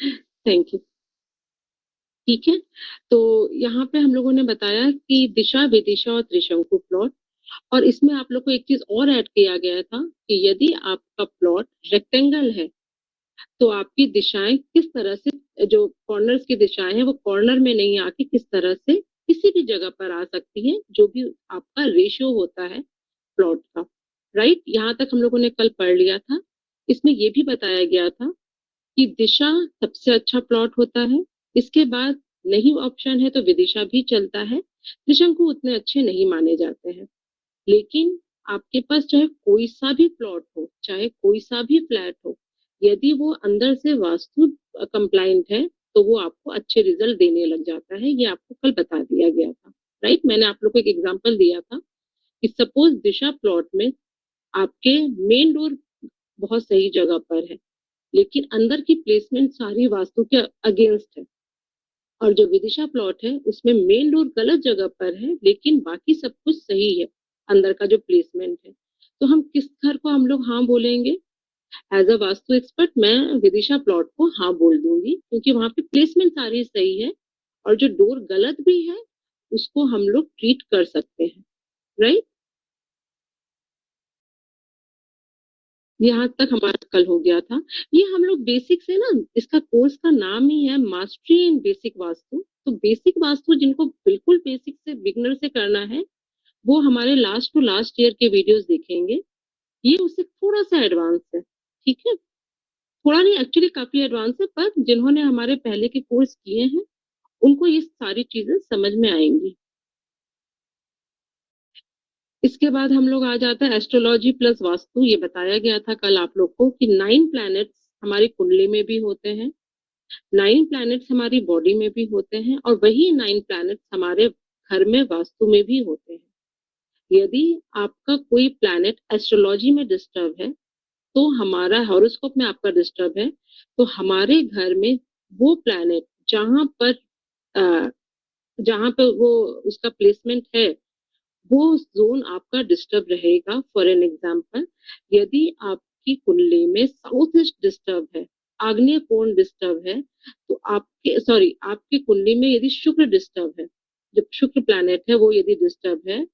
Thank you. ठीक है, तो यहाँ पे हम लोगों ने बताया कि दिशा, विदिशा और त्रिशंकु प्लॉट। और इसमें आप लोग को एक चीज और ऐड किया गया था कि यदि आपका प्लॉट रेक्टेंगल है तो आपकी दिशाएं किस तरह से, जो कॉर्नर्स की दिशाएं हैं वो कॉर्नर में नहीं आके किस तरह से किसी भी जगह पर आ सकती है, जो भी आपका रेशियो होता है प्लॉट का। राइट, यहाँ तक हम लोगों ने कल पढ़ लिया था। इसमें ये भी बताया गया था कि दिशा सबसे अच्छा प्लॉट होता है। इसके बाद नहीं ऑप्शन है तो विदिशा भी चलता है। त्रिशंकु उतने अच्छे नहीं माने जाते हैं। लेकिन आपके पास चाहे कोई सा भी प्लॉट हो, चाहे कोई सा भी फ्लैट हो, यदि वो अंदर से वास्तु कंप्लाइंट है तो वो आपको अच्छे रिजल्ट देने लग जाता है। ये आपको कल बता दिया गया था। राइट, मैंने आप लोग को एक एग्जांपल दिया था कि सपोज दिशा प्लॉट में आपके मेन डोर बहुत सही जगह पर है, लेकिन अंदर की प्लेसमेंट सारी वास्तु के अगेंस्ट है। और जो विदिशा प्लॉट है उसमें मेन डोर गलत जगह पर है लेकिन बाकी सब कुछ सही है, अंदर का जो प्लेसमेंट है। तो हम किस घर को हम लोग हाँ बोलेंगे? एज अ वास्तु एक्सपर्ट मैं विदिशा प्लॉट को हाँ बोल दूंगी, क्योंकि वहां पे प्लेसमेंट सारी सही है। और जो डोर गलत भी है उसको हम लोग ट्रीट कर सकते हैं। राइट, यहाँ तक हमारा कल हो गया था। ये हम लोग बेसिक से ना, इसका कोर्स का नाम ही है मास्टरी इन बेसिक वास्तु। तो बेसिक वास्तु जिनको बिल्कुल बेसिक से बिगनर से करना है वो हमारे लास्ट टू लास्ट ईयर के वीडियोस देखेंगे। ये उससे थोड़ा सा एडवांस है। ठीक है, थोड़ा नहीं, एक्चुअली काफी एडवांस है, पर जिन्होंने हमारे पहले के कोर्स किए हैं उनको ये सारी चीजें समझ में आएंगी। इसके बाद हम लोग आ जाता है एस्ट्रोलॉजी प्लस वास्तु। ये बताया गया था कल आप लोग को कि 9 प्लैनेट्स हमारी कुंडली में भी होते हैं, 9 प्लैनेट्स हमारी बॉडी में भी होते हैं, और वही 9 प्लैनेट्स हमारे घर में वास्तु में भी होते हैं। यदि आपका कोई प्लैनेट एस्ट्रोलॉजी में डिस्टर्ब है, तो हमारा हॉरोस्कोप में आपका डिस्टर्ब है, तो हमारे घर में वो प्लैनेट जहां पर अ, जहां पर वो उसका प्लेसमेंट है, वो जोन आपका डिस्टर्ब रहेगा। फॉर एन एग्जाम्पल, यदि आपकी कुंडली में साउथ ईस्ट डिस्टर्ब है, आग्नेय कोण डिस्टर्ब है, तो आपकी कुंडली में यदि शुक्र डिस्टर्ब है, जब शुक्र प्लैनेट है वो यदि डिस्टर्ब है,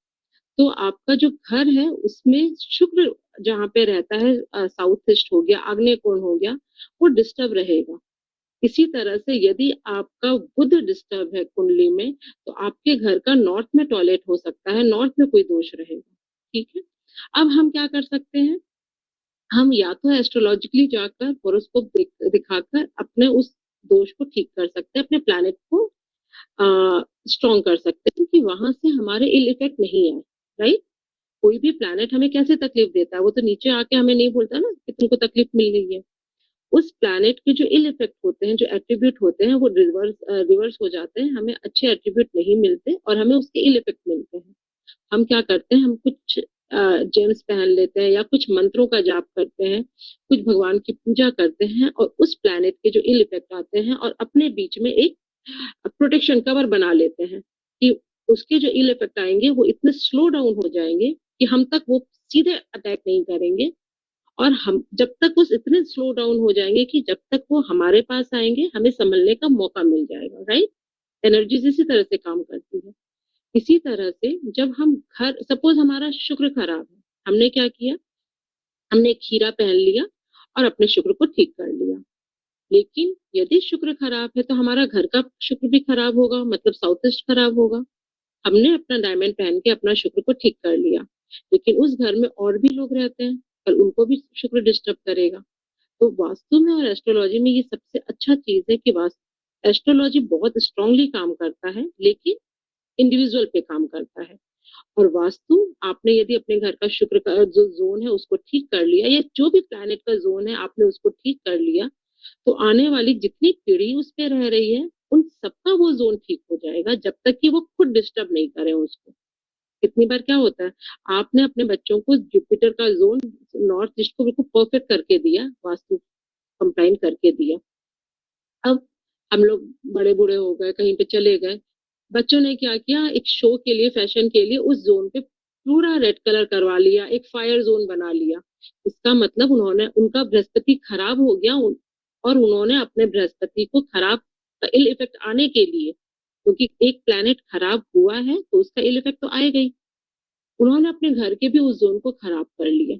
तो आपका जो घर है उसमें शुक्र जहाँ पे रहता है, साउथ ईस्ट हो गया, आग्नेय कोण हो गया, वो डिस्टर्ब रहेगा। इसी तरह से यदि आपका बुध डिस्टर्ब है कुंडली में, तो आपके घर का नॉर्थ में टॉयलेट हो सकता है, नॉर्थ में कोई दोष रहेगा। ठीक है, अब हम क्या कर सकते हैं? हम या तो एस्ट्रोलॉजिकली जाकर होरोस्कोप दिखाकर अपने उस दोष को ठीक कर सकते हैं, अपने प्लैनेट को स्ट्रॉन्ग कर सकते हैं कि वहां से हमारे इल इफेक्ट नहीं आए। राइट, कोई भी प्लैनेट हमें कैसे तकलीफ देता है, वो तो नीचे आके हमें नहीं बोलता ना कि तुमको तकलीफ मिल रही है। उस प्लैनेट के जो इल इफेक्ट होते हैं, जो एट्रीब्यूट होते हैं, वो रिवर्स हो जाते हैं, हमें अच्छे एट्रीब्यूट नहीं मिलते और हमें उसके इल इफेक्ट मिलते हैं। हम क्या करते हैं, हम कुछ जेम्स पहन लेते हैं या कुछ मंत्रों का जाप करते हैं, कुछ भगवान की पूजा करते हैं, और उस प्लैनेट के जो इल इफेक्ट आते हैं और अपने बीच में एक प्रोटेक्शन कवर बना लेते हैं कि उसके जो इल इफेक्ट आएंगे वो इतने स्लो डाउन हो जाएंगे कि हम तक वो सीधे अटैक नहीं करेंगे। और हम जब तक वो इतने स्लो डाउन हो जाएंगे कि जब तक वो हमारे पास आएंगे हमें संभलने का मौका मिल जाएगा। राइट, एनर्जीज इसी तरह से काम करती है। इसी तरह से जब हम घर, सपोज हमारा शुक्र खराब है, हमने क्या किया, हमने एक खीरा पहन लिया और अपने शुक्र को ठीक कर लिया। लेकिन यदि शुक्र खराब है तो हमारा घर का शुक्र भी खराब होगा, मतलब साउथ ईस्ट खराब होगा। हमने अपना डायमंड पहन के अपना शुक्र को ठीक कर लिया, लेकिन उस घर में और भी लोग रहते हैं, पर उनको भी शुक्र डिस्टर्ब करेगा। तो वास्तु में और एस्ट्रोलॉजी में ये सबसे अच्छा चीज है कि वास्तु एस्ट्रोलॉजी बहुत स्ट्रांगली काम करता है, लेकिन इंडिविजुअल पे काम करता है। और वास्तु, आपने यदि अपने घर का शुक्र का जो जोन है उसको ठीक कर लिया, या जो भी प्लैनेट का जोन है आपने उसको ठीक कर लिया, तो आने वाली जितनी पीढ़ी उस पे रह रही है उन सबका वो जोन ठीक हो जाएगा, जब तक कि वो खुद डिस्टर्ब नहीं करे उसको। कितनी बार क्या होता है, आपने अपने बच्चों को जुपिटर का जोन नॉर्थ ईस्ट को बिल्कुल परफेक्ट करके दिया, वास्तु कंप्लाइन करके दिया। अब हम लोग बड़े बूढ़े हो गए, कहीं पे चले गए, बच्चों ने क्या किया, एक शो के लिए, फैशन के लिए उस जोन पे पूरा रेड कलर करवा लिया, एक फायर जोन बना लिया। इसका मतलब उन्होंने, उनका बृहस्पति खराब हो गया, और उन्होंने अपने बृहस्पति को खराब इल इफेक्ट आने के लिए, क्योंकि एक प्लैनेट खराब हुआ है तो उसका इल इफेक्ट तो आएगा ही, उन्होंने अपने घर के भी उस जोन को खराब कर लिया।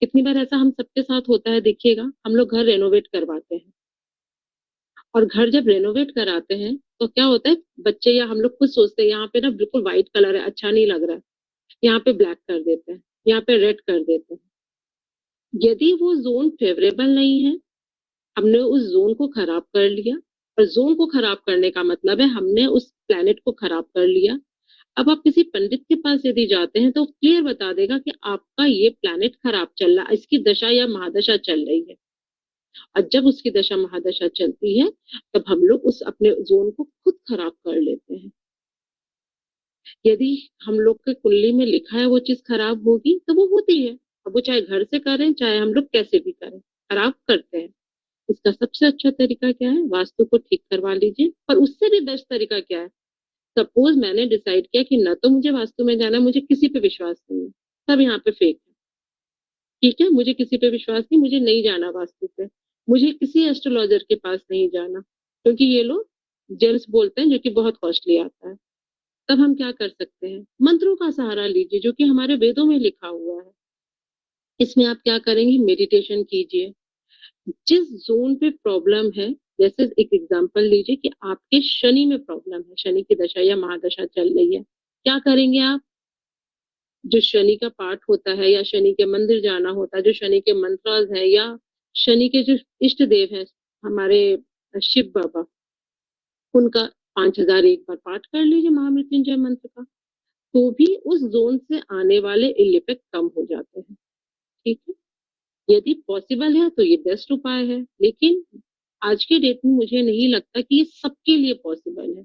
कितनी बार ऐसा हम सबके साथ होता है, देखिएगा हम लोग घर रेनोवेट करवाते हैं और घर जब रेनोवेट कराते हैं तो क्या होता है, बच्चे या हम लोग खुद सोचते हैं यहाँ पे ना बिल्कुल व्हाइट कलर है, अच्छा नहीं लग रहा है, यहाँ पे ब्लैक कर देते हैं, यहाँ पे रेड कर देते हैं। यदि वो जोन फेवरेबल नहीं है, हमने उस जोन को खराब कर लिया, और जोन को खराब करने का मतलब है हमने उस प्लैनेट को खराब कर लिया। अब आप किसी पंडित के पास यदि जाते हैं तो क्लियर बता देगा कि आपका ये प्लैनेट खराब चल रहा है, इसकी दशा या महादशा चल रही है। और जब उसकी दशा महादशा चलती है तब हम लोग उस अपने जोन को खुद खराब कर लेते हैं। यदि हम लोग के कुंडली में लिखा है वो चीज खराब होगी तो वो होती है, अब वो चाहे घर से करें चाहे हम लोग कैसे भी करें, खराब करते हैं। इसका सबसे अच्छा तरीका क्या है, वास्तु को ठीक करवा लीजिए। पर उससे भी बेस्ट तरीका क्या है, सपोज मैंने डिसाइड किया कि न तो मुझे वास्तु में जाना, मुझे किसी पे विश्वास नहीं है, सब यहाँ पे फेक है, ठीक है, मुझे किसी पे विश्वास नहीं, मुझे नहीं जाना वास्तु पे, मुझे किसी एस्ट्रोलॉजर के पास नहीं जाना, क्योंकि ये लोग जेम्स बोलते हैं जो कि बहुत कॉस्टली आता है। तब हम क्या कर सकते हैं, मंत्रों का सहारा लीजिए जो कि हमारे वेदों में लिखा हुआ है। इसमें आप क्या करेंगे, मेडिटेशन कीजिए। जिस जोन पे प्रॉब्लम है, जैसे एक एग्जांपल लीजिए कि आपके शनि में प्रॉब्लम है, शनि की दशा या महादशा चल रही है, क्या करेंगे आप, जो शनि का पाठ होता है या शनि के मंदिर जाना होता है, जो शनि के मंत्रास है या शनि के जो इष्ट देव हैं हमारे शिव बाबा, उनका 5,001 बार पाठ कर लीजिए महामृत्युंजय मंत्र का, तो भी उस जोन से आने वाले इल इफेक्ट कम हो जाते हैं। ठीक है, यदि पॉसिबल है तो ये बेस्ट उपाय है, लेकिन आज के डेट में मुझे नहीं लगता कि ये सबके लिए पॉसिबल है।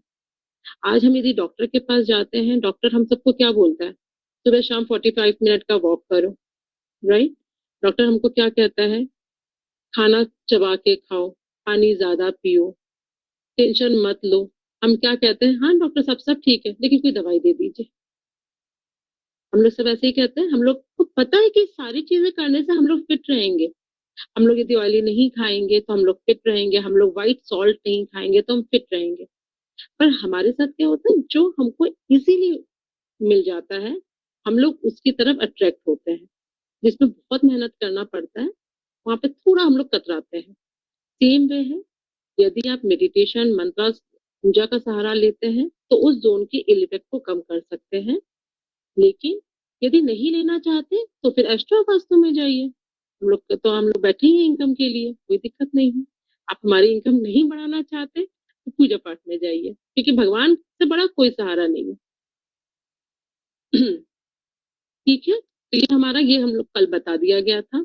आज हम यदि डॉक्टर के पास जाते हैं, डॉक्टर हम सबको क्या बोलता है, सुबह शाम 45 मिनट का वॉक करो, राइट। डॉक्टर हमको क्या कहता है, खाना चबा के खाओ, पानी ज्यादा पियो, टेंशन मत लो। हम क्या कहते हैं, हाँ डॉक्टर साहब सब ठीक है लेकिन कोई दवाई दे दीजिए। हम लोग सब ऐसे ही कहते हैं, हम लोग को पता है कि सारी चीजें करने से हम लोग फिट रहेंगे। हम लोग यदि ऑयली नहीं खाएंगे तो हम लोग फिट रहेंगे, हम लोग व्हाइट सॉल्ट नहीं खाएंगे तो हम फिट रहेंगे। पर हमारे साथ क्या होता है, जो हमको इजीली मिल जाता है हम लोग उसकी तरफ अट्रैक्ट होते हैं, जिसमें बहुत मेहनत करना पड़ता है वहां पे थोड़ा हम लोग कतराते हैं। सेम वे है, यदि आप मेडिटेशन मंत्र पूजा का सहारा लेते हैं तो उस जोन की इल इफेक्ट को कम कर सकते हैं। लेकिन यदि नहीं लेना चाहते तो फिर एस्ट्रो वास्तु में जाइए, हम लोग बैठे ही हैं इनकम के लिए, कोई दिक्कत नहीं है। आप हमारी इनकम नहीं बढ़ाना चाहते तो पूजा पाठ में जाइए, क्योंकि भगवान से बड़ा कोई सहारा नहीं है। ठीक है, तो ये हम लोग कल बता दिया गया था।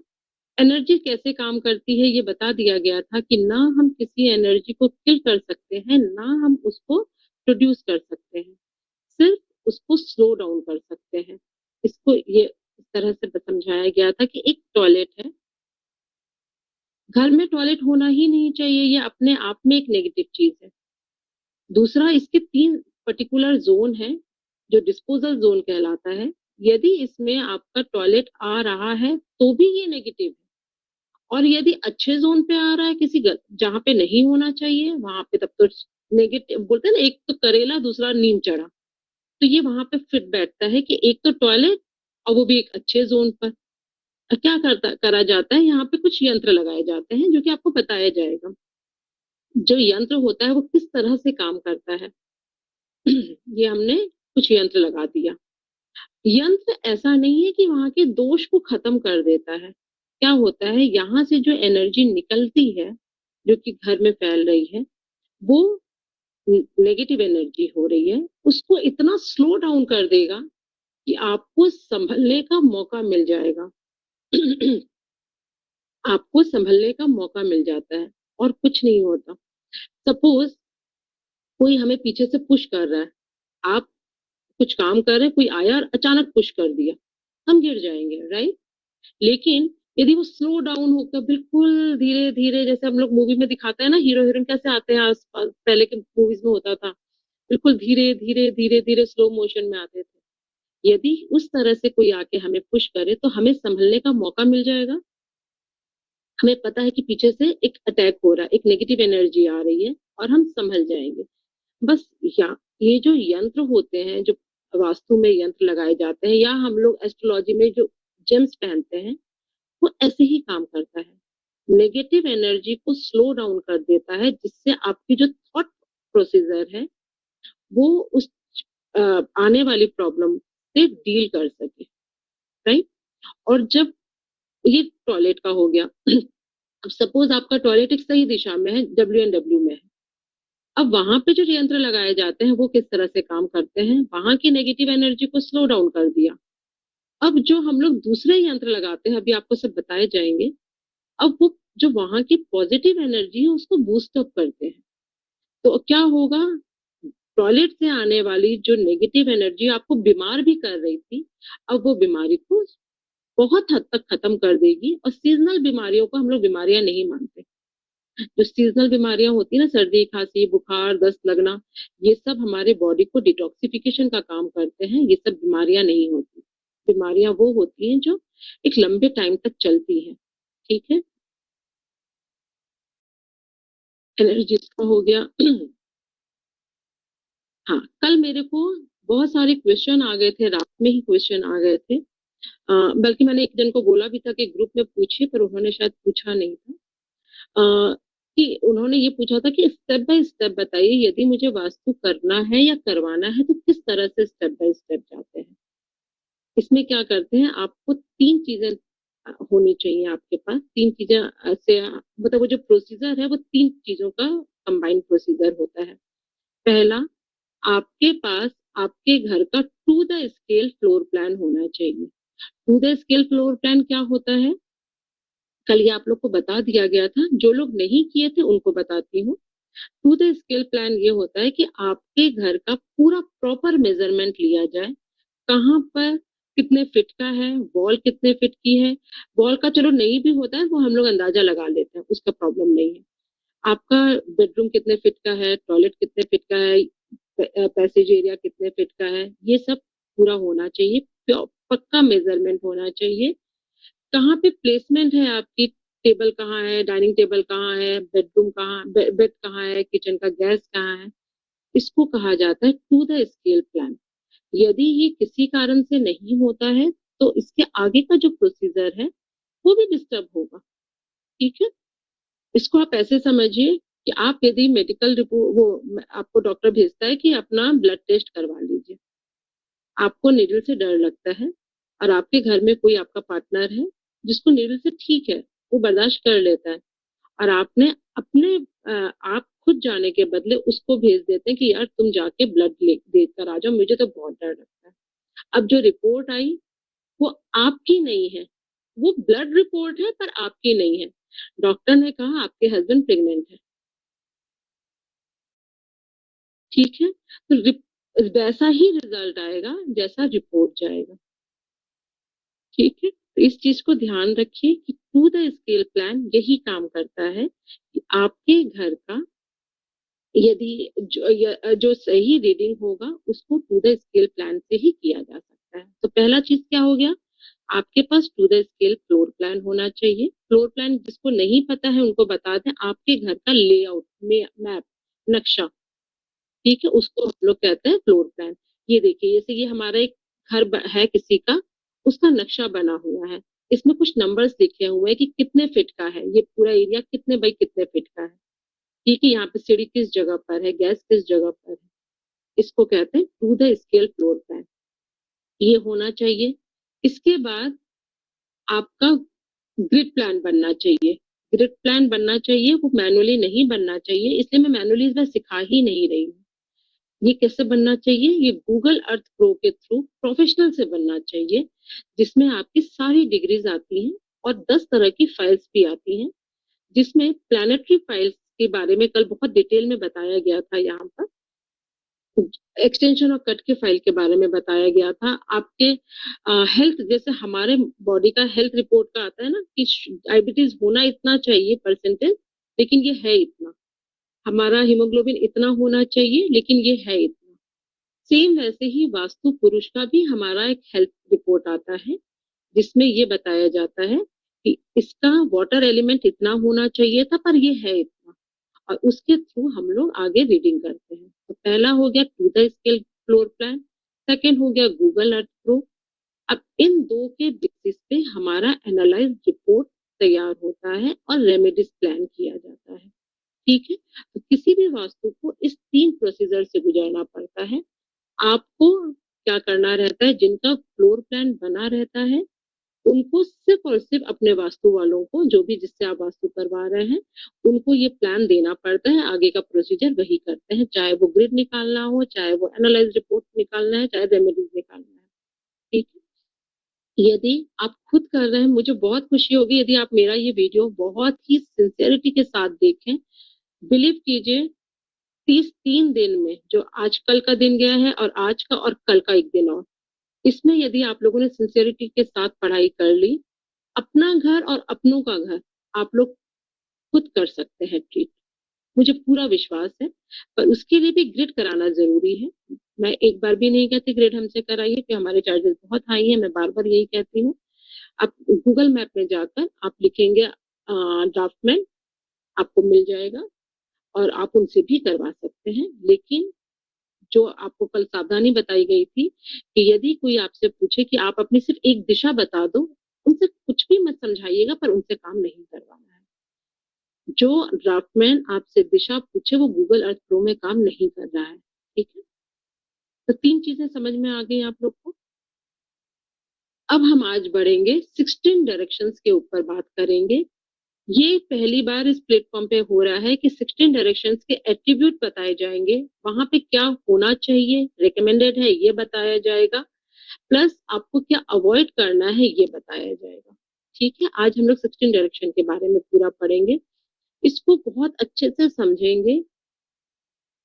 एनर्जी कैसे काम करती है ये बता दिया गया था कि ना हम किसी एनर्जी को किल कर सकते हैं, ना हम उसको प्रोड्यूस कर सकते हैं, सिर्फ उसको स्लो डाउन कर सकते हैं। इसको ये इस तरह से समझाया गया था कि एक टॉयलेट है, घर में टॉयलेट होना ही नहीं चाहिए, ये अपने आप में एक नेगेटिव चीज है। दूसरा, इसके 3 पर्टिकुलर जोन है जो डिस्पोजल जोन कहलाता है। यदि इसमें आपका टॉयलेट आ रहा है तो भी ये नेगेटिव है, और यदि अच्छे जोन पे आ रहा है किसी जहां पे नहीं होना चाहिए वहां पे, तब तो नेगेटिव बोलते हैं ना, एक तो करेला दूसरा नीम चढ़ा, तो ये वहां पे फिट बैठता है कि एक तो टॉयलेट और वो भी एक अच्छे जोन पर। क्या करा जाता है, यहाँ पे कुछ यंत्र लगाए जाते हैं जो कि आपको बताया जाएगा। जो यंत्र होता है वो किस तरह से काम करता है। ये हमने कुछ यंत्र लगा दिया। यंत्र ऐसा नहीं है कि वहां के दोष को खत्म कर देता है। क्या होता है, यहाँ से जो एनर्जी निकलती है जो कि घर में फैल रही है, वो नेगेटिव एनर्जी हो रही है, उसको इतना स्लो डाउन कर देगा कि आपको संभलने का मौका मिल जाएगा। आपको संभलने का मौका मिल जाता है और कुछ नहीं होता। सपोज कोई हमें पीछे से पुश कर रहा है, आप कुछ काम कर रहे हैं, कोई आया और अचानक पुश कर दिया, हम गिर जाएंगे, राइट। लेकिन यदि वो स्लो डाउन होकर बिल्कुल धीरे धीरे, जैसे हम लोग मूवी में दिखाते हैं ना, हीरो हीरोइन कैसे आते हैं आसपास, पहले के मूवीज में होता था, बिल्कुल धीरे धीरे धीरे धीरे स्लो मोशन में आते थे। यदि उस तरह से कोई आके हमें पुश करे तो हमें संभलने का मौका मिल जाएगा, हमें पता है कि पीछे से एक अटैक हो रहा है, एक नेगेटिव एनर्जी आ रही है और हम संभल जाएंगे। बस या ये जो यंत्र होते हैं, जो वास्तु में यंत्र लगाए जाते हैं, या हम लोग एस्ट्रोलॉजी में जो जेम्स पहनते हैं, वो ऐसे ही काम करता है। नेगेटिव एनर्जी को स्लो डाउन कर देता है, जिससे आपकी जो थॉट प्रोसीजर है वो उस आने वाली प्रॉब्लम से डील कर सके, राइट। और जब ये टॉयलेट का हो गया, अब सपोज आपका टॉयलेट एक सही दिशा में है, डब्ल्यू में है, अब वहां पे जो यंत्र लगाए जाते हैं वो किस तरह से काम करते हैं, वहां की नेगेटिव एनर्जी को स्लो डाउन कर दिया। अब जो हम लोग दूसरे यंत्र लगाते हैं, अभी आपको सब बताए जाएंगे, अब वो जो वहां की पॉजिटिव एनर्जी है उसको बूस्ट अप करते हैं। तो क्या होगा, टॉयलेट से आने वाली जो नेगेटिव एनर्जी आपको बीमार भी कर रही थी, अब वो बीमारी को बहुत हद तक खत्म कर देगी। और सीजनल बीमारियों को हम लोग बीमारियां नहीं मानते। जो सीजनल बीमारियां होती है ना, सर्दी खांसी बुखार दस्त लगना, ये सब हमारे बॉडी को डिटॉक्सिफिकेशन का काम करते हैं, ये सब बीमारियां नहीं होती। बीमारियां वो होती हैं जो एक लंबे टाइम तक चलती हैं। ठीक है, एनर्जी का हो गया। हाँ, कल मेरे को बहुत सारे क्वेश्चन आ गए थे, रात में ही क्वेश्चन आ गए थे। बल्कि मैंने एक जन को बोला भी था कि ग्रुप में पूछिए, पर उन्होंने शायद पूछा नहीं था। कि उन्होंने ये पूछा था कि स्टेप बाय स्टेप बताइए, यदि मुझे वास्तु करना है या करवाना है तो किस तरह से स्टेप बाय स्टेप जाते हैं। इसमें क्या करते हैं, आपको तीन चीजें होनी चाहिए आपके पास, तीन चीजें से मतलब वो जो प्रोसीजर है वो तीन चीजों का कंबाइंड प्रोसीजर होता है। पहला, आपके पास आपके घर का to the scale floor plan होना चाहिए। To the scale floor plan क्या होता है, कल ये आप लोग को बता दिया गया था, जो लोग नहीं किए थे उनको बताती हूँ। टू द स्केल प्लान ये होता है कि आपके घर का पूरा प्रॉपर मेजरमेंट लिया जाए, कहाँ पर कितने फिट का है, वॉल कितने फिट की है। वॉल का चलो नहीं भी होता है, वो हम लोग अंदाजा लगा लेते हैं, उसका प्रॉब्लम नहीं है। आपका बेडरूम कितने फिट का है, टॉयलेट कितने फिट का है, पैसेज एरिया कितने फिट का है, ये सब पूरा होना चाहिए। पक्का मेजरमेंट होना चाहिए। कहाँ पे प्लेसमेंट है आपकी, टेबल कहाँ है, डाइनिंग टेबल कहाँ है, बेडरूम कहाँ, बेड कहाँ है, किचन का गैस कहाँ है, इसको कहा जाता है टू द स्केल प्लान। यदि ये किसी कारण से नहीं होता है तो इसके आगे का जो प्रोसीजर है वो भी डिस्टर्ब होगा। ठीक है, इसको आप ऐसे समझिए कि आप यदि मेडिकल रिपोर्ट, वो आपको डॉक्टर भेजता है कि अपना ब्लड टेस्ट करवा लीजिए, आपको नीडल से डर लगता है, और आपके घर में कोई आपका पार्टनर है जिसको नीडल से ठीक है, वो बर्दाश्त कर लेता है, और आपने अपने आप खुद जाने के बदले उसको भेज देते हैं कि यार तुम जाके ब्लड ले देकर आ जाओ, मुझे तो बहुत डर लगता है। अब जो रिपोर्ट आई वो आपकी नहीं है, वो ब्लड रिपोर्ट है पर आपकी नहीं है। डॉक्टर ने कहा आपके हस्बैंड प्रेग्नेंट है। ठीक है, तो वैसा ही रिजल्ट आएगा जैसा रिपोर्ट जाएगा। ठीक है, तो इस चीज को ध्यान रखिए कि टू द स्केल प्लान यही काम करता है कि आपके घर का यदि जो सही रीडिंग होगा उसको टू द स्केल प्लान से ही किया जा सकता है। तो पहला चीज क्या हो गया, आपके पास to the scale floor plan होना चाहिए। फ्लोर प्लान जिसको नहीं पता है उनको बता दें, आपके घर का लेआउट में मैप, नक्शा, ठीक है, उसको हम लोग कहते हैं फ्लोर प्लान। ये देखिए, जैसे ये हमारा एक घर है किसी का, उसका नक्शा बना हुआ है, इसमें कुछ नंबर्स लिखे हुए हैं कि कितने फिट का है, ये पूरा एरिया कितने बाई कितने फिट का है। ठीक है, यहाँ पे सीढ़ी किस जगह पर है, गैस किस जगह पर है, इसको कहते हैं to the scale floor plan. ये होना चाहिए। इसके बाद आपका ग्रिड प्लान बनना चाहिए। ग्रिड प्लान बनना चाहिए, वो मैनुअली नहीं बनना चाहिए, इसलिए मैं मैनुअली इस बार सिखा ही नहीं रही हूँ। ये कैसे बनना चाहिए, ये गूगल अर्थ प्रो के थ्रू प्रोफेशनल से बनना चाहिए, जिसमें आपकी सारी डिग्रीज आती हैं और 10 तरह की फाइल्स भी आती हैं, जिसमें प्लानिटरी फाइल्स के बारे में कल बहुत डिटेल में बताया गया था। यहाँ पर एक्सटेंशन और कट के फाइल के बारे में बताया गया था। आपके हेल्थ, जैसे हमारे बॉडी का हेल्थ रिपोर्ट का आता है ना कि डायबिटीज होना इतना चाहिए परसेंटेज, लेकिन ये है इतना, हमारा हीमोग्लोबिन इतना होना चाहिए लेकिन ये है इतना। सेम वैसे ही वास्तु पुरुष का भी हमारा एक हेल्थ रिपोर्ट आता है, जिसमें ये बताया जाता है कि इसका वाटर एलिमेंट इतना होना चाहिए था पर ये है इतना, और उसके थ्रू हम लोग आगे रीडिंग करते हैं। तो पहला हो गया to the scale floor plan, second हो गया गूगल अर्थ प्रो। अब इन दो के बेसिस पे हमारा एनालाइज रिपोर्ट तैयार होता है और रेमेडीज प्लान किया जाता है। ठीक है, तो किसी भी वास्तु को इस 3 प्रोसीजर से गुजरना पड़ता है। आपको क्या करना रहता है, जिनका फ्लोर प्लान बना रहता है उनको सिर्फ और सिर्फ अपने वास्तु वालों को, जो भी जिससे आप वास्तु करवा रहे हैं, उनको ये प्लान देना पड़ता है। आगे का प्रोसीजर वही करते हैं, चाहे वो ग्रिड निकालना हो, चाहे वो एनालाइज रिपोर्ट निकालना है, चाहे रेमेडीज निकालना है। ठीक है, यदि आप खुद कर रहे हैं, मुझे बहुत खुशी होगी यदि आप मेरा ये वीडियो बहुत ही सिंसियरिटी के साथ देखें। बिलीव कीजिए, 3 दिन में, जो आज कल का दिन गया है और आज का और कल का एक दिन और, इसमें यदि आप लोगों ने सिंसियरिटी के साथ पढ़ाई कर ली, अपना घर और अपनों का घर आप लोग खुद कर सकते हैं ट्रीट। मुझे पूरा विश्वास है, पर उसके लिए भी ग्रिड कराना जरूरी है। मैं एक बार भी नहीं कहती ग्रिड हमसे कराइए कि हमारे चार्जेस बहुत हाई है, मैं बार बार यही कहती हूँ। आप गूगल मैप में जाकर आप लिखेंगे ड्राफ्टमैन, आपको मिल जाएगा और आप उनसे भी करवा सकते हैं। लेकिन जो आपको कल सावधानी बताई गई थी कि यदि कोई आपसे पूछे कि आप अपनी सिर्फ एक दिशा बता दो, उनसे कुछ भी मत समझाइएगा, पर उनसे काम नहीं करवाना है। जो ड्राफ्टमैन आपसे दिशा पूछे वो गूगल अर्थ प्रो में काम नहीं कर रहा है। ठीक है, तो 3 चीजें समझ में आ गई आप लोग को। अब हम आज बढ़ेंगे 16 डायरेक्शंस के ऊपर बात करेंगे। ये पहली बार इस प्लेटफॉर्म पे हो रहा है कि 16 डायरेक्शंस के एट्रीब्यूट बताए जाएंगे, वहां पे क्या होना चाहिए, रिकमेंडेड है ये बताया जाएगा, प्लस आपको क्या अवॉइड करना है ये बताया जाएगा। ठीक है, आज हम लोग 16 डायरेक्शन के बारे में पूरा पढ़ेंगे, इसको बहुत अच्छे से समझेंगे,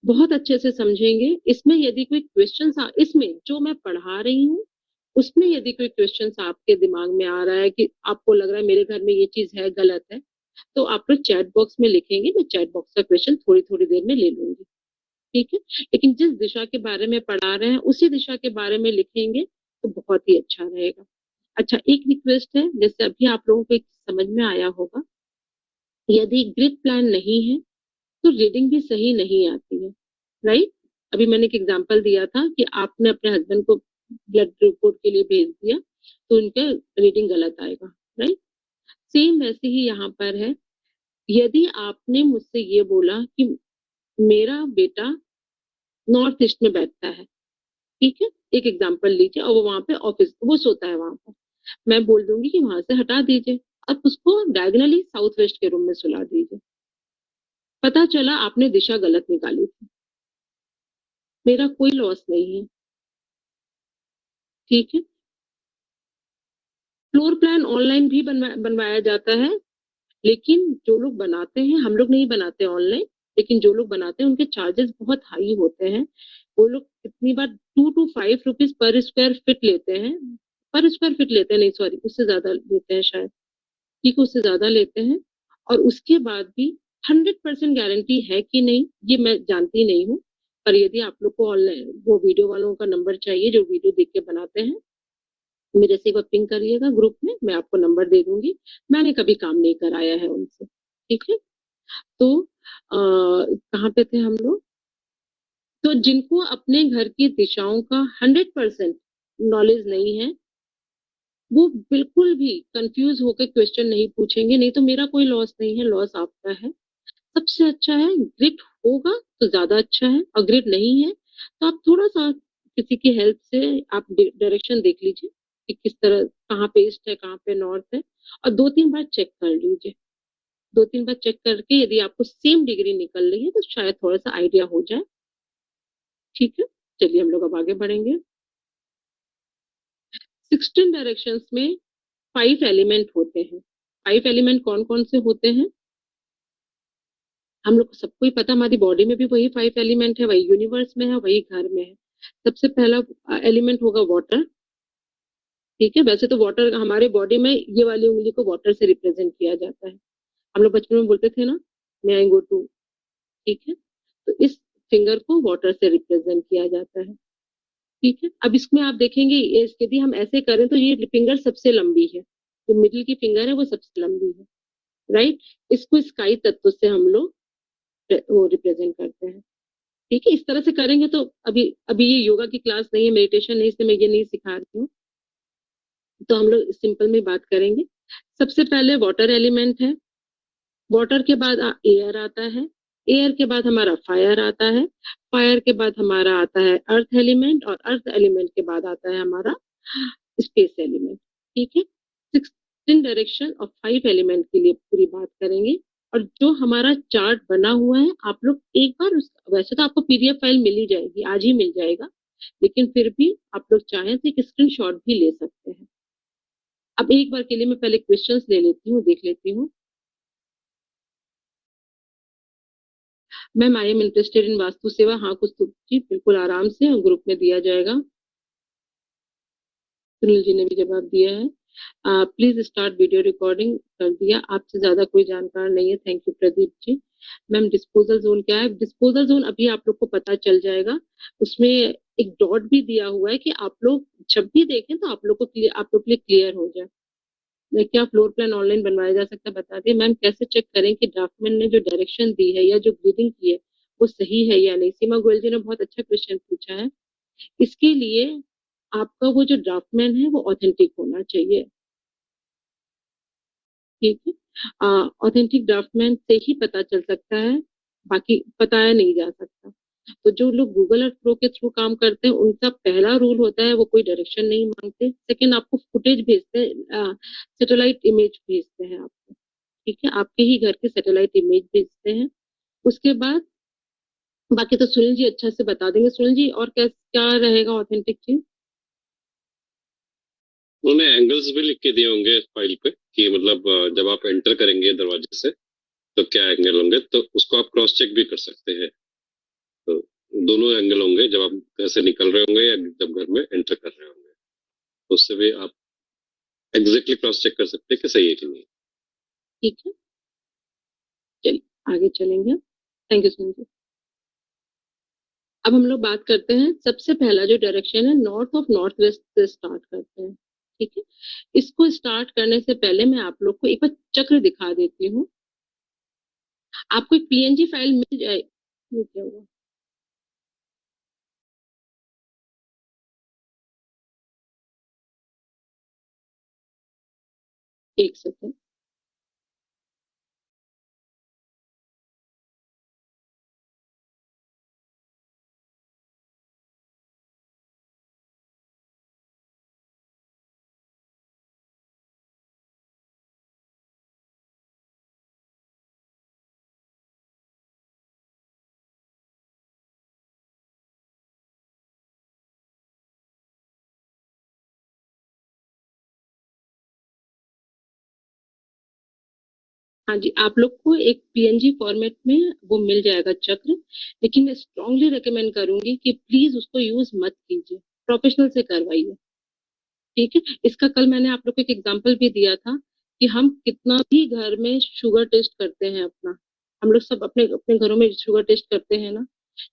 बहुत अच्छे से समझेंगे। इसमें यदि कोई क्वेश्चन, इसमें जो मैं पढ़ा रही हूँ उसमें यदि कोई क्वेश्चन आपके दिमाग में आ रहा है कि आपको लग रहा है मेरे घर में ये चीज है, गलत है, तो आप लोग चैट बॉक्स में लिखेंगे, मैं चैट बॉक्स का क्वेश्चन थोड़ी थोड़ी देर में ले लूंगी। ठीक है, लेकिन जिस दिशा के बारे में पढ़ा रहे हैं उसी दिशा के बारे में लिखेंगे तो बहुत ही अच्छा रहेगा। अच्छा, एक रिक्वेस्ट है, जैसे अभी आप लोगों को एक समझ में आया होगा, यदि ग्रिड प्लान नहीं है तो रीडिंग भी सही नहीं आती है, राइट। अभी मैंने एक एग्जांपल दिया था कि आपने अपने हस्बैंड को ब्लड रिपोर्ट के लिए भेज दिया तो उनका रीडिंग गलत आएगा, राइट। सेम वैसे ही यहाँ पर है, यदि आपने मुझसे ये बोला कि मेरा बेटा नॉर्थ ईस्ट में बैठता है, ठीक है, एक एग्जांपल लीजिए, और वो वहां पे ऑफिस वो सोता है वहां पर, मैं बोल दूंगी कि वहां से हटा दीजिए, अब उसको डायगनली साउथ वेस्ट के रूम में सुला दीजिए। पता चला आपने दिशा गलत निकाली थी, मेरा कोई लॉस नहीं है। ठीक है, फ्लोर प्लान ऑनलाइन भी बनवाया जाता है, लेकिन जो लोग बनाते हैं, हम लोग नहीं बनाते ऑनलाइन, लेकिन जो लोग बनाते हैं उनके चार्जेस बहुत हाई होते हैं। वो लोग कितनी बार 2 to 5 rupees per square feet लेते हैं, पर स्क्वायर फीट लेते हैं, नहीं सॉरी, उससे ज्यादा लेते हैं शायद। ठीक है, उससे ज्यादा लेते हैं, और उसके बाद भी 100% गारंटी है कि नहीं ये मैं जानती नहीं हूँ। पर यदि आप लोग को ऑनलाइन वो वीडियो वालों का नंबर चाहिए जो वीडियो देख के बनाते हैं, मेरे से एक बार पिंग करिएगा ग्रुप में, मैं आपको नंबर दे दूंगी। मैंने कभी काम नहीं कराया है उनसे। ठीक है, तो कहाँ पे थे हम लोग। तो जिनको अपने घर की दिशाओं का 100% नॉलेज नहीं है, वो बिल्कुल भी कंफ्यूज होकर क्वेश्चन नहीं पूछेंगे, नहीं तो मेरा कोई लॉस नहीं है, लॉस आपका है। सबसे अच्छा है ग्रिड होगा तो ज्यादा अच्छा है, और ग्रिड नहीं है तो आप थोड़ा सा किसी की हेल्प से आप डायरेक्शन देख लीजिए कि किस तरह, कहाँ पे ईस्ट है, कहाँ पे नॉर्थ है, और 2-3 बार चेक कर लीजिए। 2-3 बार चेक करके यदि आपको सेम डिग्री निकल रही है तो शायद थोड़ा सा आइडिया हो जाए। ठीक है, चलिए हम लोग अब आगे बढ़ेंगे। 16 डायरेक्शंस में 5 एलिमेंट होते हैं। 5 एलिमेंट कौन कौन से होते हैं, हम लोग सबको ही पता, हमारी बॉडी में भी वही 5 एलिमेंट है, वही यूनिवर्स में है, वही घर में है। सबसे पहला एलिमेंट होगा वाटर। ठीक है, वैसे तो वाटर हमारे बॉडी में ये वाली उंगली को वाटर से रिप्रेजेंट किया जाता है, हम लोग बचपन में बोलते थे ना, मे आई गो टू। ठीक है, तो इस फिंगर को वाटर से रिप्रेजेंट किया जाता है। ठीक है, अब इसमें आप देखेंगे यदि हम ऐसे करें तो ये फिंगर सबसे लंबी है, जो मिडिल की फिंगर है वो सबसे लंबी है, राइट। इसको स्काई तत्व से हम लोग वो रिप्रेजेंट करते हैं। ठीक है, इस तरह से करेंगे तो अभी अभी ये योगा की क्लास नहीं है, मेडिटेशन नहीं, इसलिए मैं ये नहीं सिखा रही हूँ। तो हम लोग सिंपल में बात करेंगे। सबसे पहले वाटर एलिमेंट है, वाटर के बाद एयर आता है, एयर के बाद हमारा फायर आता है, फायर के बाद हमारा आता है अर्थ एलिमेंट, और अर्थ एलिमेंट के बाद आता है हमारा स्पेस एलिमेंट। ठीक है, 16 डायरेक्शन और 5 एलिमेंट के लिए पूरी बात करेंगे। और जो हमारा चार्ट बना हुआ है, आप लोग एक बार वैसे तो आपको पीडीएफ फाइल मिल ही जाएगी, आज ही मिल जाएगा, लेकिन फिर भी आप लोग चाहें तो एक स्क्रीनशॉट भी ले सकते हैं। अब एक बार के लिए मैं पहले क्वेश्चंस ले लेती हूँ, देख लेती हूँ। Ma'am, I am interested in vastu सेवा। हाँ, कुछ तो जी बिल्कुल आराम से ग्रुप में दिया जाएगा। सुनील जी ने भी जवाब दिया है। प्लीज स्टार्ट वीडियो रिकॉर्डिंग, कर दिया। आपसे ज्यादा कोई जानकार नहीं है, thank you Pradeep ji. Ma'am, disposal zone क्या है? डिस्पोजल जोन अभी आप लोग को पता चल जाएगा, उसमें एक डॉट भी दिया हुआ है कि आप लोग जब भी देखें तो आप लोग को आप लोग के लिए क्लियर हो जाए। क्या फ्लोर प्लान ऑनलाइन बनवाया जा सकता है, बता दिए। मैम, कैसे चेक करें कि ड्राफ्टमैन ने जो डायरेक्शन दी है या जो ग्रीडिंग की है वो सही है या नहीं? सीमा गोयल जी ने बहुत अच्छा क्वेश्चन पूछा है। इसके लिए आपका वो जो ड्राफ्टमैन है वो ऑथेंटिक होना चाहिए। ठीक है, ऑथेंटिक ड्राफ्टमैन से ही पता चल सकता है, बाकी बताया नहीं जा सकता। तो जो लोग गूगल और प्रो के थ्रू काम करते हैं, उनका पहला रूल होता है वो कोई डायरेक्शन नहीं मांगते। सेकंड, आपको फुटेज भेजते हैं, सैटेलाइट इमेज भेजते हैं आपको। ठीक है, आपके ही घर के सैटेलाइट इमेज भेजते हैं। उसके बाद बाकी तो सुनील जी अच्छा से बता देंगे। सुनील जी, और क्या रहेगा ऑथेंटिक चीज? उन्होंने एंगल्स भी लिख के दिए होंगे फाइल पे कि मतलब जब आप एंटर करेंगे दरवाजे से तो क्या एंगल होंगे, तो उसको आप क्रॉस चेक भी कर सकते हैं। तो दोनों एंगल होंगे जब आप घर से निकल रहे होंगे या जब घर में एंटर कर रहे होंगे, तो उससे भी आप एग्जैक्टली क्रॉस चेक कर सकते हैं कि सही है कि नहीं। ठीक है, चलिए आगे चलेंगे। Thank you Sunil ji. अब हम लोग बात करते हैं, सबसे पहला जो डायरेक्शन है नॉर्थ ऑफ नॉर्थ वेस्ट से स्टार्ट करते हैं। ठीक है, इसको स्टार्ट करने से पहले मैं आप लोग को एक बार चक्र दिखा देती हूँ। आपको एक पीएनजी फाइल मिल जाए, ये क्या हुआ? एक सेकेंड। हाँ जी, आप लोग को एक पीएनजी फॉर्मेट में वो मिल जाएगा चक्र, लेकिन मैं स्ट्रांगली रिकमेंड करूंगी कि प्लीज उसको यूज मत कीजिए, प्रोफेशनल से करवाइए। ठीक है, इसका कल मैंने आप लोग को एक एग्जांपल भी दिया था कि हम कितना भी घर में शुगर टेस्ट करते हैं अपना, हम लोग सब अपने अपने घरों में शुगर टेस्ट करते हैं ना,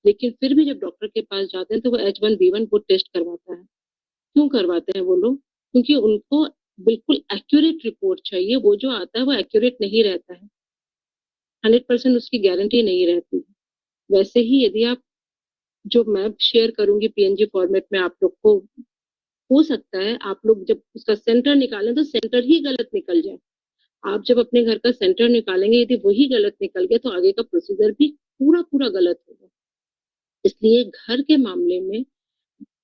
लेकिन फिर भी जब डॉक्टर के पास जाते हैं तो वो H1B1 वो टेस्ट करवाता है। क्यों करवाते हैं वो लोग? क्योंकि उनको बिल्कुल एक्यूरेट रिपोर्ट चाहिए, वो जो आता है वो एक्यूरेट नहीं रहता है, 100% उसकी गारंटी नहीं रहती है। वैसे ही यदि आप, जो मैं शेयर करूंगी पीएनजी फॉर्मेट में आप लोग को, हो सकता है आप लोग जब उसका सेंटर निकालें तो सेंटर ही गलत निकल जाए। आप जब अपने घर का सेंटर निकालेंगे, यदि वही गलत निकल गया तो आगे का प्रोसीजर भी पूरा पूरा गलत होगा। इसलिए घर के मामले में,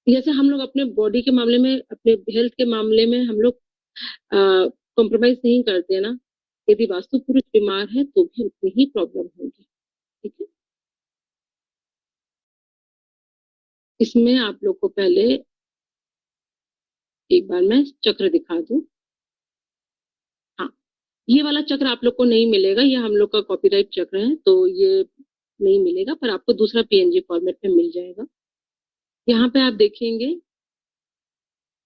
जैसे हम लोग अपने बॉडी के मामले में, अपने हेल्थ के मामले में हम लोग कॉम्प्रोमाइज नहीं करते ना, यदि वास्तु पुरुष बीमार है तो भी उतनी ही प्रॉब्लम होगी। ठीक है, इसमें आप लोग को पहले एक बार मैं चक्र दिखा दूं। हाँ, ये वाला चक्र आप लोग को नहीं मिलेगा, ये हम लोग का कॉपीराइट चक्र है तो ये नहीं मिलेगा, पर आपको दूसरा पीएनजी फॉर्मेट में मिल जाएगा। यहाँ पे आप देखेंगे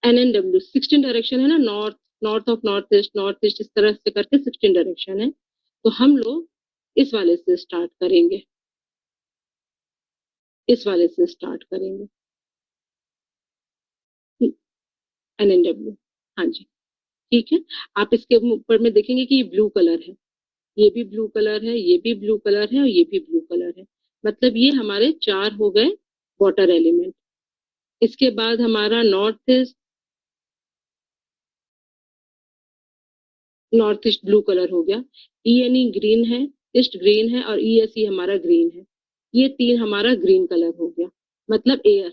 NNW 16 डायरेक्शन है ना, north, north of north east, इस तरह से करके 16 डायरेक्शन है। तो हम लोग इस वाले से स्टार्ट करेंगे, इस वाले से स्टार्ट करेंगे। NNW, हाँ जी। ठीक है। आप इसके ऊपर में देखेंगे कि ये ब्लू कलर है, ये भी ब्लू कलर है, ये भी ब्लू कलर है और ये भी ब्लू कलर है। मतलब ये हमारे 4 हो गए वाटर एलिमेंट। इसके बाद हमारा नॉर्थ ईस्ट ब्लू कलर हो गया, ईएनई ग्रीन है, ईस्ट ग्रीन है और ईएसई हमारा ग्रीन है। ये 3 हमारा ग्रीन कलर हो गया, मतलब एयर।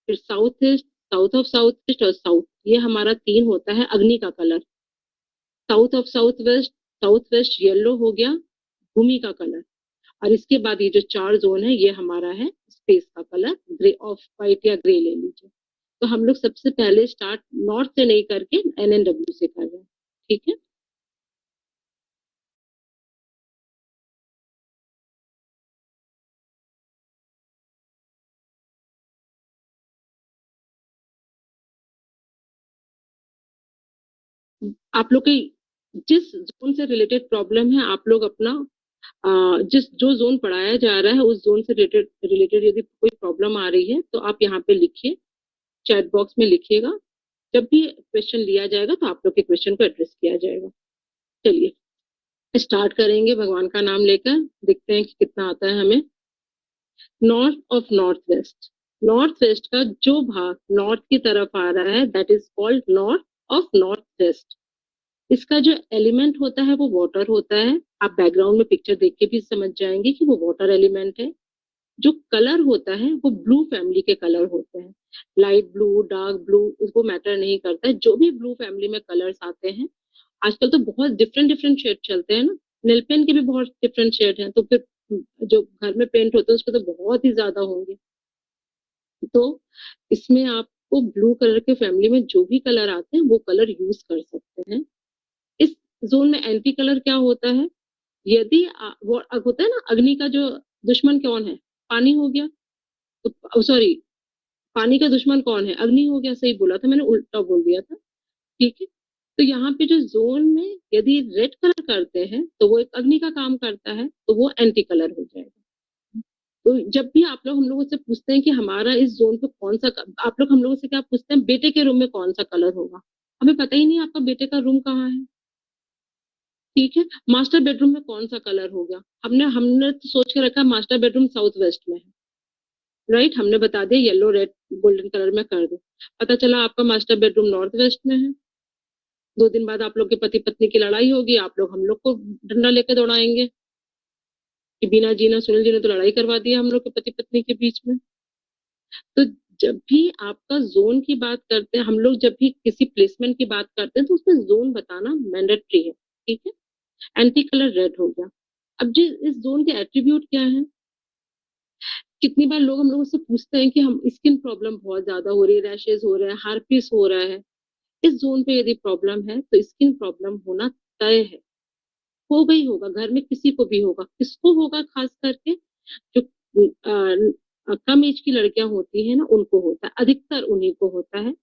फिर south east, south of south east और साउथ, ये हमारा 3 होता है अग्नि का colour. South of south west yellow हो गया भूमि का कलर। और इसके बाद ये जो 4 जोन है ये हमारा है स्पेस का कलर, ग्रे ऑफ व्हाइट या ग्रे ले लीजिए। तो हम लोग सबसे पहले स्टार्ट नॉर्थ से नहीं करके एनएनडब्ल्यू से कर रहे हैं। ठीक है। आप लोग के जिस जोन से रिलेटेड प्रॉब्लम है आप लोग अपना जिस जो जोन पढ़ाया जा रहा है उस जोन से रिलेटेड रिलेटेड यदि कोई प्रॉब्लम आ रही है तो आप यहाँ पे लिखिए, चैट बॉक्स में लिखिएगा। जब भी क्वेश्चन लिया जाएगा तो आप लोग के क्वेश्चन को एड्रेस किया जाएगा। चलिए स्टार्ट करेंगे भगवान का नाम लेकर, देखते हैं कि कितना आता है हमें। North of north west, north west का जो भाग नॉर्थ की तरफ आ रहा है that is called north of north west. इसका जो एलिमेंट होता है वो वाटर होता है। आप बैकग्राउंड में पिक्चर देख के भी समझ जाएंगे कि वो वाटर एलिमेंट है। जो कलर होता है वो ब्लू फैमिली के कलर होते हैं। लाइट ब्लू, डार्क ब्लू, उसको मैटर नहीं करता है, जो भी ब्लू फैमिली में कलर्स आते हैं। आजकल तो बहुत डिफरेंट डिफरेंट शेड चलते हैं ना, नेल पेन के भी बहुत डिफरेंट शेड हैं, तो फिर जो घर में पेंट होते हैं उसके तो बहुत ही ज्यादा होंगे। तो इसमें आपको ब्लू कलर के फैमिली में जो भी कलर आते हैं वो कलर यूज कर सकते हैं। इस जोन में एंटी कलर क्या होता है, यदि वो होता है ना, अग्नि का जो दुश्मन कौन है, पानी हो गया। तो सॉरी, पानी का दुश्मन कौन है, अग्नि हो गया। सही बोला था मैंने, उल्टा बोल दिया था। ठीक है। तो यहाँ पे जो जोन में यदि रेड कलर करते हैं तो वो एक अग्नि का काम करता है, तो वो एंटी कलर हो जाएगा। तो जब भी आप लोग हम लोगों से पूछते हैं कि हमारा इस जोन पे कौन सा, आप लोग हम लोगों से क्या पूछते हैं, बेटे के रूम में कौन सा कलर होगा। हमें पता ही नहीं आपका बेटे का रूम कहाँ है। ठीक है। मास्टर बेडरूम में कौन सा कलर हो गया, हमने हमने तो सोच के रखा मास्टर बेडरूम साउथ वेस्ट में है। राइट, हमने बता दिया येलो रेड गोल्डन कलर में कर दो। पता चला आपका मास्टर बेडरूम नॉर्थ वेस्ट में है। 2 दिन बाद आप लोग के पति पत्नी की लड़ाई होगी, आप लोग हम लोग को डंडा लेके दौड़ाएंगे कि बिना जीना सुनील जी ने तो लड़ाई करवा दी हम लोग के पति पत्नी के बीच में। तो जब भी आपका जोन की बात करते हैं हम लोग, जब भी किसी प्लेसमेंट की बात करते हैं तो उसमें जोन बताना मैंडेटरी है। ठीक है। एंटी कलर रेड हो गया। अब जी इस जोन के एट्रीब्यूट क्या है, कितनी बार लोग हम लोगों से पूछते हैं कि हम स्किन प्रॉब्लम बहुत ज्यादा हो रही है, रैशेज हो रहा है, हार्पिस हो रहा है। इस जोन पे यदि प्रॉब्लम है तो स्किन प्रॉब्लम होना तय है, हो गई होगा, घर में किसी को भी होगा। किसको होगा, खास करके जो कम एज की लड़कियां होती है ना उनको होता है, अधिकतर उन्हीं को होता है।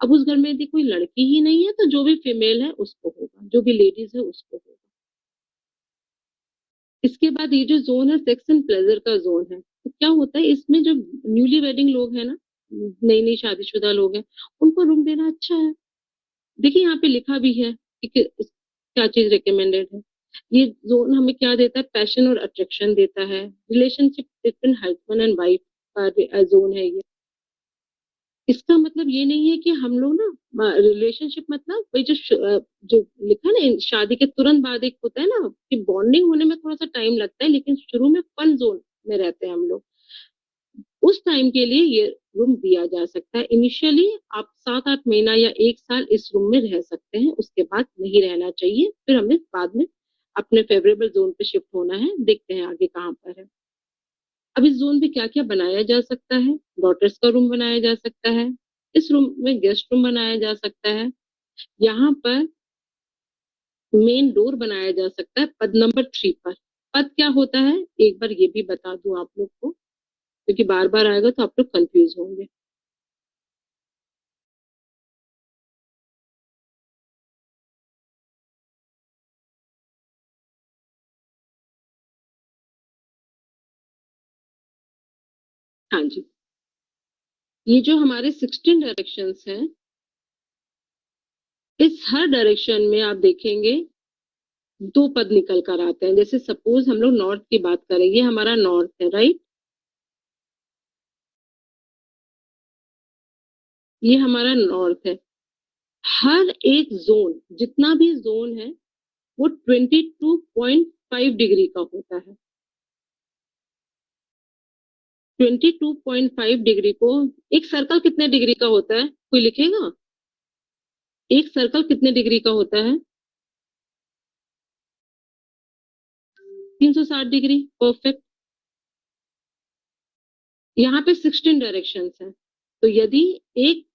अब उस घर में यदि कोई लड़की ही नहीं है तो जो भी फीमेल है उसको होगा, जो भी लेडीज है उसको होगा। इसके बाद ये जो जोन है सेक्स एंड प्लेजर का जोन है, तो क्या होता है इसमें जो न्यूली वेडिंग लोग हैं ना, नई नई शादीशुदा लोग हैं, उनको रूम देना अच्छा है। देखिए यहाँ पे लिखा भी है कि क्या चीज रिकमेंडेड है। ये जोन हमें क्या देता है, पैशन और अट्रैक्शन देता है, relationship between husband and wife का जोन है ये। इसका मतलब ये नहीं है कि हम लोग ना रिलेशनशिप, मतलब वही जो लिखा ना शादी के तुरंत बाद एक होता है ना कि बॉन्डिंग होने में थोड़ा सा टाइम लगता है, लेकिन शुरू में फन जोन में रहते हैं हम लोग। उस टाइम के लिए ये रूम दिया जा सकता है। इनिशियली आप 7-8 महीना या 1 साल इस रूम में रह सकते हैं, उसके बाद नहीं रहना चाहिए। फिर हमें बाद में अपने फेवरेबल जोन पे शिफ्ट होना है, देखते हैं आगे कहाँ पर है। अब इस जोन पे क्या क्या बनाया जा सकता है, डॉटर्स का रूम बनाया जा सकता है, इस रूम में गेस्ट रूम बनाया जा सकता है, यहाँ पर मेन डोर बनाया जा सकता है पद नंबर 3 पर। पद क्या होता है एक बार ये भी बता दूं आप लोग को, क्योंकि बार बार आएगा तो आप लोग कंफ्यूज होंगे। हाँ जी, ये जो हमारे 16 डायरेक्शंस हैं, इस हर डायरेक्शन में आप देखेंगे दो पद निकल कर आते हैं। जैसे सपोज हम लोग नॉर्थ की बात करें, ये हमारा नॉर्थ है, राइट, ये हमारा नॉर्थ है। हर एक जोन, जितना भी जोन है, वो 22.5 डिग्री का होता है। 22.5 डिग्री को, एक सर्कल कितने डिग्री का होता है, कोई लिखेगा? एक सर्कल कितने डिग्री का होता है? 360 डिग्री, परफेक्ट। यहाँ पे 16 डायरेक्शन है, तो यदि एक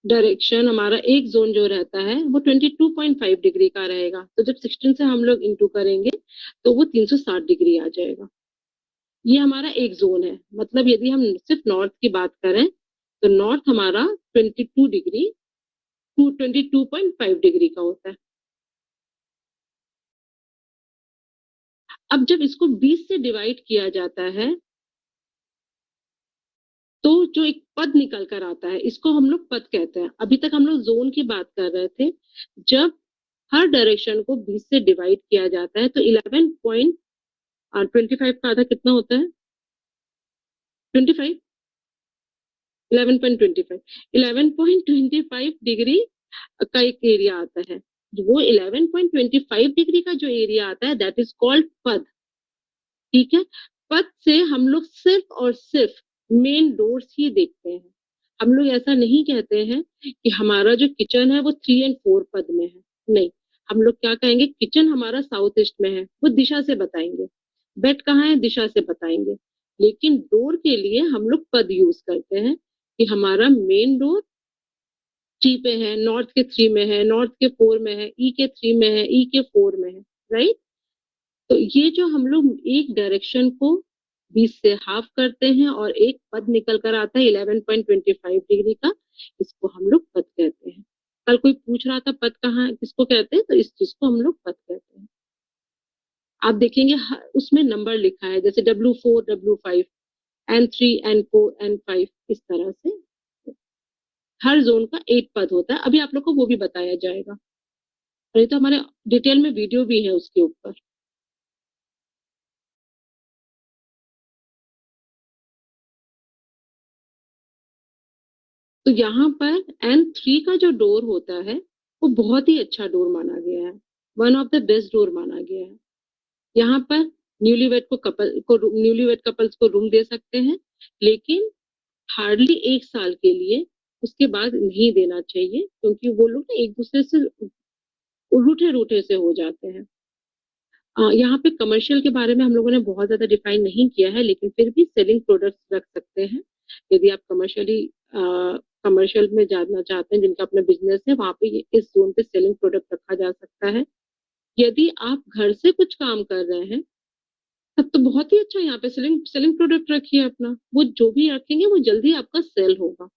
डायरेक्शन हमारा, एक जोन जो रहता है वो 22.5 डिग्री का रहेगा, तो जब 16 से हम लोग इंटू करेंगे तो वो 360 डिग्री आ जाएगा। ये हमारा एक जोन है। मतलब यदि हम सिर्फ नॉर्थ की बात करें तो नॉर्थ हमारा 22 डिग्री, 22.5 डिग्री का होता है। अब जब इसको 20 से डिवाइड किया जाता है तो जो एक पद निकल कर आता है, इसको हम लोग पद कहते हैं। अभी तक हम लोग जोन की बात कर रहे थे। जब हर डायरेक्शन को 20 से डिवाइड किया जाता है तो 11.25 का आधा कितना होता है? 25, 11.25, 11.25 डिग्री का एक एरिया आता है। वो 11.25 डिग्री का जो एरिया आता है दैट इज कॉल्ड पद। ठीक है। पद से हम लोग सिर्फ और सिर्फ मेन डोर्स ही देखते हैं। हम लोग ऐसा नहीं कहते हैं कि हमारा जो किचन है वो 3 और 4 पद में है। नहीं, हम लोग क्या कहेंगे, किचन हमारा साउथ ईस्ट में है, वो दिशा से बताएंगे। बेड कहाँ है, दिशा से बताएंगे। लेकिन डोर के लिए हम लोग पद यूज करते हैं कि हमारा मेन डोर 3 पे है, नॉर्थ के 3 में है, नॉर्थ के 4 में है, ई के 3 में है, ई के 4 में है, राइट। तो ये जो हम लोग एक डायरेक्शन को 20 से हाफ करते हैं और एक पद निकल कर आता है 11.25 डिग्री का, इसको हम लोग पद कहते हैं। कल कोई पूछ रहा था पद कहाँ किसको कहते हैं, तो इस चीज को हम लोग पद कहते हैं। आप देखेंगे उसमें नंबर लिखा है, जैसे W4, W5, N3, N4, N5, इस तरह से हर जोन का एक पद होता है। अभी आप लोग को वो भी बताया जाएगा, और ये तो हमारे डिटेल में वीडियो भी है उसके ऊपर। तो यहाँ पर N3 का जो डोर होता है वो बहुत ही अच्छा डोर माना गया है, one of the best door माना गया है। यहाँ पर न्यूलीवेड कपल्स को रूम दे सकते हैं, लेकिन हार्डली 1 साल के लिए, उसके बाद नहीं देना चाहिए, क्योंकि वो लोग एक दूसरे से रूठे रूठे से हो जाते हैं। यहाँ पे कमर्शियल के बारे में हम लोगों ने बहुत ज्यादा डिफाइन नहीं किया है, लेकिन फिर भी सेलिंग प्रोडक्ट्स रख सकते हैं। यदि आप कमर्शियल में जाना चाहते हैं, जिनका अपना बिजनेस है, वहां पे इस जोन पे सेलिंग प्रोडक्ट रखा जा सकता है। यदि आप घर से कुछ काम कर रहे हैं तब तो बहुत ही अच्छा, यहाँ पे सेलिंग सेलिंग प्रोडक्ट रखिए अपना, वो जो भी रखेंगे वो जल्दी आपका सेल होगा।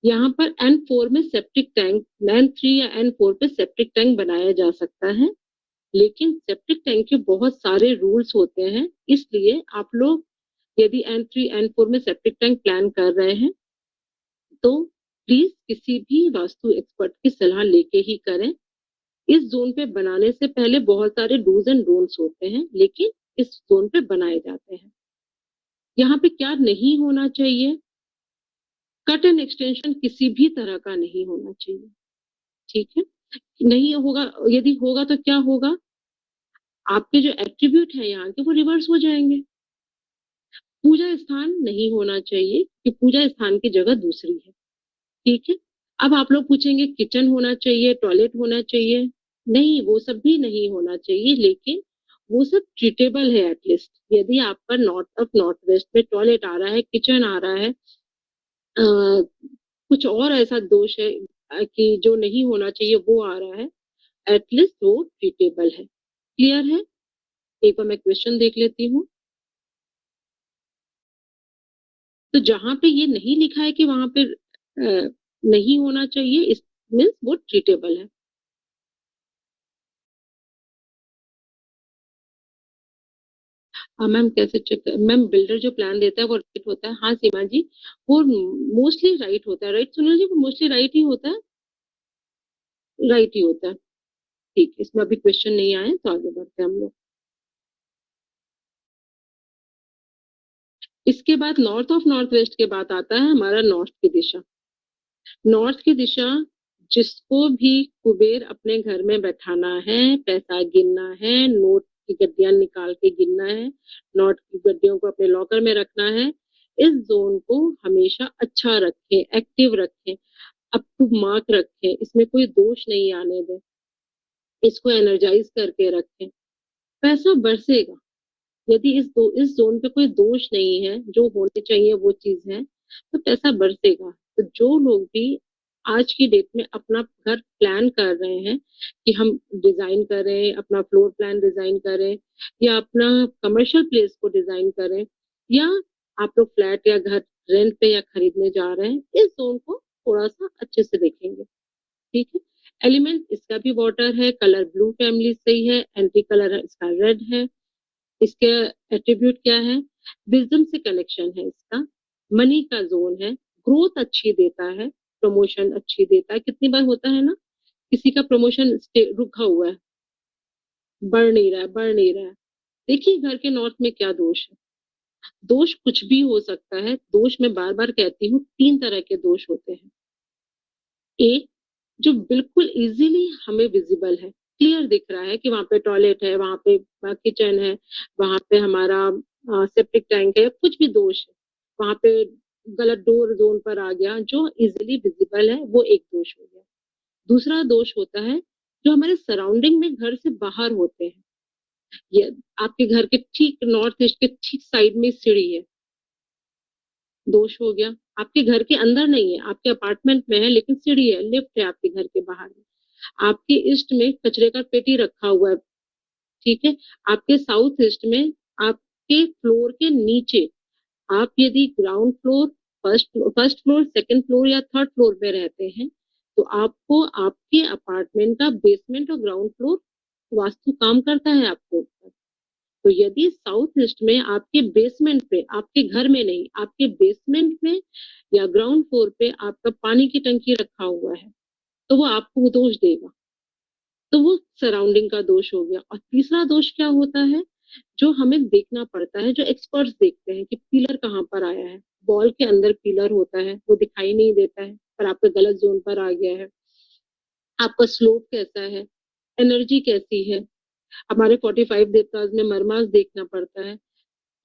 यहाँ पर N4 में सेप्टिक टैंक, N3 या N4 पे सेप्टिक टैंक बनाया जा सकता है, लेकिन सेप्टिक टैंक के बहुत सारे रूल्स होते हैं। इसलिए आप लोग यदि N3, N4 में सेप्टिक टैंक प्लान कर रहे हैं तो प्लीज किसी भी वास्तु एक्सपर्ट की सलाह लेके ही करें। इस जोन पे बनाने से पहले बहुत सारे डूज एंड डोंट्स होते हैं, लेकिन इस जोन पे बनाए जाते हैं। यहाँ पे क्या नहीं होना चाहिए, कट एंड एक्सटेंशन किसी भी तरह का नहीं होना चाहिए। ठीक है, नहीं होगा, यदि होगा तो क्या होगा, आपके जो एट्रीब्यूट है यहाँ के वो रिवर्स हो जाएंगे। पूजा स्थान नहीं होना चाहिए कि पूजा स्थान की जगह दूसरी है। ठीक है। अब आप लोग पूछेंगे किचन होना चाहिए, टॉयलेट होना चाहिए। नहीं, वो सब भी नहीं होना चाहिए, लेकिन वो सब ट्रीटेबल है एटलीस्ट। यदि आप पर नॉर्थ ऑफ नॉर्थ वेस्ट में टॉयलेट आ रहा है, किचन आ रहा है, कुछ और ऐसा दोष है कि जो नहीं होना चाहिए वो आ रहा है, एटलीस्ट वो ट्रीटेबल है। क्लियर है? एक बार मैं क्वेश्चन देख लेती हूँ। तो जहां पे ये नहीं लिखा है कि वहां पे नहीं होना चाहिए, इस मीन्स वो ट्रीटेबल है। मैम कैसे चेक, मैम बिल्डर जो प्लान देता है वो राइट होता है? हाँ सीमा जी, वो मोस्टली राइट होता है। राइट सुनील जी, वो मोस्टली राइट ही होता है। राइट ही होता है। ठीक है, इसमें अभी क्वेश्चन नहीं आए तो आगे बढ़ते हैं हम लोग। इसके बाद नॉर्थ ऑफ नॉर्थ वेस्ट के बाद आता है हमारा नॉर्थ की दिशा। नॉर्थ की दिशा, जिसको भी कुबेर अपने घर में बैठाना है, पैसा गिनना है, नोट की गड्डियां निकाल के गिनना है, नोट की गड्डियों को अपने लॉकर में रखना है, इस जोन को हमेशा अच्छा रखें, एक्टिव रखें, अप टू मार्क रखें, इसमें कोई दोष नहीं आने दें, इसको एनर्जाइज करके रखें। पैसा बरसेगा। यदि इस जोन पे कोई दोष नहीं है, जो होने चाहिए वो चीज है, तो पैसा बरसेगा। तो जो लोग भी आज की डेट में अपना घर प्लान कर रहे हैं कि हम डिजाइन करें, अपना फ्लोर प्लान डिजाइन करें, या अपना कमर्शियल प्लेस को डिजाइन करें, या आप लोग फ्लैट या घर रेंट पे या खरीदने जा रहे हैं, इस जोन को थोड़ा सा अच्छे से देखेंगे। ठीक है। एलिमेंट इसका भी वाटर है, कलर ब्लू फैमिली सही है, एंटी कलर है इसका रेड है। इसके एट्रीब्यूट क्या है? विजडम से कनेक्शन है इसका, मनी का जोन है, ग्रोथ अच्छी देता है, प्रमोशन अच्छी देता है। कितनी बार होता है ना, किसी का प्रमोशन रुका हुआ है, बढ़ नहीं रहा है, बढ़ नहीं रहा है। देखिए घर के नॉर्थ में क्या दोष है। दोष कुछ भी हो सकता है। दोष मैं बार बार कहती हूँ, 3 तरह के दोष होते हैं। एक, जो बिल्कुल इजीली हमें विजिबल है, क्लियर दिख रहा है कि वहां पे टॉयलेट है, वहां पे किचन है, वहां पे हमारा सेप्टिक टैंक है, या कुछ भी दोष है, वहां पे गलत डोर जोन पर आ गया, जो इजीली विजिबल है, वो एक दोष हो गया। दूसरा दोष होता है जो हमारे सराउंडिंग में घर से बाहर होते हैं। ये आपके घर के ठीक नॉर्थ ईस्ट के ठीक साइड में सीढ़ी है, दोष हो गया। आपके घर के अंदर नहीं है, आपके अपार्टमेंट में है, लेकिन सीढ़ी है, लिफ्ट है आपके घर के बाहर में। आपके ईस्ट में कचरे का पेटी रखा हुआ है, ठीक है। आपके साउथ ईस्ट में, आपके फ्लोर के नीचे, आप यदि ground floor, first floor, second floor या थर्ड फ्लोर में रहते हैं, तो आपको आपके अपार्टमेंट का बेसमेंट और ग्राउंड फ्लोर वास्तु काम करता है आपके ऊपर। तो यदि साउथ ईस्ट में आपके बेसमेंट पे, आपके घर में नहीं, आपके बेसमेंट में या ग्राउंड फ्लोर पे आपका पानी की टंकी रखा हुआ है, तो वो आपको दोष देगा। तो वो सराउंडिंग का दोष हो गया। और तीसरा दोष क्या होता है, जो हमें देखना पड़ता है, जो एक्सपर्ट्स देखते हैं कि पिलर कहाँ पर आया है। वॉल के अंदर पिलर होता है, वो दिखाई नहीं देता है, पर आपका गलत जोन पर आ गया है। आपका स्लोप कैसा है, एनर्जी कैसी है। हमारे 45 देवताज में मरमास देखना पड़ता है।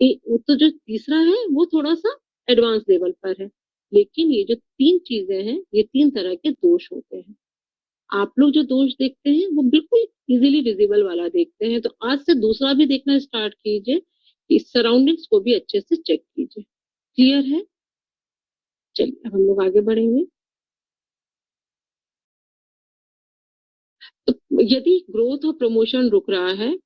तो जो तीसरा है वो थोड़ा सा एडवांस लेवल पर है। लेकिन ये जो 3 चीजें हैं, ये 3 तरह के दोष होते हैं। आप लोग जो दोष देखते हैं वो बिल्कुल इजीली विजिबल वाला देखते हैं, तो आज से दूसरा भी देखना स्टार्ट कीजिए, इस सराउंडिंग्स को भी अच्छे से चेक कीजिए। क्लियर है? चलिए अब हम लोग आगे बढ़ेंगे। तो यदि ग्रोथ और प्रमोशन रुक रहा है,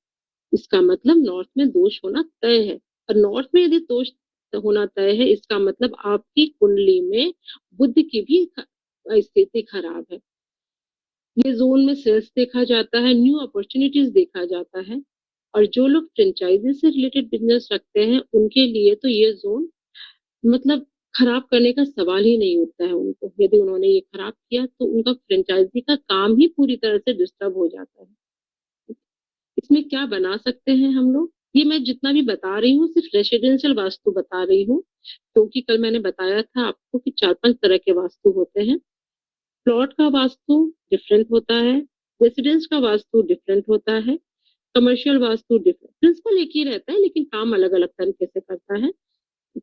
इसका मतलब नॉर्थ में दोष होना तय है। और नॉर्थ में यदि दोष होना तय है, इसका मतलब आपकी कुंडली में बुद्ध की भी स्थिति खराब है। ये जोन में सेल्स देखा जाता है, न्यू अपॉर्चुनिटीज देखा जाता है। और जो लोग फ्रेंचाइजी से रिलेटेड बिजनेस रखते हैं, उनके लिए तो ये जोन मतलब खराब करने का सवाल ही नहीं उठता है उनको। यदि उन्होंने ये खराब किया तो उनका फ्रेंचाइजी का काम ही पूरी तरह से डिस्टर्ब हो जाता है। इसमें क्या बना सकते हैं हम लोग, ये मैं जितना भी बता रही हूँ सिर्फ रेसिडेंशियल वास्तु बता रही हूँ, क्योंकि कल मैंने बताया था आपको कि 4-5 तरह के वास्तु होते हैं। प्लॉट का वास्तु डिफरेंट होता है, रेसिडेंस का वास्तु डिफरेंट होता है, कमर्शियल वास्तु डिफरेंट, प्रिंसिपल एक ही रहता है लेकिन काम अलग अलग तरीके से करता है।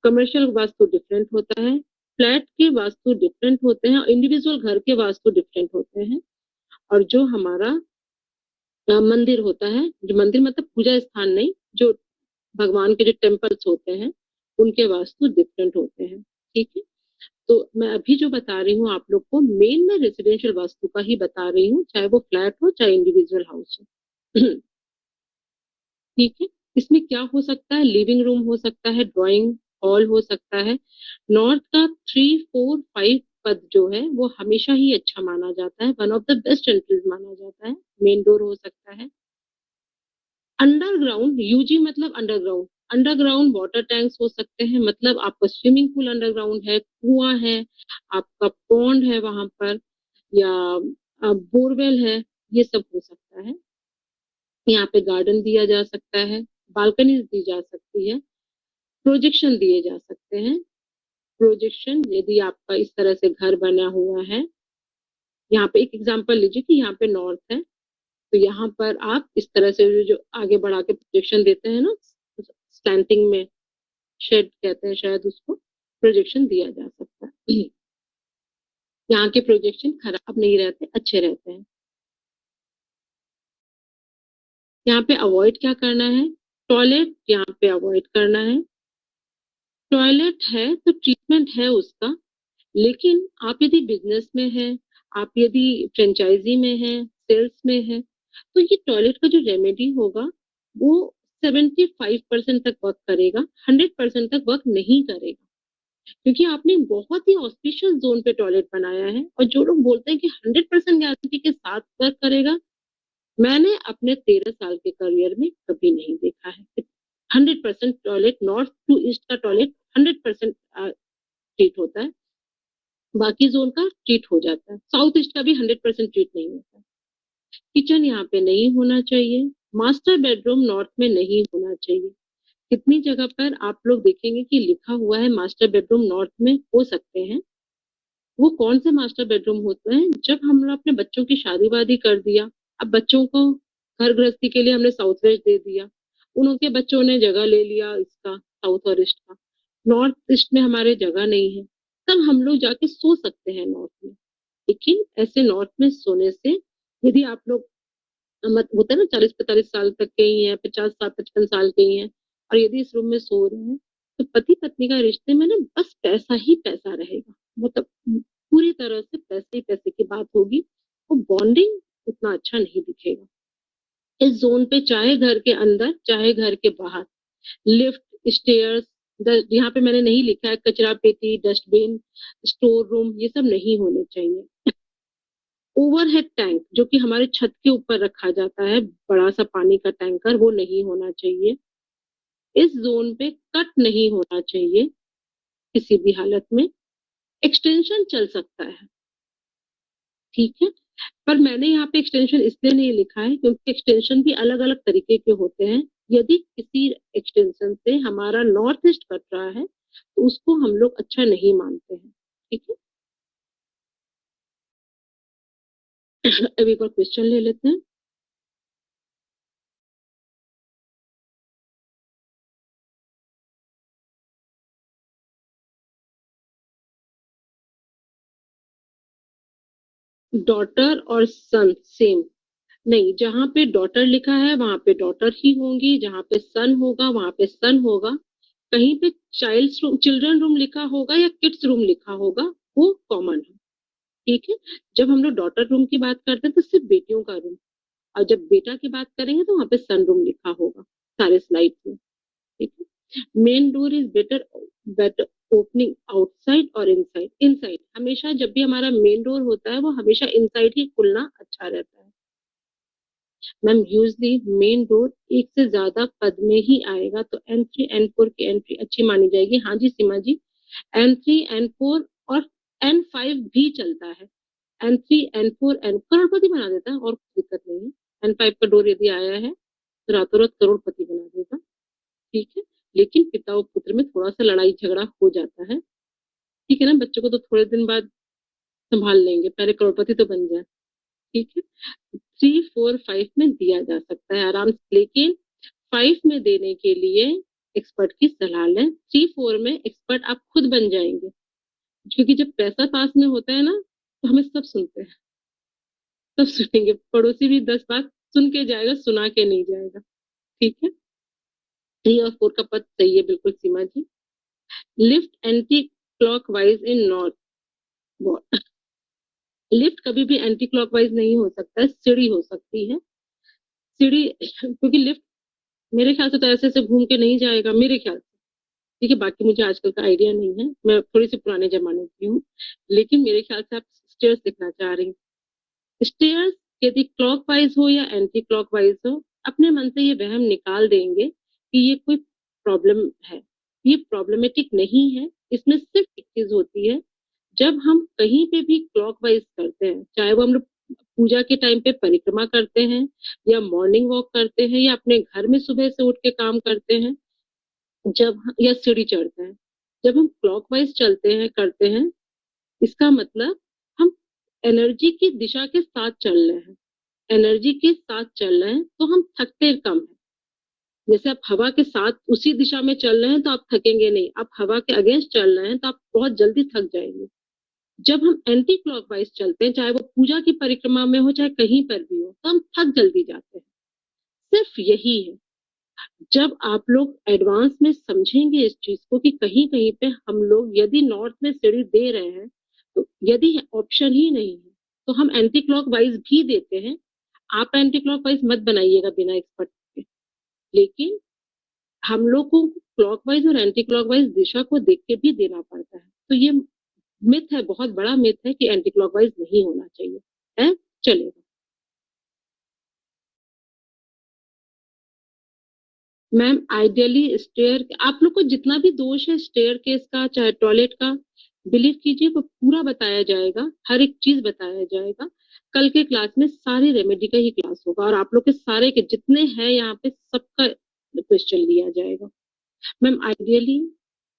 कमर्शियल वास्तु डिफरेंट होता है, फ्लैट के वास्तु डिफरेंट होते हैं, इंडिविजुअल घर के वास्तु डिफरेंट होते हैं। और जो हमारा मंदिर होता है, जो मंदिर मतलब पूजा स्थान नहीं, जो भगवान के जो टेम्पल्स होते हैं, उनके वास्तु डिफरेंट होते हैं। ठीक है। तो मैं अभी जो बता रही हूँ आप लोग को, मेन मैं रेसिडेंशियल वास्तु का ही बता रही हूँ, चाहे वो फ्लैट हो चाहे इंडिविजुअल हाउस हो। ठीक है। इसमें क्या हो सकता है, लिविंग रूम हो सकता है, ड्राइंग हॉल हो सकता है। नॉर्थ का 3, 4, 5 पद जो है वो हमेशा ही अच्छा माना जाता है, one of the best entries माना जाता है। मेन डोर हो सकता है। अंडरग्राउंड, यूजी मतलब अंडरग्राउंड, अंडरग्राउंड वाटर टैंक्स हो सकते हैं, मतलब आपका स्विमिंग पूल अंडरग्राउंड है, कुआं है, आपका पॉन्ड है वहां पर, या बोरवेल है, ये सब हो सकता है। यहाँ पे गार्डन दिया जा सकता है, बालकनीज दी जा सकती है, प्रोजेक्शन दिए जा सकते हैं। प्रोजेक्शन यदि आपका इस तरह से घर बना हुआ है, यहाँ पे एक एग्जांपल लीजिए कि यहाँ पे नॉर्थ है, तो यहाँ पर आप इस तरह से जो आगे बढ़ा के प्रोजेक्शन देते हैं ना, स्लैंटिंग में, शेड कहते हैं शायद उसको, प्रोजेक्शन दिया जा सकता है। यहाँ के प्रोजेक्शन खराब नहीं रहते, अच्छे रहते हैं। यहाँ पे अवॉइड क्या करना है, टॉयलेट यहाँ पे अवॉइड करना है। टॉयलेट है तो ट्रीटमेंट है उसका, लेकिन आप यदि बिजनेस में है, आप यदि फ्रेंचाइजी में है, सेल्स में है, तो ये टॉयलेट का जो रेमेडी होगा वो 75% तक वर्क करेगा, 100% तक वर्क नहीं करेगा, क्योंकि आपने बहुत ही ऑस्पिशियस जोन पे टॉयलेट बनाया है। और जो लोग बोलते हैं कि 100% गारंटी के साथ वर्क करेगा, मैंने अपने 13 साल के करियर में कभी नहीं देखा है। 100% टॉयलेट, नॉर्थ टू ईस्ट का टॉयलेट 100% ट्रीट होता है, बाकी जोन का ट्रीट हो जाता है। साउथ ईस्ट का भी 100% ट्रीट नहीं होता। किचन यहाँ पे नहीं होना चाहिए, मास्टर बेडरूम नॉर्थ में नहीं होना चाहिए। कितनी जगह पर आप लोग देखेंगे कि लिखा हुआ है मास्टर बेडरूम नॉर्थ में हो सकते हैं। वो कौन से मास्टर बेडरूम होते हैं, जब हम लोग अपने बच्चों की शादी वादी कर दिया, अब बच्चों को घर गृहस्थी के लिए हमने साउथ वेस्ट दे दिया, उनके बच्चों ने जगह ले लिया इसका, साउथ और ईस्ट का, नॉर्थ ईस्ट में हमारे जगह नहीं है, तब हम लोग जाके सो सकते हैं नॉर्थ में। लेकिन ऐसे नॉर्थ में सोने से, यदि आप लोग मत होता है ना 40-45 साल तक के ही है, 50-55 साल के ही है, और यदि इस रूम में सो रहे हैं, तो पति पत्नी का रिश्ते में ना बस पैसा ही पैसा रहेगा, मतलब पूरी तरह से पैसे ही पैसे की बात होगी, वो बॉन्डिंग उतना अच्छा नहीं दिखेगा। इस जोन पे चाहे घर के अंदर चाहे घर के बाहर, लिफ्ट, स्टेयर्स, यहाँ पे मैंने नहीं लिखा है कचरा पेटी, डस्टबिन, स्टोर रूम, ये सब नहीं होने चाहिए। ओवरहेड टैंक जो कि हमारे छत के ऊपर रखा जाता है, बड़ा सा पानी का टैंकर, वो नहीं होना चाहिए। इस जोन पे कट नहीं होना चाहिए किसी भी हालत में। एक्सटेंशन चल सकता है, ठीक है, पर मैंने यहाँ पे एक्सटेंशन इसलिए नहीं लिखा है क्योंकि एक्सटेंशन भी अलग अलग तरीके के होते हैं। यदि किसी एक्सटेंशन से हमारा नॉर्थ ईस्ट कट रहा है तो उसको हम लोग अच्छा नहीं मानते हैं, ठीक है। अब एक और क्वेश्चन ले लेते हैं। डॉटर और सन सेम नहीं, जहां पे डॉटर लिखा है वहां पे डॉटर ही होंगी, जहां पे सन होगा वहां पे सन होगा। कहीं पे चाइल्ड रूम, चिल्ड्रन रूम लिखा होगा या किड्स रूम लिखा होगा, वो कॉमन है, ठीक है। जब हम लोग डॉटर रूम की बात करते हैं तो सिर्फ बेटियों का रूम, और जब बेटा की बात करेंगे तो वहां पे सन रूम लिखा होगा सारे स्लाइड में, ठीक है। Main door is better better opening outside और इनसाइड। इनसाइड हमेशा, जब भी हमारा मेन डोर होता है वो हमेशा इनसाइड ही खुलना अच्छा रहता है। मैम यूजली मेन डोर एक से ज्यादा पद में ही आएगा, तो N3 N4 की एंट्री अच्छी मानी जाएगी। हाँ जी सीमा जी, N3 N4 और N5 भी चलता है। N3 N4 N करोड़पति बना देता है, और कोई दिक्कत नहीं है। N5 का डोर यदि आया है तो रातों रात करोड़पति बना देगा, ठीक है। लेकिन पिता और पुत्र में थोड़ा सा लड़ाई झगड़ा हो जाता है, ठीक है ना। बच्चों को तो थोड़े दिन बाद संभाल लेंगे, पहले करोड़पति तो बन जाए, ठीक है। 3 4 5 में दिया जा सकता है आराम से, लेकिन 5 में देने के लिए एक्सपर्ट की सलाह लें। 3 4 में एक्सपर्ट आप खुद बन जाएंगे, क्योंकि जब पैसा पास में होता है ना तो हमें सब सुनते हैं, सब सुनेंगे, पड़ोसी भी 10 बात सुन के जाएगा, सुना के नहीं जाएगा, ठीक है। 3 और 4 का पद सही है बिल्कुल Seema ji. Lift anticlockwise in north. Lift कभी भी एंटी क्लॉक वाइज नहीं हो सकता है, सीढ़ी हो सकती है। सीढ़ी क्योंकि लिफ्ट मेरे ख्याल से तो ऐसे ऐसे घूम के नहीं जाएगा, मेरे ख्याल से, ठीक है। बाकी मुझे आजकल का आइडिया नहीं है, मैं थोड़ी सी पुराने जमाने की हूँ, लेकिन मेरे ख्याल से आप स्टेयर्स दिखना चाह रही हैं। स्टेयर्स यदि क्लॉक वाइज हो या एंटी क्लॉक वाइज हो, अपने मन से ये वहम निकाल देंगे कि ये कोई प्रॉब्लम है। ये प्रॉब्लमेटिक नहीं है, इसमें सिर्फ एक चीज होती है, जब हम कहीं पे भी क्लॉक वाइज करते हैं, चाहे वो हम लोग पूजा के टाइम पे परिक्रमा करते हैं, या मॉर्निंग वॉक करते हैं, या अपने घर में सुबह से उठ के काम करते हैं, या सीढ़ी चढ़ते हैं, जब हम क्लॉकवाइज चलते हैं करते हैं, इसका मतलब हम एनर्जी की दिशा के साथ चल रहे हैं, एनर्जी के साथ चल रहे हैं, तो हम थकते कम है। जैसे आप हवा के साथ उसी दिशा में चल रहे हैं तो आप थकेंगे नहीं, आप हवा के अगेंस्ट चल रहे हैं तो आप बहुत जल्दी थक जाएंगे। जब हम एंटी क्लॉकवाइज चलते हैं, चाहे वो पूजा की परिक्रमा में हो चाहे कहीं पर भी हो, तो हम थक जल्दी जाते हैं। सिर्फ यही है। जब आप लोग एडवांस में समझेंगे इस चीज को कि कहीं कहीं पे हम लोग यदि नॉर्थ में सीढ़ी दे रहे हैं, तो यदि ऑप्शन ही नहीं है तो हम एंटी क्लॉकवाइज भी देते हैं। आप एंटी क्लॉकवाइज मत बनाइएगा बिना एक्सपर्ट के, लेकिन हम लोग को क्लॉकवाइज और एंटी क्लॉकवाइज दिशा को देख के भी देना पड़ता है। तो ये मिथ है, बहुत बड़ा मिथ है कि एंटी क्लॉकवाइज नहीं होना चाहिए है। चलेगा मैम। आइडियली स्टेयर, आप लोग को जितना भी दोष है स्टेयर केस का चाहे टॉयलेट का, बिलीव कीजिए वो पूरा बताया जाएगा, हर एक चीज बताया जाएगा। कल के क्लास में सारी रेमेडी का ही क्लास होगा, और आप लोग के सारे के जितने हैं यहाँ पे सबका क्वेश्चन लिया जाएगा। Ma'am ideally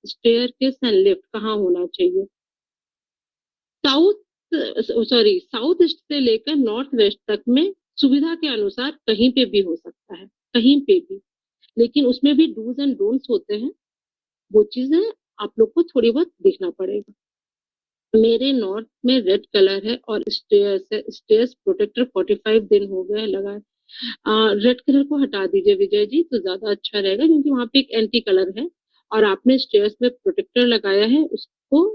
staircase and lift कहाँ होना चाहिए? साउथ ईस्ट से लेकर नॉर्थ वेस्ट तक में सुविधा के अनुसार कहीं पे भी हो सकता है, कहीं पे भी, लेकिन उसमें भी डूज एंड डोंट्स होते हैं। वो चीजें आप लोग को थोड़ी बहुत देखना पड़ेगा। मेरे नॉर्थ में रेड कलर है और स्टेयर्स है, स्टेयर्स प्रोटेक्टर 45 दिन हो गए लगा। रेड कलर को हटा दीजिए विजय जी तो ज्यादा अच्छा रहेगा, क्योंकि वहां पे एक एंटी कलर है और आपने स्टेयर्स में प्रोटेक्टर लगाया है, उसको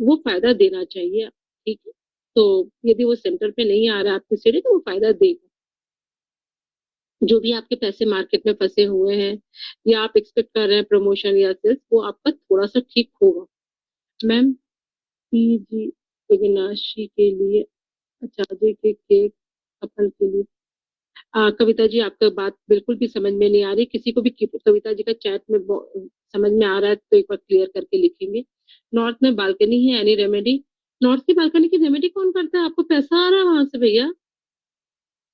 वो फायदा देना चाहिए। ठीक है, तो यदि वो सेंटर पे नहीं आ रहा है आपकी सीढ़ी तो वो फायदा देगा। जो भी आपके पैसे मार्केट में फंसे हुए हैं या आप एक्सपेक्ट कर रहे हैं प्रमोशन या सेल्स, वो आपका थोड़ा सा ठीक होगा। मैम पीजी विघ्नाशी के लिए, अचाजे के केक कपल के लिए। कविता जी आपका बात बिल्कुल भी समझ में नहीं आ रही, किसी को भी कविता जी का चैट में समझ में आ रहा है तो एक बार क्लियर करके लिखेंगे। नॉर्थ में बालकनी है, एनी रेमेडी? नॉर्थ की बालकनी की रेमेडी कौन करता है? आपको पैसा आ रहा है वहां से भैया?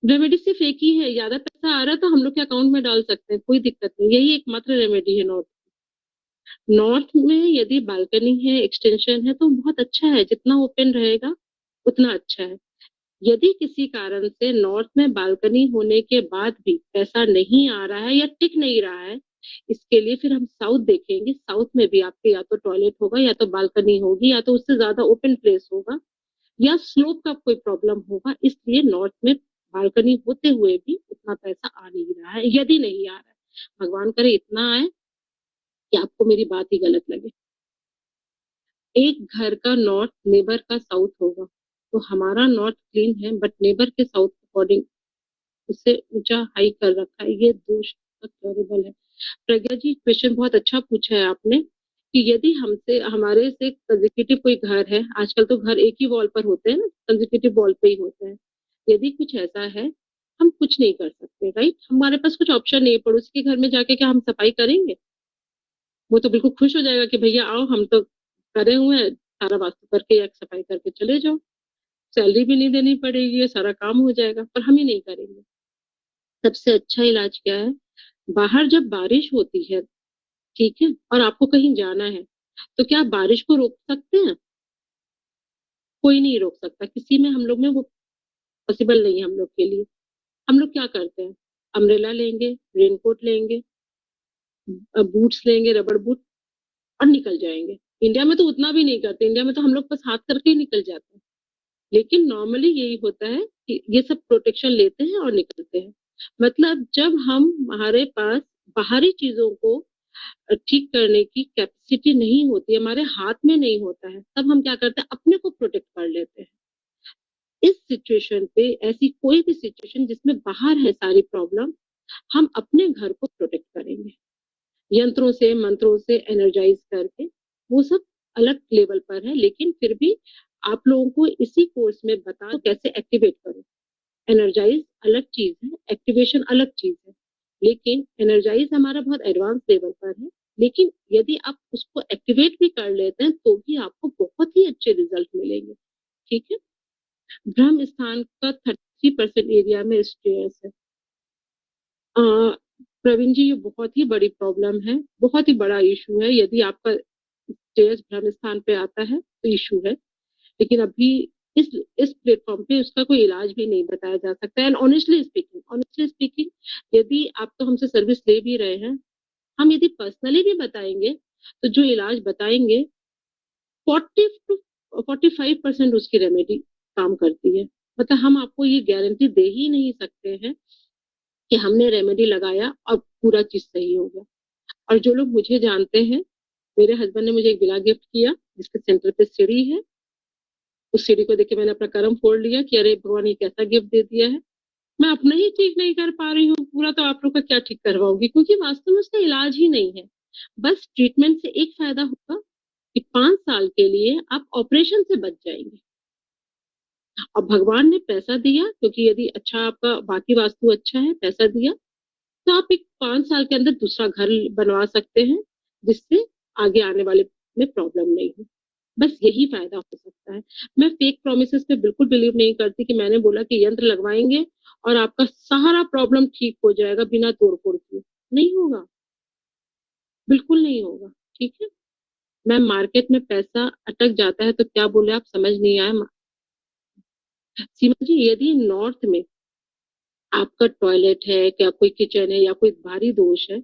रेमेडी सिर्फ एक ही है, ज्यादा पैसा आ रहा है तो हम लोग के अकाउंट में डाल सकते हैं, कोई दिक्कत नहीं, यही एकमात्र रेमेडी है नॉर्थ। नॉर्थ में यदि बालकनी है, एक्सटेंशन है तो बहुत अच्छा है, जितना ओपन रहेगा उतना अच्छा है। यदि किसी कारण से नॉर्थ में बालकनी होने के बाद भी पैसा नहीं आ रहा है या टिक नहीं रहा है, इसके लिए फिर हम साउथ देखेंगे। साउथ में भी आपके या तो टॉयलेट होगा या तो बालकनी होगी या तो उससे ज्यादा ओपन प्लेस होगा या स्लोप का कोई प्रॉब्लम होगा, इसलिए नॉर्थ में बालकनी होते हुए भी उतना पैसा आ नहीं रहा है, यदि नहीं आ रहा है। भगवान करे इतना आए कि आपको मेरी बात ही गलत लगे। एक घर का नॉर्थ नेबर का साउथ होगा, तो हमारा नॉर्थ क्लीन है बट नेबर के साउथ अकॉर्डिंग उससे ऊंचा हाई कर रखा है, ये दोष क्योरेबल है। प्रज्ञा जी क्वेश्चन बहुत अच्छा पूछा है आपने कि यदि हमसे हमारे से कंसेक्यूटिव कोई घर है, आजकल तो घर एक ही वॉल पर होते हैं ना, कंसेक्यूटिव वॉल पे ही होते हैं, यदि कुछ ऐसा है हम कुछ नहीं कर सकते, राइट? हमारे पास कुछ ऑप्शन नहीं है, पड़ोसी के घर में जाके क्या हम सफाई करेंगे? वो तो बिल्कुल खुश हो जाएगा कि भैया आओ, हम तो करे हुए हैं, सारा वास्तु करके या सफाई करके चले जाओ, सैलरी भी नहीं देनी पड़ेगी, सारा काम हो जाएगा, पर हम ही नहीं करेंगे। सबसे अच्छा इलाज क्या है? बाहर जब बारिश होती है, ठीक है, और आपको कहीं जाना है, तो क्या आप बारिश को रोक सकते हैं? कोई नहीं रोक सकता, किसी में हम लोग में वो पॉसिबल नहीं है हम लोग के लिए। हम लोग क्या करते हैं? अम्ब्रेला लेंगे, रेनकोट लेंगे, बूट्स लेंगे, रबड़ बूट, और निकल जाएंगे। इंडिया में तो उतना भी नहीं करते, इंडिया में तो हम लोग बस हाथ करके ही निकल जाते हैं, लेकिन नॉर्मली यही होता है कि ये सब प्रोटेक्शन लेते हैं और निकलते हैं। मतलब जब हम हमारे पास बाहरी चीजों को ठीक करने की कैपेसिटी नहीं होती, हमारे हाथ में नहीं होता है, तब हम क्या करते हैं? अपने को प्रोटेक्ट कर लेते हैं। इस सिचुएशन पे, ऐसी कोई भी सिचुएशन जिसमें बाहर है सारी प्रॉब्लम, हम अपने घर को प्रोटेक्ट करेंगे यंत्रों से, मंत्रों से, एनर्जाइज करके। वो सब अलग लेवल पर है, लेकिन फिर भी आप लोगों को इसी कोर्स में बता तो कैसे एक्टिवेट करो। एनर्जाइज अलग चीज है, एक्टिवेशन अलग चीज है, लेकिन एनर्जाइज हमारा बहुत एडवांस लेवल पर है। लेकिन यदि आप उसको एक्टिवेट भी कर लेते हैं तो भी आपको बहुत ही अच्छे रिजल्ट मिलेंगे। ठीक है, ब्रह्म स्थान का 33% एरिया में स्टेयर्स है। प्रवीण जी, ये बहुत ही बड़ी प्रॉब्लम है, बहुत ही बड़ा इशू है। यदि आपका स्टेयर्स ब्रह्म स्थान पे आता है तो इशू है, लेकिन अभी इस इस प्लेटफॉर्म पे उसका कोई इलाज भी नहीं बताया जा सकता। एंड ऑनेस्टली स्पीकिंग, यदि आप तो हमसे सर्विस ले भी रहे हैं, हम यदि पर्सनली भी बताएंगे तो जो इलाज बताएंगे 40 to 45% उसकी रेमेडी काम करती है। मतलब हम आपको ये गारंटी दे ही नहीं सकते हैं कि हमने रेमेडी लगाया और पूरा चीज सही हो गया। और जो लोग मुझे जानते हैं, मेरे हस्बैंड ने मुझे एक विला गिफ्ट किया जिसके सेंटर पे सीढ़ी है। उस सीढ़ी को देख के मैंने अपना कर्म फोड़ लिया कि अरे भगवान, ये कैसा गिफ्ट दे दिया है। मैं अपना ही ठीक नहीं कर पा रही हूँ, पूरा तो आप लोग का क्या ठीक करवाऊंगी, क्योंकि वास्तव में उसका इलाज ही नहीं है। बस ट्रीटमेंट से एक फायदा होगा कि 5 साल के लिए आप ऑपरेशन से बच जाएंगे। और भगवान ने पैसा दिया, क्योंकि यदि अच्छा आपका बाकी वास्तु अच्छा है, पैसा दिया, तो आप एक 5 साल के अंदर दूसरा घर बनवा सकते हैं, जिससे आगे आने वाले में प्रॉब्लम नहीं हो। बस यही फायदा हो सकता है। मैं फेक प्रोमिसेस पे बिल्कुल बिलीव नहीं करती कि मैंने बोला कि यंत्र लगवाएंगे और आपका सारा प्रॉब्लम ठीक हो जाएगा बिना तोड़ फोड़ किए। नहीं होगा, बिल्कुल नहीं होगा। ठीक है मैम, मार्केट में पैसा अटक जाता है तो क्या बोले आप, समझ नहीं आया। सीमा जी, यदि नॉर्थ में आपका टॉयलेट है, क्या कोई किचन है या कोई भारी दोष है,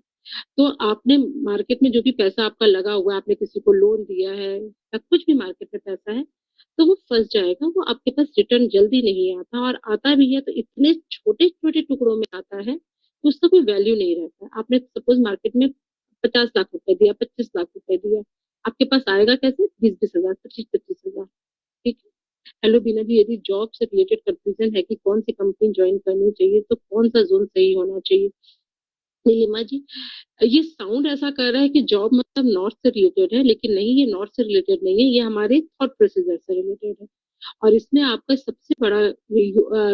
तो आपने मार्केट में जो भी पैसा आपका लगा हुआ है, आपने किसी को लोन दिया है या कुछ भी मार्केट में पैसा है, तो वो फंस जाएगा। वो आपके पास रिटर्न जल्दी नहीं आता, और आता भी है तो इतने छोटे छोटे टुकड़ों में आता है तो उसका कोई वैल्यू नहीं रहता है। आपने सपोज मार्केट में 50 लाख रुपए दिया, 25 लाख रुपए दिया, आपके पास आएगा कैसे? 20-20 हजार, 25-25 हजार। ठीक है। हेलो बीना जी, यदि जॉब से रिलेटेड कंफ्यूजन है कि कौन सी कंपनी ज्वाइन करनी चाहिए तो कौन सा जोन सही होना चाहिए, नीलिमा जी, ये साउंड ऐसा कर रहा है कि जॉब मतलब नॉर्थ से रिलेटेड है, लेकिन नहीं, ये नॉर्थ से रिलेटेड नहीं है, ये हमारे थॉट प्रोसीजर से रिलेटेड है। और इसमें आपका सबसे बड़ा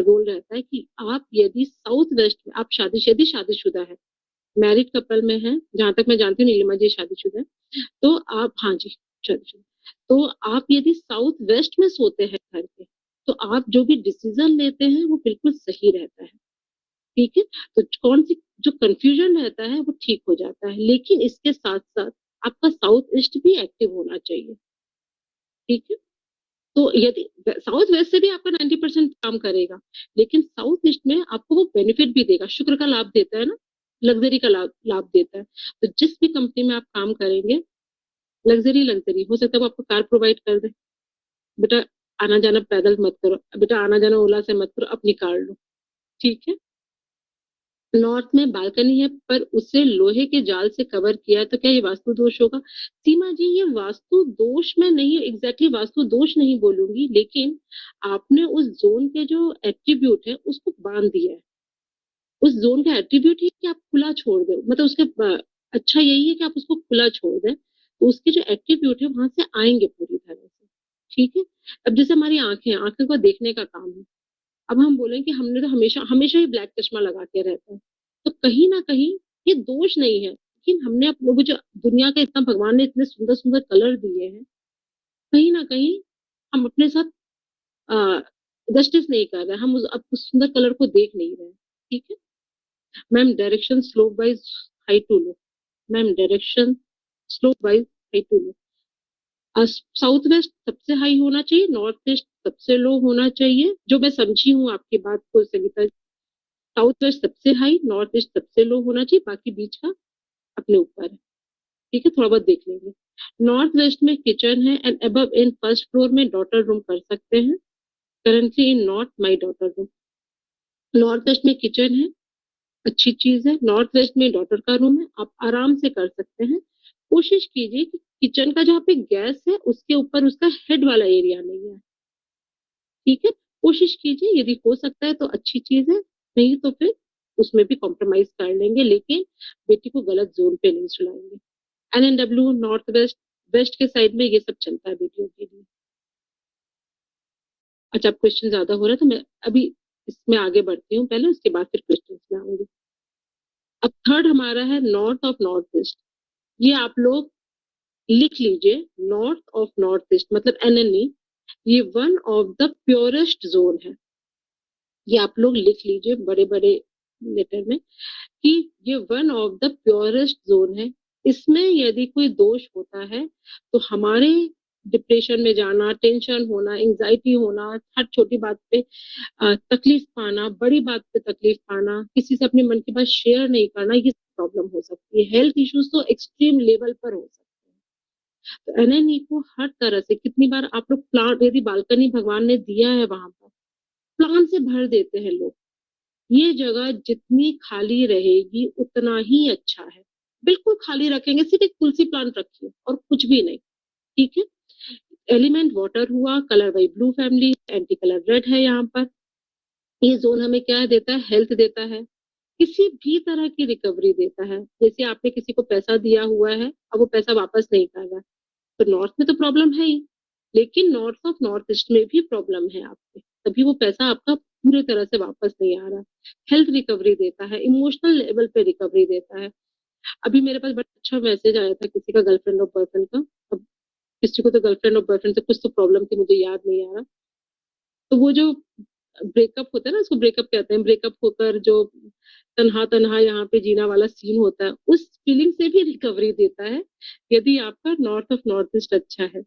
रोल रहता है कि आप यदि साउथ वेस्ट में आप यदि शादीशुदा है, मैरिड कपल में है, जहां तक मैं जानती हूँ नीलिमा जी शादीशुदा है, तो आप, हाँ जी, शादीशुदा, तो आप यदि साउथ वेस्ट में सोते हैं घर के, तो आप जो भी डिसीजन लेते हैं वो बिल्कुल सही रहता है। ठीक है। तो कौन सी जो कंफ्यूजन रहता है वो ठीक हो जाता है, लेकिन इसके साथ साथ आपका साउथ ईस्ट भी एक्टिव होना चाहिए। ठीक है। तो यदि साउथ वेस्ट से भी आपका 90% काम करेगा, लेकिन साउथ ईस्ट में आपको वो बेनिफिट भी देगा, शुक्र का लाभ देता है ना, लग्जरी का लाभ लाभ देता है। तो जिस भी कंपनी में आप काम करेंगे, लग्जरी लग्जरी हो सकता है वो आपको कार प्रोवाइड कर दे, बेटा आना जाना पैदल मत करो, बेटा आना जाना ओला से मत करो, अपनी कार लो। ठीक है। नॉर्थ में बालकनी है पर उसे लोहे के जाल से कवर किया है, तो क्या ये वास्तु दोष होगा? सीमा जी, ये वास्तु दोष में नहीं, एग्जैक्टली वास्तु दोष नहीं बोलूंगी, लेकिन आपने उस जोन के जो एट्रीब्यूट है उसको बांध दिया है। उस जोन का एट्रीब्यूट ही कि आप खुला छोड़ दो, मतलब उसके अच्छा यही है कि आप उसको खुला छोड़ दें, तो उसके जो एट्रीब्यूट है वहां से आएंगे पूरी तरह से। ठीक है। अब जैसे हमारी आंखें, आंखें को देखने का काम है। अब हम बोले कि हमने तो हमेशा हमेशा ही ब्लैक चश्मा लगा के रहता है, तो कहीं ना कहीं ये दोष नहीं है, लेकिन हमने अपने वो जो दुनिया का इतना, भगवान ने इतने सुंदर सुंदर कलर दिए हैं, कहीं ना कहीं हम अपने साथ जस्टिस नहीं कर रहे, हम उस सुंदर कलर को देख नहीं रहे। ठीक है ma'am, direction slope wise high to low. Ma'am, direction slope wise high to low. South west सबसे हाई होना चाहिए, नॉर्थ वेस्ट सबसे लो होना चाहिए, जो मैं समझी हूँ आपकी बात को सविता। साउथ वेस्ट सबसे हाई, नॉर्थ ईस्ट सबसे लो होना चाहिए, बाकी बीच का अपने ऊपर है। ठीक है, थोड़ा बहुत देख लेंगे। नॉर्थ वेस्ट में किचन है and above in first floor में डॉटर रूम कर सकते हैं। Currently in not my daughter room. North west में किचन है, अच्छी चीज है। नॉर्थ वेस्ट में डॉटर का रूम है, आप आराम से कर सकते हैं। कोशिश कीजिए कि किचन का जहाँ पे गैस है उसके ऊपर उसका हेड वाला एरिया नहीं है। ठीक है। कोशिश कीजिए, यदि हो सकता है तो अच्छी चीज है, नहीं तो फिर उसमें भी कॉम्प्रोमाइज कर लेंगे, लेकिन बेटी को गलत जोन पे नहीं चलाएंगे। NNW नॉर्थ वेस्ट, वेस्ट के साइड में ये सब चलता है बेटियों के लिए। अच्छा, अब क्वेश्चन ज्यादा हो रहा है तो मैं अभी इसमें आगे बढ़ती हूँ पहले, उसके बाद फिर क्वेश्चन में आऊंगी। अब थर्ड हमारा है नॉर्थ ऑफ नॉर्थ वेस्ट। ये आप लोग लिख लीजिए, नॉर्थ ऑफ नॉर्थ ईस्ट मतलब NNE। ये one of the purest zone है। ये आप लोग लिख लीजिए बड़े बड़े लेटर में कि ये one of the purest zone है। इसमें यदि कोई दोष होता है तो हमारे डिप्रेशन में जाना, टेंशन होना, एंजाइटी होना, हर छोटी बात पे तकलीफ पाना, बड़ी बात पे तकलीफ पाना, किसी से अपने मन की बात शेयर नहीं करना, ये प्रॉब्लम हो सकती है। हेल्थ इश्यूज तो एक्सट्रीम लेवल पर हो सकते हैं। तो एनएनई को हर तरह से, कितनी बार आप लोग प्लांट, यदि बालकनी भगवान ने दिया है वहां पर, प्लांट से भर देते हैं लोग। ये जगह जितनी खाली रहेगी उतना ही अच्छा है। बिल्कुल खाली रखेंगे, सिर्फ एक तुलसी प्लांट रखिए और कुछ भी नहीं, ठीक है। एलिमेंट वाटर हुआ, colour why blue family, anti colour red है यहाँ पर। ये जोन हमें क्या देता है? हेल्थ देता है, किसी भी तरह की रिकवरी देता है। जैसे आपने किसी को पैसा दिया हुआ है, अब वो पैसा वापस नहीं कर रहा, तो नॉर्थ में तो प्रॉब्लम है ही, लेकिन नॉर्थ ऑफ नॉर्थ ईस्ट में भी प्रॉब्लम है आपके, तभी वो पैसा आपका पूरी तरह से वापस नहीं आ रहा। हेल्थ रिकवरी देता है, इमोशनल लेवल पे रिकवरी देता है। अभी मेरे पास बड़ा अच्छा मैसेज आया था किसी का, गर्लफ्रेंड और बॉयफ्रेंड का। अब किसी को तो गर्लफ्रेंड और बॉयफ्रेंड से कुछ तो प्रॉब्लम थी, मुझे याद नहीं आ रहा। तो वो जो ब्रेकअप होता है ना, उसको ब्रेकअप कहते हैं, ब्रेकअप होकर जो तन्हा तन्हा यहाँ पे जीना वाला सीन होता है, उस फीलिंग से भी रिकवरी देता है, यदि आपका नॉर्थ ऑफ नॉर्थ ईस्ट अच्छा है।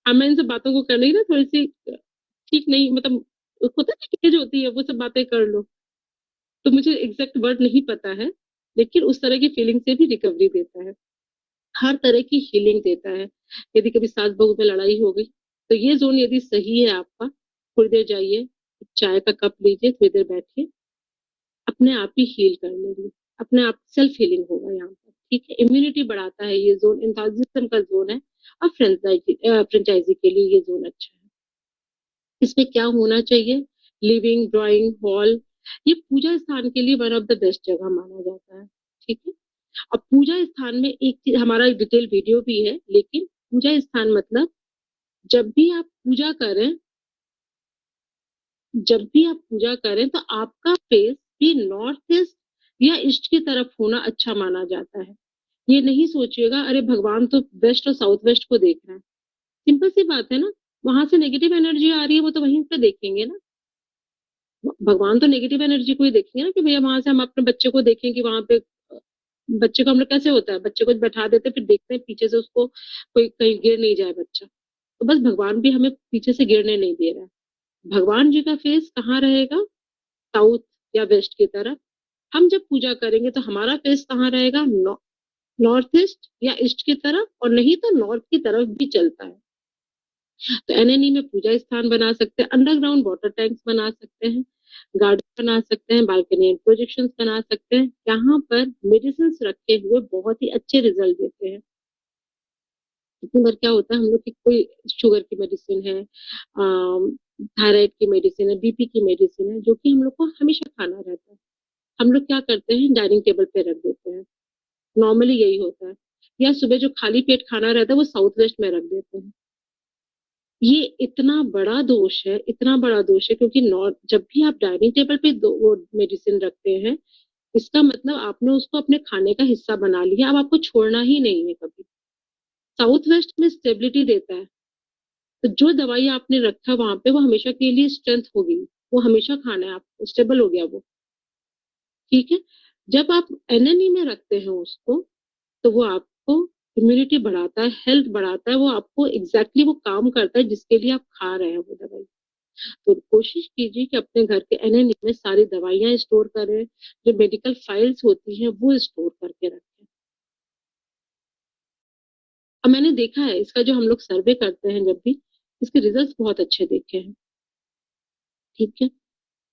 अब मैं इन सब बातों को कर रही ना, थोड़ी सी ठीक नहीं, मतलब होता है ना, एज होती है, वो सब बातें कर लो, तो मुझे एग्जैक्ट वर्ड नहीं पता है, लेकिन उस तरह की फीलिंग से भी रिकवरी देता है, हर तरह की हीलिंग देता है। यदि कभी सास बहू में लड़ाई हो गई, तो ये जोन यदि सही है आपका, थोड़ी देर जाइए, चाय का कप लीजिए, थोड़ी देर बैठिए, अपने आप ही हील कर लेंगे, अपने आप सेल्फ हीलिंग होगा यहाँ पर, ठीक है। इम्यूनिटी बढ़ाता है ये जोन, इंथुसिज्म का जोन है, और फ्रेंचाइजी के लिए ये जोन अच्छा है। इसमें क्या होना चाहिए? लिविंग, ड्राइंग हॉल, ये पूजा स्थान के लिए वन ऑफ द बेस्ट जगह माना जाता है, ठीक है। अब पूजा स्थान में एक चीज, हमारा एक डिटेल वीडियो भी है, लेकिन पूजा स्थान मतलब जब भी आप पूजा करें, जब भी आप पूजा करें तो आपका फेस भी नॉर्थ ईस्ट या ईस्ट की तरफ होना अच्छा माना जाता है। ये नहीं सोचिएगा अरे भगवान तो वेस्ट और साउथ वेस्ट को देख रहे हैं, सिंपल सी बात है ना, वहां से नेगेटिव एनर्जी आ रही है, वो तो वहीं पे देखेंगे ना। भगवान तो नेगेटिव एनर्जी को ही देखेंगे ना, कि भैया वहां से हम अपने बच्चे को देखें कि वहां पे बच्चे को हम लोग कैसे होता है, बच्चे को बैठा देते, फिर देखते हैं पीछे से उसको कोई कहीं गिर नहीं जाए बच्चा, तो बस भगवान भी हमें पीछे से गिरने नहीं दे रहा है। भगवान जी का फेस कहाँ रहेगा? साउथ या वेस्ट की तरफ। हम जब पूजा करेंगे तो हमारा फेस कहाँ रहेगा? नॉर्थ ईस्ट या ईस्ट की तरफ, और नहीं तो नॉर्थ की तरफ भी चलता है। तो एनएनई में पूजा स्थान बना सकते हैं, अंडरग्राउंड वाटर टैंक्स बना सकते हैं, गार्डन बना सकते हैं, बालकनी एंड प्रोजेक्शन बना सकते हैं, यहाँ पर मेडिसिन रखे हुए बहुत ही अच्छे रिजल्ट देते हैं। कितनी बार क्या होता है, हम लोग की कोई शुगर की मेडिसिन है, थायराइड की मेडिसिन है, बीपी की मेडिसिन है, जो कि हम लोग को हमेशा खाना रहता है, हम लोग क्या करते हैं, डाइनिंग टेबल पे रख देते हैं, नॉर्मली यही होता है। या सुबह जो खाली पेट खाना रहता है वो साउथ वेस्ट में रख देते हैं। ये इतना बड़ा दोष है, इतना बड़ा दोष है, क्योंकि नॉर्थ, जब भी आप डाइनिंग टेबल पे दो वो मेडिसिन रखते हैं, इसका मतलब आपने उसको अपने खाने का हिस्सा बना लिया, अब आपको छोड़ना ही नहीं है कभी। साउथ वेस्ट में स्टेबिलिटी देता है, तो जो दवाई आपने रखा वहां पे वो हमेशा के लिए स्ट्रेंथ होगी, वो हमेशा खाना है आपको, स्टेबल हो गया वो, ठीक है। जब आप एनएनई में रखते हैं उसको, तो वो आपको इम्यूनिटी बढ़ाता है, हेल्थ बढ़ाता है, वो आपको एग्जैक्टली वो काम करता है जिसके लिए आप खा रहे हैं वो दवाई। तो कोशिश कीजिए कि अपने घर के एनएनई में सारी दवाइयां स्टोर करें, जो मेडिकल फाइल्स होती हैं वो स्टोर करके रखें। अब मैंने देखा है इसका, जो हम लोग सर्वे करते हैं जब भी, इसके रिजल्ट बहुत अच्छे देखे हैं, ठीक है।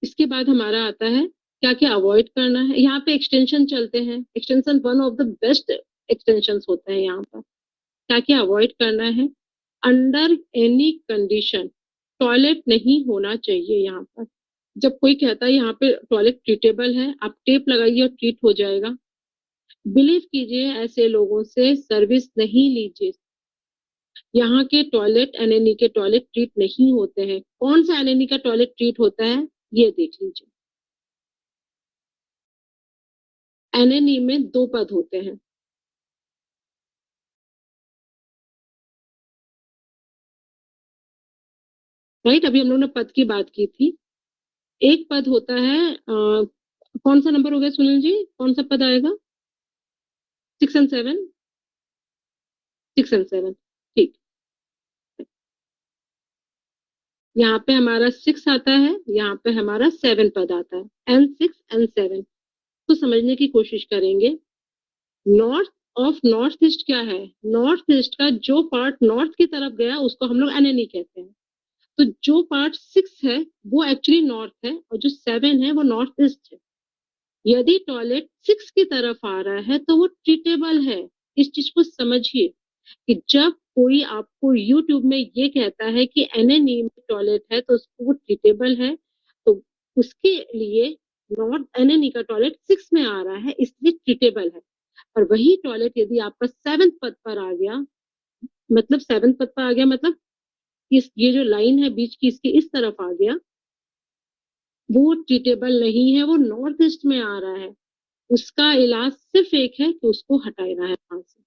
इसके बाद हमारा आता है क्या क्या अवॉइड करना है। यहाँ पे एक्सटेंशन चलते हैं, extension one of the best extension होते हैं यहाँ पर। क्या क्या अवॉइड करना है? अंडर एनी कंडीशन टॉयलेट नहीं होना चाहिए यहाँ पर। जब कोई कहता है यहाँ पे टॉयलेट ट्रीटेबल है, आप टेप लगाइए और ट्रीट हो जाएगा, बिलीव कीजिए ऐसे लोगों से सर्विस नहीं लीजिए। यहाँ के टॉयलेट, एनएनई के टॉयलेट ट्रीट नहीं होते हैं। कौन सा एनएनई का टॉयलेट ट्रीट होता है ये देख लीजिए। एनएनई में 2 पद होते हैं, राइट। अभी हम लोग ने पद की बात की थी। एक पद होता है कौन सा नंबर हो गया सुनील जी, कौन सा पद आएगा? 6 और 7, 6 और 7, ठीक। यहाँ पे हमारा 6 आता है, यहाँ पे हमारा 7 पद आता है, N6 N7। तो समझने की कोशिश करेंगे। नॉर्थ ऑफ नॉर्थ ईस्ट क्या है? नॉर्थ ईस्ट का जो पार्ट नॉर्थ की तरफ गया उसको हम लोग एनेनी कहते हैं। तो जो पार्ट 6 है वो एक्चुअली नॉर्थ है, और जो 7 है वो नॉर्थ ईस्ट है। यदि टॉयलेट 6 की तरफ आ रहा है तो वो ट्रीटेबल है। इस चीज को समझिए कि जब कोई आपको यूट्यूब में ये कहता है कि एनएनी में टॉयलेट है तो उसको वो ट्रीटेबल है, तो उसके लिए नॉर्थ एनएनी का टॉयलेट 6 में आ रहा है इसलिए ट्रीटेबल है। और वही टॉयलेट यदि आपका 7th पद पर आ गया, मतलब 7th पद पर आ गया मतलब इस ये जो लाइन है बीच की इसके इस तरफ आ गया, वो ट्रीटेबल नहीं है, वो नॉर्थ ईस्ट में आ रहा है। उसका इलाज सिर्फ एक है कि उसको हटाना है वहां से।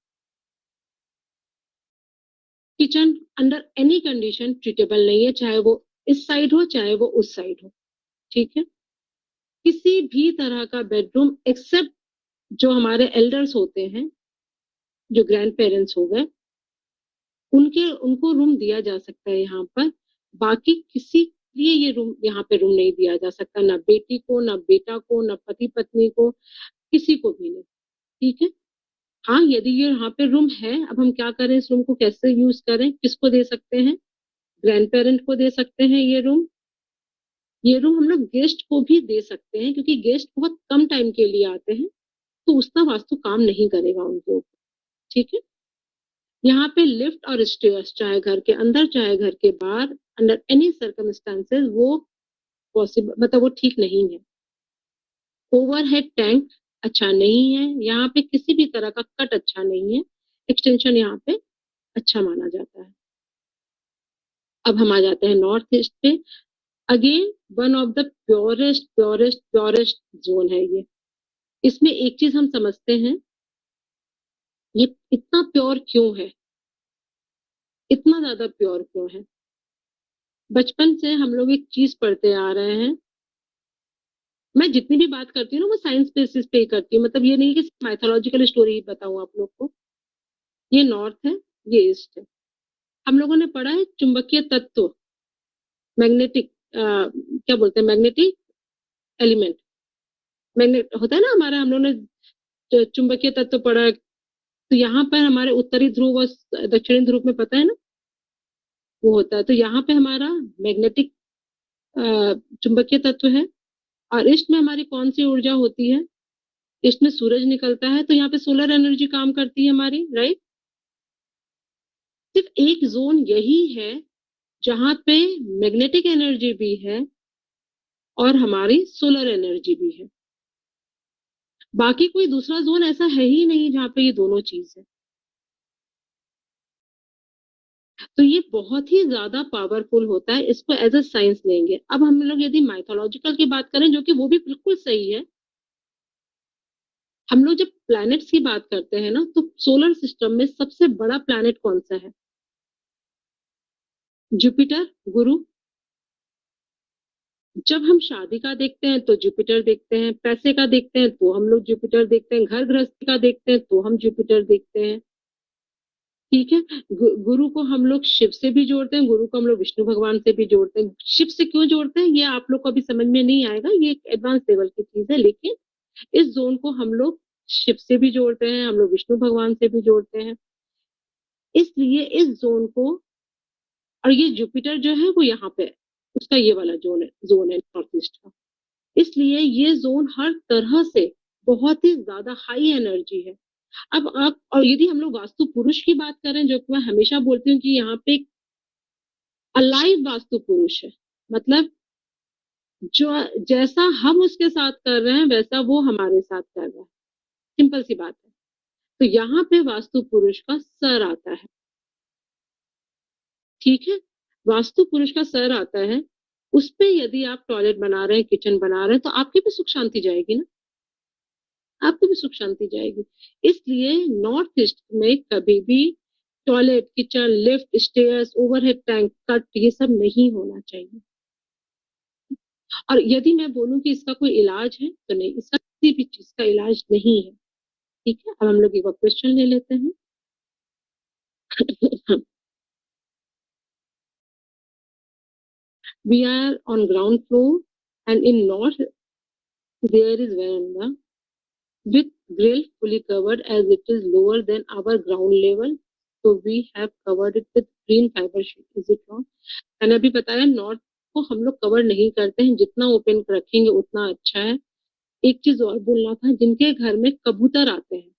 Kitchen under any condition treatable नहीं है, चाहे वो इस साइड हो चाहे वो उस साइड हो, ठीक है। किसी भी तरह का बेडरूम एक्सेप्ट जो हमारे एल्डर्स होते हैं, जो ग्रैंड पेरेंट्स हो गए, उनके उनको रूम दिया जा सकता है यहाँ पर। बाकी किसी लिए ये रूम यहाँ पे रूम नहीं दिया जा सकता, ना बेटी को, ना बेटा को, ना पति पत्नी को, किसी को भी नहीं, ठीक है। हाँ, यदि ये यहाँ पे रूम है, अब हम क्या करें, इस रूम को कैसे यूज करें, किसको दे सकते हैं? ग्रैंड पेरेंट को दे सकते हैं ये रूम। ये रूम हम लोग गेस्ट को भी दे सकते हैं, क्योंकि गेस्ट बहुत कम टाइम के लिए आते हैं, तो उसका वास्तु काम नहीं करेगा उनके ऊपर, ठीक है। यहाँ पे लिफ्ट और स्टेयर्स चाहे घर के अंदर चाहे घर के बाहर, अंडर एनी सर्कमस्टांसेस वो पॉसिबल, मतलब वो ठीक नहीं है। ओवरहेड टैंक अच्छा नहीं है, यहाँ पे किसी भी तरह का कट अच्छा नहीं है, एक्सटेंशन यहाँ पे अच्छा माना जाता है। अब हम आ जाते हैं नॉर्थ ईस्ट पे। Again one of the purest purest purest zone है ये। इसमें एक चीज हम समझते हैं, ये इतना प्योर क्यों है, इतना ज्यादा प्योर क्यों है? बचपन से हम लोग एक चीज पढ़ते आ रहे हैं। मैं जितनी भी बात करती हूँ ना वो साइंस बेसिस पे ही करती हूँ, मतलब ये नहीं कि माइथोलॉजिकल स्टोरी ही बताऊं आप लोग को। ये नॉर्थ है, ये ईस्ट है। हम लोगों ने पढ़ा है चुंबकीय तत्व, मैग्नेटिक क्या बोलते हैं, मैग्नेटिक एलिमेंट, मैग्नेट होता है ना हमारा, हम लोगों ने चुंबकीय तत्व पढ़ा है। तो यहाँ पर हमारे उत्तरी ध्रुव और दक्षिणी ध्रुव में पता है ना वो होता है, तो यहाँ पे हमारा मैग्नेटिक चुंबकीय तत्व है। और ईस्ट में हमारी कौन सी ऊर्जा होती है? ईस्ट में सूरज निकलता है, तो यहाँ पे सोलर एनर्जी काम करती है हमारी, राइट। सिर्फ एक जोन यही है जहां पे मैग्नेटिक एनर्जी भी है और हमारी सोलर एनर्जी भी है। बाकी कोई दूसरा जोन ऐसा है ही नहीं जहाँ पे ये दोनों चीज है। तो ये बहुत ही ज्यादा पावरफुल होता है, इसको एज अ साइंस लेंगे। अब हम लोग यदि माइथोलॉजिकल की बात करें, जो कि वो भी बिल्कुल सही है, हम लोग जब प्लैनेट्स की बात करते हैं ना, तो सोलर सिस्टम में सबसे बड़ा प्लैनेट कौन सा है? जुपिटर, गुरु। जब हम शादी का देखते हैं तो जुपिटर देखते हैं, पैसे का देखते हैं तो हम लोग जुपिटर देखते हैं, घर गृहस्थी का देखते हैं तो हम जुपिटर देखते हैं, ठीक है। गुरु को हम लोग शिव से भी जोड़ते हैं, गुरु को हम लोग विष्णु भगवान से भी जोड़ते हैं। शिव से क्यों जोड़ते हैं ये आप लोग को अभी समझ में नहीं आएगा, ये एक एडवांस लेवल की चीज है, लेकिन इस जोन को हम लोग शिव से भी जोड़ते हैं, हम लोग विष्णु भगवान से भी जोड़ते हैं। इसलिए इस जोन को, और ये जुपिटर जो है वो यहाँ पे है, उसका ये वाला जोन है नॉर्थ ईस्ट का। इसलिए ये जोन हर तरह से बहुत ही ज्यादा हाई एनर्जी है। अब आप, और यदि हम लोग वास्तु पुरुष की बात करें, जो कि मैं हमेशा बोलती हूँ कि यहाँ पे अलाइव वास्तु पुरुष है, मतलब जो जैसा हम उसके साथ कर रहे हैं वैसा वो हमारे साथ कर रहा है, सिंपल सी बात है। तो यहाँ पे वास्तु पुरुष का सर आता है, ठीक है। वास्तु पुरुष का सर आता है, उस पे यदि आप टॉयलेट बना रहे हैं, किचन बना रहे हैं, तो आपकी भी सुख शांति जाएगी ना, आपकी भी सुख शांति जाएगी। इसलिए नॉर्थ ईस्ट में कभी भी toilet, kitchen, lift, stairs, overhead tank, cut, ये सब नहीं होना चाहिए। और यदि मैं बोलूं कि इसका कोई इलाज है तो नहीं, इसका किसी भी चीज का इलाज नहीं है। ठीक है, अब हम लोग एक क्वेश्चन ले लेते हैं। We are on ground floor and in north there is veranda with grill fully covered as it is lower than our ground level. So we have covered it with green fiber sheet. Is it wrong? मैंने अभी बताया north को हम लोग cover नहीं करते हैं, जितना ओपन रखेंगे उतना अच्छा है। एक चीज और बोलना था, जिनके घर में कबूतर आते हैं,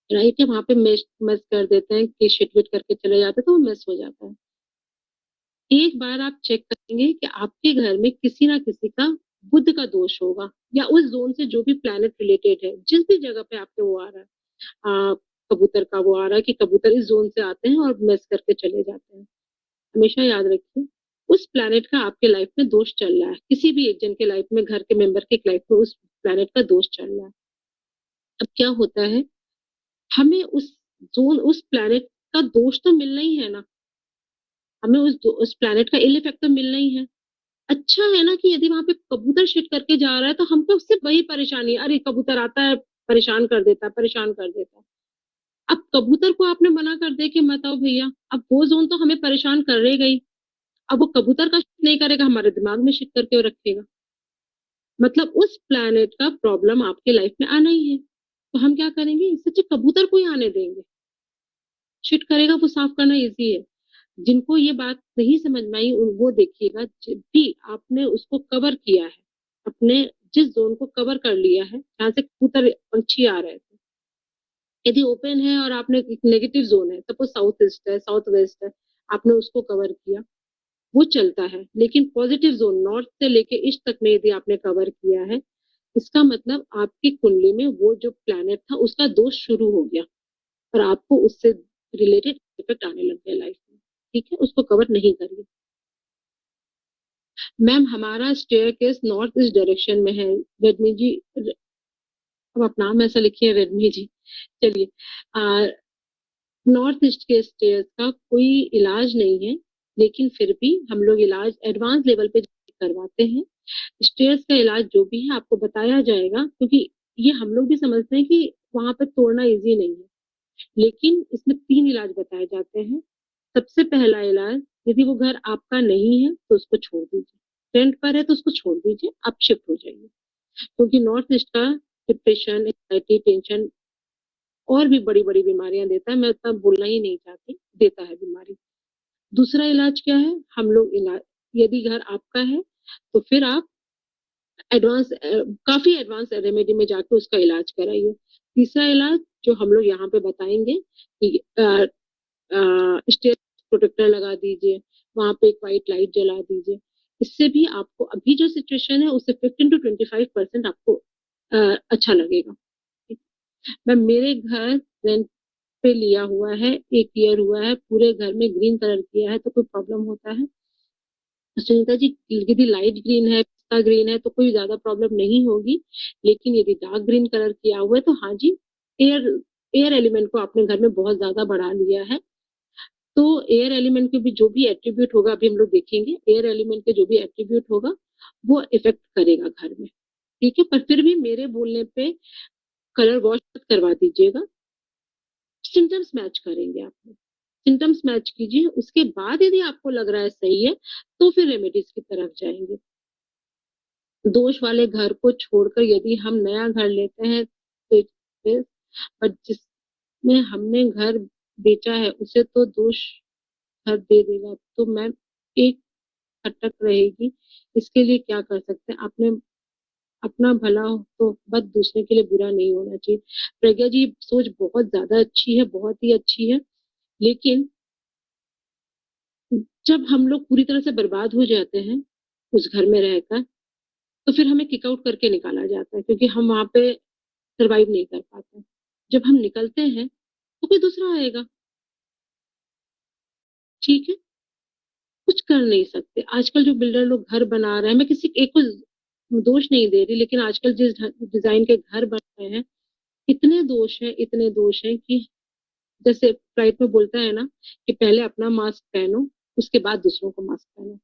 राइट है, वहां पे मेस मेस कर देते हैं कि शिट विट करके चले जाते हैं, तो वो मेस हो जाता है। एक बार आप चेक करेंगे कि आपके घर में किसी ना किसी का बुध का दोष होगा, या उस जोन से जो भी प्लैनेट रिलेटेड है, जिस भी जगह पे आपके वो आ रहा है, आ, कबूतर का वो आ रहा है कि कबूतर इस जोन से आते हैं और मेस करके चले जाते हैं। हमेशा याद रखिए, उस प्लैनेट का आपके लाइफ में दोष चल रहा है, किसी भी एक जन के लाइफ में, घर के मेंबर के लाइफ में उस प्लैनेट का दोष चल रहा है। अब क्या होता है, हमें उस प्लैनेट का दोष तो मिलना ही है ना, हमें उस प्लैनेट का इल इफेक्ट तो मिलना ही है। अच्छा है ना कि यदि वहां पे कबूतर शिट करके जा रहा है तो हमको उससे वही परेशानी है, अरे कबूतर आता है, परेशान कर देता है, परेशान कर देता है। अब कबूतर को आपने मना कर दे कि मत आओ भैया, अब वो जोन तो हमें परेशान करेगा ही। अब वो कबूतर का शिट नहीं करेगा, हमारे दिमाग में शिट करके वो रखेगा, मतलब उस प्लैनेट का प्रॉब्लम आपके लाइफ में आना ही है। तो हम क्या करेंगे, इससे अच्छा कबूतर को ही आने देंगे, शिट करेगा, वो साफ करना इजी है। जिनको ये बात नहीं समझ में आई वो देखिएगा, जब भी आपने उसको कवर किया है, अपने जिस जोन को कवर कर लिया है जहाँ से कबूतर पंछी आ रहे थे, यदि ओपन है और आपने एक नेगेटिव जोन है, सपोज साउथ ईस्ट है, साउथ वेस्ट है, आपने उसको कवर किया, वो चलता है। लेकिन पॉजिटिव जोन नॉर्थ से लेके ईस्ट तक में यदि आपने कवर किया है, इसका मतलब आपकी कुंडली में वो जो प्लैनेट था उसका दोष शुरू हो गया और आपको उससे रिलेटेड इफेक्ट आने लग गया लाइफ में। ठीक है, उसको कवर नहीं करिए। मैम हमारा staircase north east direction में है, रेडमी जी। अब आप नाम ऐसा लिखिए, रेडमी जी। चलिए, नॉर्थ ईस्ट के स्टेयर्स का कोई इलाज नहीं है, लेकिन फिर भी हम लोग इलाज एडवांस लेवल पे करवाते हैं। स्टेयर्स का इलाज जो भी है आपको बताया जाएगा, क्योंकि ये हम लोग भी समझते हैं कि वहां पे तोड़ना इजी नहीं है, लेकिन इसमें 3 इलाज बताए जाते हैं। सबसे पहला इलाज, यदि वो घर आपका नहीं है तो उसको छोड़ दीजिए, रेंट पर है तो उसको छोड़ दीजिए, आप शिफ्ट हो जाइए। क्योंकि नॉर्थ ईस्ट का डिप्रेशन, एंजाइटी, टेंशन और भी बड़ी बड़ी बीमारियां देता है, मैं उतना बोलना ही नहीं चाहती, देता है बीमारी। दूसरा इलाज क्या है, हम लोग इलाज, यदि घर आपका है तो फिर आप एडवांस, काफी एडवांस रेमेडी में जाके उसका इलाज कराइए। तीसरा इलाज जो हम लोग यहाँ पे बताएंगे कि स्टेयर प्रोटेक्टर लगा दीजिए, वहां पे एक व्हाइट लाइट जला दीजिए। इससे भी आपको अभी जो सिचुएशन है उससे 15 to 25% आपको अच्छा लगेगा। मैं मेरे घर रेंट पे लिया हुआ है, 1 ईयर हुआ है, पूरे घर में ग्रीन कलर किया है, तो कोई प्रॉब्लम होता है? सुनीता जी, यदि लाइट ग्रीन है, पिस्ता ग्रीन है तो कोई ज्यादा प्रॉब्लम नहीं होगी, लेकिन यदि डार्क ग्रीन कलर किया हुआ है तो हाँ जी, एयर एयर एलिमेंट को आपने घर में बहुत ज्यादा बढ़ा लिया है। तो एयर एलिमेंट के भी जो भी एट्रीब्यूट होगा, अभी हम लोग देखेंगे, एयर एलिमेंट के जो भी एट्रीब्यूट होगा वो इफेक्ट करेगा घर में। ठीक है, पर फिर भी मेरे बोलने पे कलर वॉश मत करवा दीजिएगा, सिम्टम्स मैच करेंगे आपको, सिम्टम्स मैच कीजिए, उसके बाद यदि आपको लग रहा है सही है तो फिर रेमेडीज की तरफ जाएंगे। दोष वाले घर को छोड़कर यदि हम नया घर लेते हैं तो पर जिसमें हमने घर बेचा है उसे तो दोष घर दे देगा, तो मैम एक खटक रहेगी। इसके लिए क्या कर सकते हैं, आपने अपना भला हो तो बस, दूसरे के लिए बुरा नहीं होना चाहिए। प्रज्ञा जी, सोच बहुत ज्यादा अच्छी है, बहुत ही अच्छी है, लेकिन जब हम लोग पूरी तरह से बर्बाद हो जाते हैं उस घर में रहकर, तो फिर हमें किक आउट करके निकाला जाता है, क्योंकि हम वहां पे सरवाइव नहीं कर पाते। जब हम निकलते हैं तो कोई दूसरा आएगा। ठीक है, कुछ कर नहीं सकते। आजकल जो बिल्डर लोग घर बना रहे हैं, मैं किसी एक को दोष नहीं दे रही, लेकिन आजकल जिस डिजाइन के घर बन रहे हैं, इतने दोष हैं, इतने दोष हैं कि जैसे फ्लाइट में बोलता है ना कि पहले अपना मास्क पहनो, उसके बाद दूसरों को मास्क पहनो,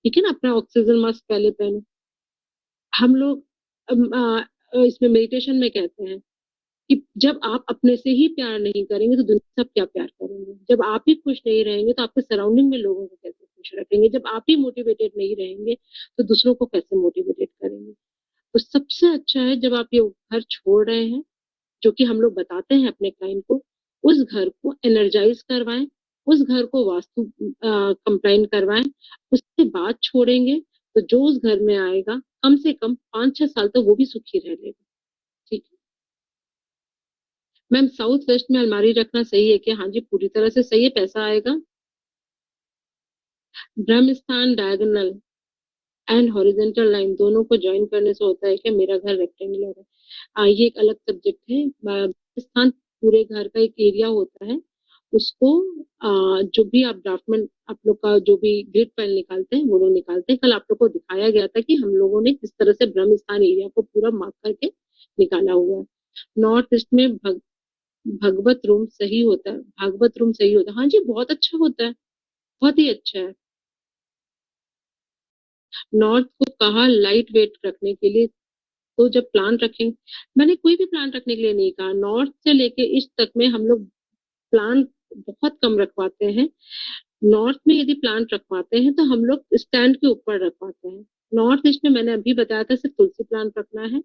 ठीक है ना, अपना ऑक्सीजन मास्क पहले पहनो। हम लोग इसमें मेडिटेशन में कहते हैं कि जब आप अपने से ही प्यार नहीं करेंगे तो दुनिया सब क्या प्यार करेंगे। जब आप ही खुश नहीं रहेंगे तो आपके सराउंडिंग में लोगों को कैसे खुश रखेंगे। जब आप ही मोटिवेटेड नहीं रहेंगे तो दूसरों को कैसे मोटिवेटेड करेंगे। तो सबसे अच्छा है जब आप ये घर छोड़ रहे हैं, जो कि हम लोग बताते हैं अपने क्लाइंट को, उस घर को एनर्जाइज करवाएं, उस घर को वास्तु कंप्लाइन करवाएं, उसके बाद छोड़ेंगे तो जो उस घर में आएगा कम से कम 5-6 साल तक वो भी सुखी रह लेगा। ठीक है मैम, साउथ वेस्ट में अलमारी रखना सही है क्या? हाँ जी, पूरी तरह से सही है, पैसा आएगा। ब्रह्म स्थान डायगोनल एंड हॉरिजेंटल लाइन दोनों को ज्वाइन करने से होता है क्या? मेरा घर रेक्टेंगुलर है। ये एक अलग सब्जेक्ट है। स्थान पूरे घर का एक एरिया होता है, उसको जो भी आप ड्राफ्टमेंट आप लोग का जो भी ग्रिड फाइल निकालते हैं वो लोग निकालते हैं। कल आप लोग को दिखाया गया था कि हम लोगों ने किस तरह से ब्रह्म स्थान एरिया को पूरा मार्क करके निकाला हुआ है। नॉर्थ ईस्ट में भागवत रूम सही होता है, भागवत रूम सही होता है, हाँ जी बहुत अच्छा होता है, बहुत ही अच्छा है। नॉर्थ को कहा लाइट वेट रखने के लिए, तो जब प्लांट रखेंगे, मैंने कोई भी प्लांट रखने के लिए नहीं कहा। नॉर्थ से लेके ईस्ट तक में हम लोग प्लांट बहुत कम रखवाते हैं। नॉर्थ में यदि प्लांट रखवाते हैं तो हम लोग स्टैंड के ऊपर रखवाते हैं। नॉर्थ ईस्ट में मैंने अभी बताया था सिर्फ तुलसी प्लांट रखना है।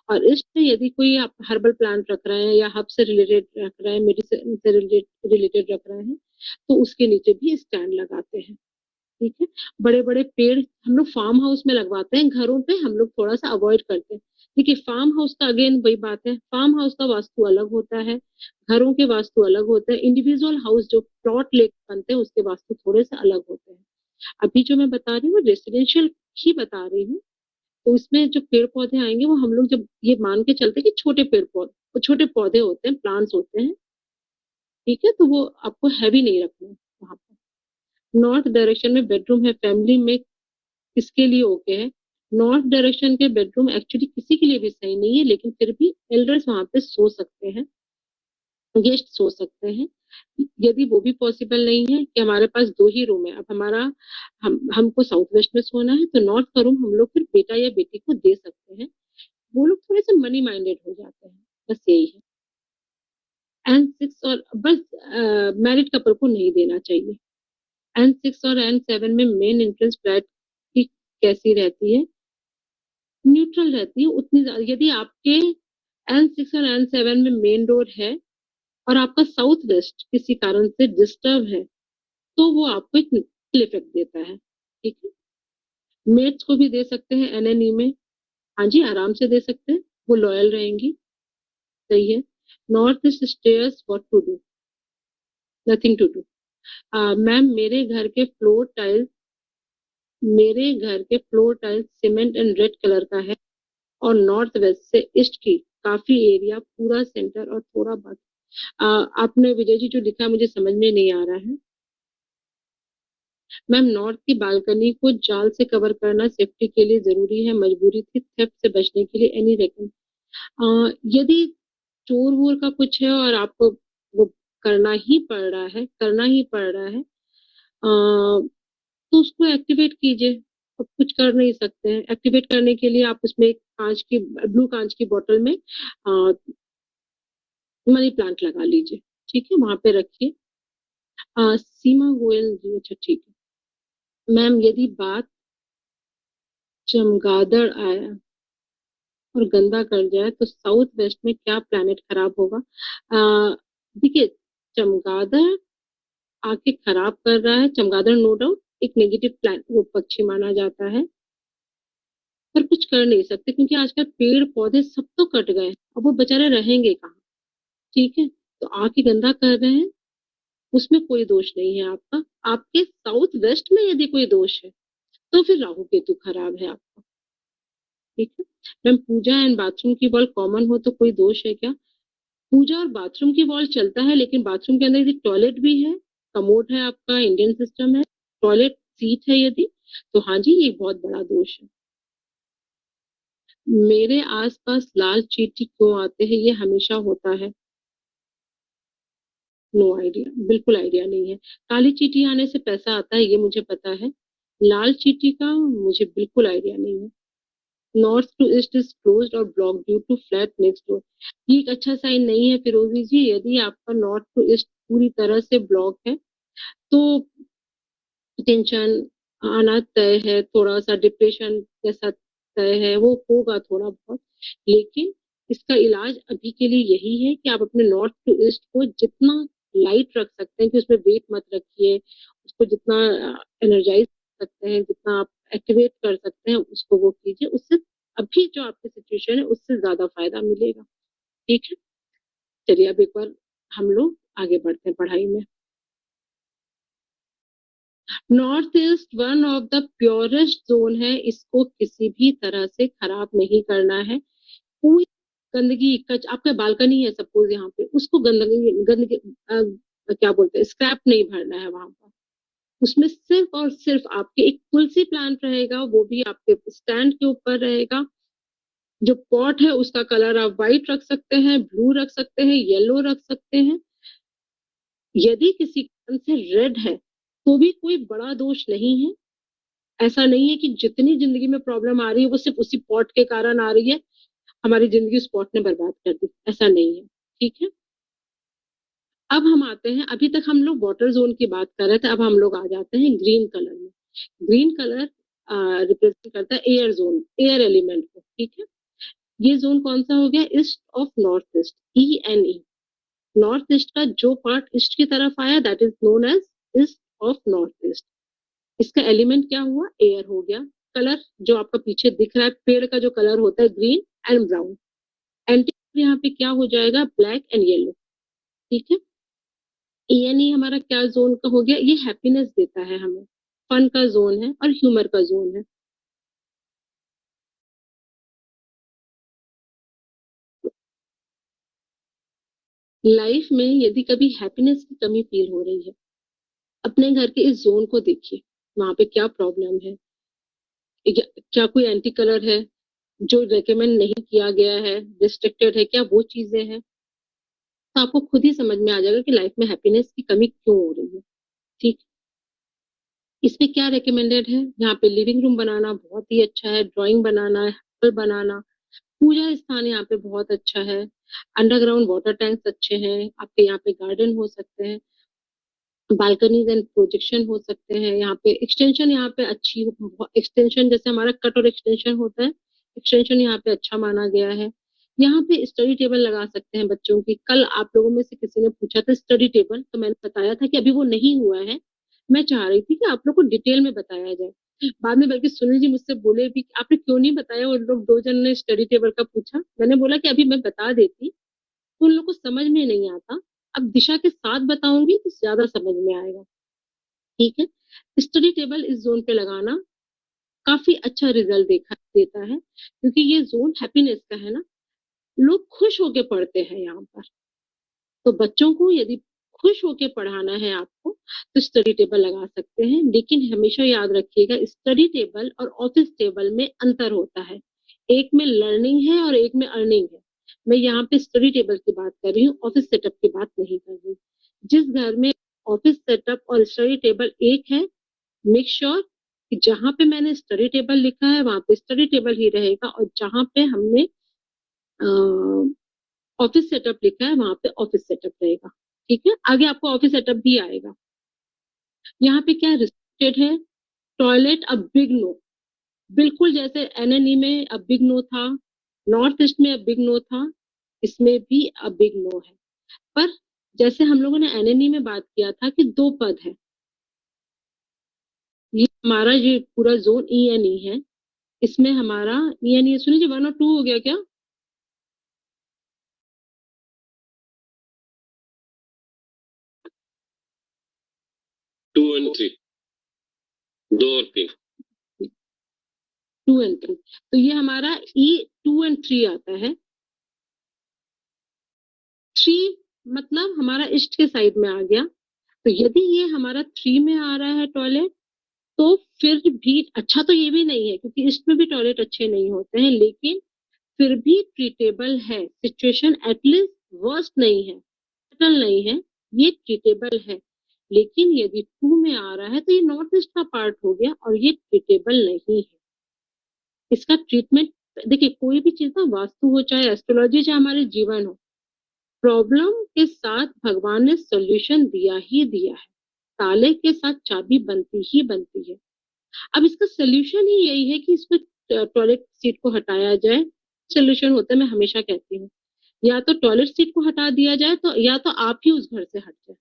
और ईस्ट में यदि कोई आप हर्बल प्लांट रख रहे हैं या हर्ब से रिलेटेड रख रहे हैं, मेडिसिन से रिलेटेड रख रहे हैं, तो उसके नीचे भी स्टैंड लगाते हैं। ठीक है, बड़े बड़े पेड़ हम लोग फार्म हाउस में लगवाते हैं, घरों पे हम लोग थोड़ा सा अवॉइड करते हैं। देखिए फार्म हाउस का अगेन वही बात है, फार्म हाउस का वास्तु अलग होता है, घरों के वास्तु अलग होते हैं। इंडिविजुअल हाउस जो प्लॉट लेकर बनते हैं उसके वास्तु थोड़े से अलग होते हैं। अभी जो मैं बता रही हूँ रेसिडेंशियल ही बता रही हूँ। तो इसमें जो पेड़ पौधे आएंगे वो हम लोग जब ये मान के चलते हैं कि छोटे पेड़ पौधे, वो छोटे पौधे होते हैं, प्लांट्स होते हैं, ठीक है, तो वो आपको हैवी नहीं रखना है वहां पर। नॉर्थ डायरेक्शन में बेडरूम है, फैमिली में किसके लिए ओके है? नॉर्थ डायरेक्शन के बेडरूम एक्चुअली किसी के लिए भी सही नहीं है, लेकिन फिर भी एल्डर्स वहां पे सो सकते हैं, गेस्ट सो सकते हैं। यदि वो भी पॉसिबल नहीं है कि हमारे पास 2 ही रूम है, अब हमारा हमको साउथ वेस्ट में सोना है तो नॉर्थ का रूम हम लोग फिर बेटा या बेटी को दे सकते हैं। वो लोग थोड़े से मनी माइंडेड हो जाते हैं, बस यही है। N6 और बस मैरिड कपल को नहीं देना चाहिए। N6 और N7 में मेन एंट्रेंस फ्लैट की कैसी रहती है? न्यूट्रल रहती है उतनी यदि आपके N6 और N7 में मेन डोर है और आपका साउथ वेस्ट किसी कारण से डिस्टर्ब है तो वो आपको एक इफेक्ट देता है। ठीक है, मेट्स को भी दे सकते हैं NNE में, हाँ जी आराम से दे सकते हैं, वो लॉयल रहेंगी। सही है। North east stairs what to do? Nothing to do. Ma'am मेरे घर के floor tiles cement and red colour का है और नॉर्थ वेस्ट से ईस्ट की काफी एरिया, पूरा सेंटर और थोड़ा आपने विजय जी जो लिखा है मुझे समझ में नहीं आ रहा है। मैम नॉर्थ की बालकनी को जाल से कवर करना सेफ्टी के लिए जरूरी है, मजबूरी थी थेफ्ट से बचने के लिए, एनी रेकमेंड? यदि चोर वोर का कुछ है और आपको वो करना ही पड़ रहा है, तो उसको एक्टिवेट कीजिए। अब कुछ कर नहीं सकते हैं, एक्टिवेट करने के लिए आप उसमें एक ब्लू कांच की बोतल में मनी प्लांट लगा लीजिए, ठीक है, वहां पे रखिए। सीमा गोयल जी, अच्छा ठीक है। मैम यदि बात चमगादड़ आया और गंदा कर जाए तो साउथ वेस्ट में क्या प्लैनेट खराब होगा? देखिए चमगादड़ आके खराब कर रहा है, चमगादड़ नो डाउट एक नेगेटिव प्लान वो पक्षी माना जाता है, पर कुछ कर नहीं सकते क्योंकि आजकल पेड़ पौधे सब तो कट गए, अब वो बेचारे रहेंगे कहाँ? ठीक है, तो आके गंदा कर रहे हैं, उसमें कोई दोष नहीं है आपका। आपके साउथ वेस्ट में यदि कोई दोष है तो फिर राहु केतु खराब है आपका। ठीक है मैम, पूजा एंड बाथरूम की वॉल कॉमन हो तो कोई दोष है क्या? पूजा और बाथरूम की वॉल चलता है, लेकिन बाथरूम के अंदर यदि टॉयलेट भी है, कमोड है, आपका इंडियन सिस्टम है, टॉयलेट सीट है यदि, तो हाँ जी ये बहुत बड़ा दोष है। मेरे आसपास लाल चींटी क्यों आते हैं? ये हमेशा होता है। नो आइडिया, बिल्कुल आइडिया नहीं है। काली चींटी आने से पैसा आता है, ये मुझे पता है। लाल चींटी का मुझे बिल्कुल आइडिया नहीं है। North to east is closed और block due to flat next door. ये एक अच्छा साइन नहीं है फिरोजी जी। यदि आपका नॉर्थ टू ईस्ट पूरी तरह से ब्लॉक है तो टेंशन आना तय है, थोड़ा सा डिप्रेशन जैसा तय है, वो होगा थोड़ा बहुत। लेकिन इसका इलाज अभी के लिए यही है कि आप अपने नॉर्थ टू ईस्ट को जितना लाइट रख सकते हैं, कि उसमें वेट मत रखिए, उसको जितना एनर्जाइज कर सकते हैं, जितना आप एक्टिवेट कर सकते हैं उसको वो कीजिए। उससे अभी जो आपकी सिचुएशन है उससे ज्यादा फायदा मिलेगा। ठीक है, चलिए अब एक बार हम लोग आगे बढ़ते हैं पढ़ाई में। North east one of the purest zone है, इसको किसी भी तरह से खराब नहीं करना है। कोई गंदगी कच आपका बालकनी है सपोज, यहाँ पे उसको गंदगी गंदगी क्या बोलते हैं, स्क्रैप नहीं भरना है वहां पर। उसमें सिर्फ और सिर्फ आपके एक तुलसी प्लांट रहेगा, वो भी आपके स्टैंड के ऊपर रहेगा। जो पॉट है उसका कलर आप व्हाइट रख सकते हैं, ब्लू रख सकते हैं, येलो रख सकते हैं। यदि किसी कारण से रेड है तो भी कोई बड़ा दोष नहीं है। ऐसा नहीं है कि जितनी जिंदगी में प्रॉब्लम आ रही है वो सिर्फ उसी पॉट के कारण आ रही है, हमारी जिंदगी उस पॉट ने बर्बाद कर दी, ऐसा नहीं है। ठीक है, अब हम आते हैं, अभी तक हम लोग वाटर जोन की बात कर रहे थे, अब हम लोग आ जाते हैं ग्रीन कलर में। ग्रीन कलर रिप्रेजेंट करता है एयर जोन, एयर एलिमेंट को। ठीक है, ये जोन कौन सा हो गया, east of north east, ENE। North east का जो पार्ट ईस्ट की तरफ आया that is known as east of north east. इसका एलिमेंट क्या हुआ, एयर हो गया। कलर जो आपका पीछे दिख रहा है, पेड़ का जो कलर होता है ग्रीन एंड ब्राउन। एंटी यहाँ पे क्या हो जाएगा, ब्लैक एंड येलो। ठीक है, ENE हमारा क्या जोन का हो गया, ये हैप्पीनेस देता है हमें, फन का जोन है और ह्यूमर का जोन है। लाइफ में यदि कभी हैप्पीनेस की कमी फील हो रही है, अपने घर के इस जोन को देखिए, वहां पे क्या प्रॉब्लम है, क्या कोई एंटी कलर है जो रेकमेंड नहीं किया गया है, रिस्ट्रिक्टेड है, क्या वो चीजें हैं। तो आपको खुद ही समझ में आ जाएगा कि लाइफ में हैप्पीनेस की कमी क्यों हो रही है। ठीक, इसमें क्या रिकमेंडेड है, यहाँ पे लिविंग रूम बनाना बहुत ही अच्छा है, ड्राइंग बनाना है, हॉल बनाना, पूजा स्थान यहाँ पे बहुत अच्छा है, अंडरग्राउंड वाटर टैंक्स अच्छे हैं, आपके यहाँ पे गार्डन हो सकते हैं, बालकनीज एंड प्रोजेक्शन हो सकते हैं, यहाँ पे एक्सटेंशन, यहाँ पे अच्छी एक्सटेंशन, जैसे हमारा कट और एक्सटेंशन होता है, एक्सटेंशन यहाँ पे अच्छा माना गया है। यहाँ पे स्टडी टेबल लगा सकते हैं बच्चों की। कल आप लोगों में से किसी ने पूछा था स्टडी टेबल, तो मैंने बताया था कि अभी वो नहीं हुआ है। मैं चाह रही थी कि आप लोग को डिटेल में बताया जाए। बाद में बल्कि सुनील जी मुझसे बोले भी आपने क्यों नहीं बताया, उन लोग दो जन ने स्टडी टेबल का पूछा, मैंने बोला कि अभी मैं बता देती तो उन लोग को समझ में नहीं आता, अब दिशा के साथ बताऊंगी तो ज्यादा समझ में आएगा। ठीक है, स्टडी टेबल इस जोन पे लगाना काफी अच्छा रिजल्ट देखा देता है, क्योंकि ये जोन हैप्पीनेस का है ना, लोग खुश होके पढ़ते हैं यहाँ पर। तो बच्चों को यदि खुश होके पढ़ाना है आपको तो स्टडी टेबल लगा सकते हैं। लेकिन हमेशा याद रखिएगा, स्टडी टेबल और ऑफिस टेबल में अंतर होता है, एक में लर्निंग है और एक में अर्निंग है। मैं यहाँ पे स्टडी टेबल की बात कर रही हूँ, ऑफिस सेटअप की बात नहीं कर रही। जिस घर में ऑफिस सेटअप और स्टडी टेबल एक है, मेक श्योर कि जहां पे मैंने स्टडी टेबल लिखा है वहां पे स्टडी टेबल ही रहेगा, और जहां पे हमने ऑफिस सेटअप लिखा है वहां पे ऑफिस सेटअप रहेगा। ठीक है, आगे आपको ऑफिस सेटअप भी आएगा। यहाँ पे क्या रिस्ट्रिक्टेड है, टॉयलेट अ बिग नो, बिल्कुल जैसे NNE में अ बिग नो था, नॉर्थ ईस्ट में अ बिग नो था, इसमें भी अ बिग नो है। पर जैसे हम लोगों ने NNE में बात किया था कि दो पद है, ये हमारा ये पूरा जोन ENE है, इसमें हमारा ENE सुनिए, 1 और 2 हो गया क्या, 2 और 3, 2 और 3। 2 एंड 3, तो ये हमारा E 2 एंड 3 आता है। 3 मतलब हमारा ईस्ट के साइड में आ गया। तो यदि ये हमारा 3 में आ रहा है टॉयलेट, तो फिर भी अच्छा तो ये भी नहीं है, क्योंकि ईस्ट में भी टॉयलेट अच्छे नहीं होते हैं, लेकिन फिर भी ट्रीटेबल है सिचुएशन, एटलीस्ट वर्स्ट नहीं है, सेटल नहीं है। ये ट्रीटेबल है। लेकिन यदि 2 में आ रहा है तो ये नॉर्थ ईस्ट का पार्ट हो गया और ये ट्रीटेबल नहीं है। इसका ट्रीटमेंट, देखिए कोई भी चीज ना, वास्तु हो चाहे एस्ट्रोलॉजी चाहे हमारे जीवन हो, प्रॉब्लम के साथ भगवान ने सॉल्यूशन दिया ही दिया है। ताले के साथ चाबी बनती ही बनती है। अब इसका सोल्यूशन ही यही है कि इसको टॉयलेट सीट को हटाया जाए। सोल्यूशन होता है, मैं हमेशा कहती हूँ, या तो टॉयलेट सीट को हटा दिया जाए, तो या तो आप ही उस घर से हट जाए,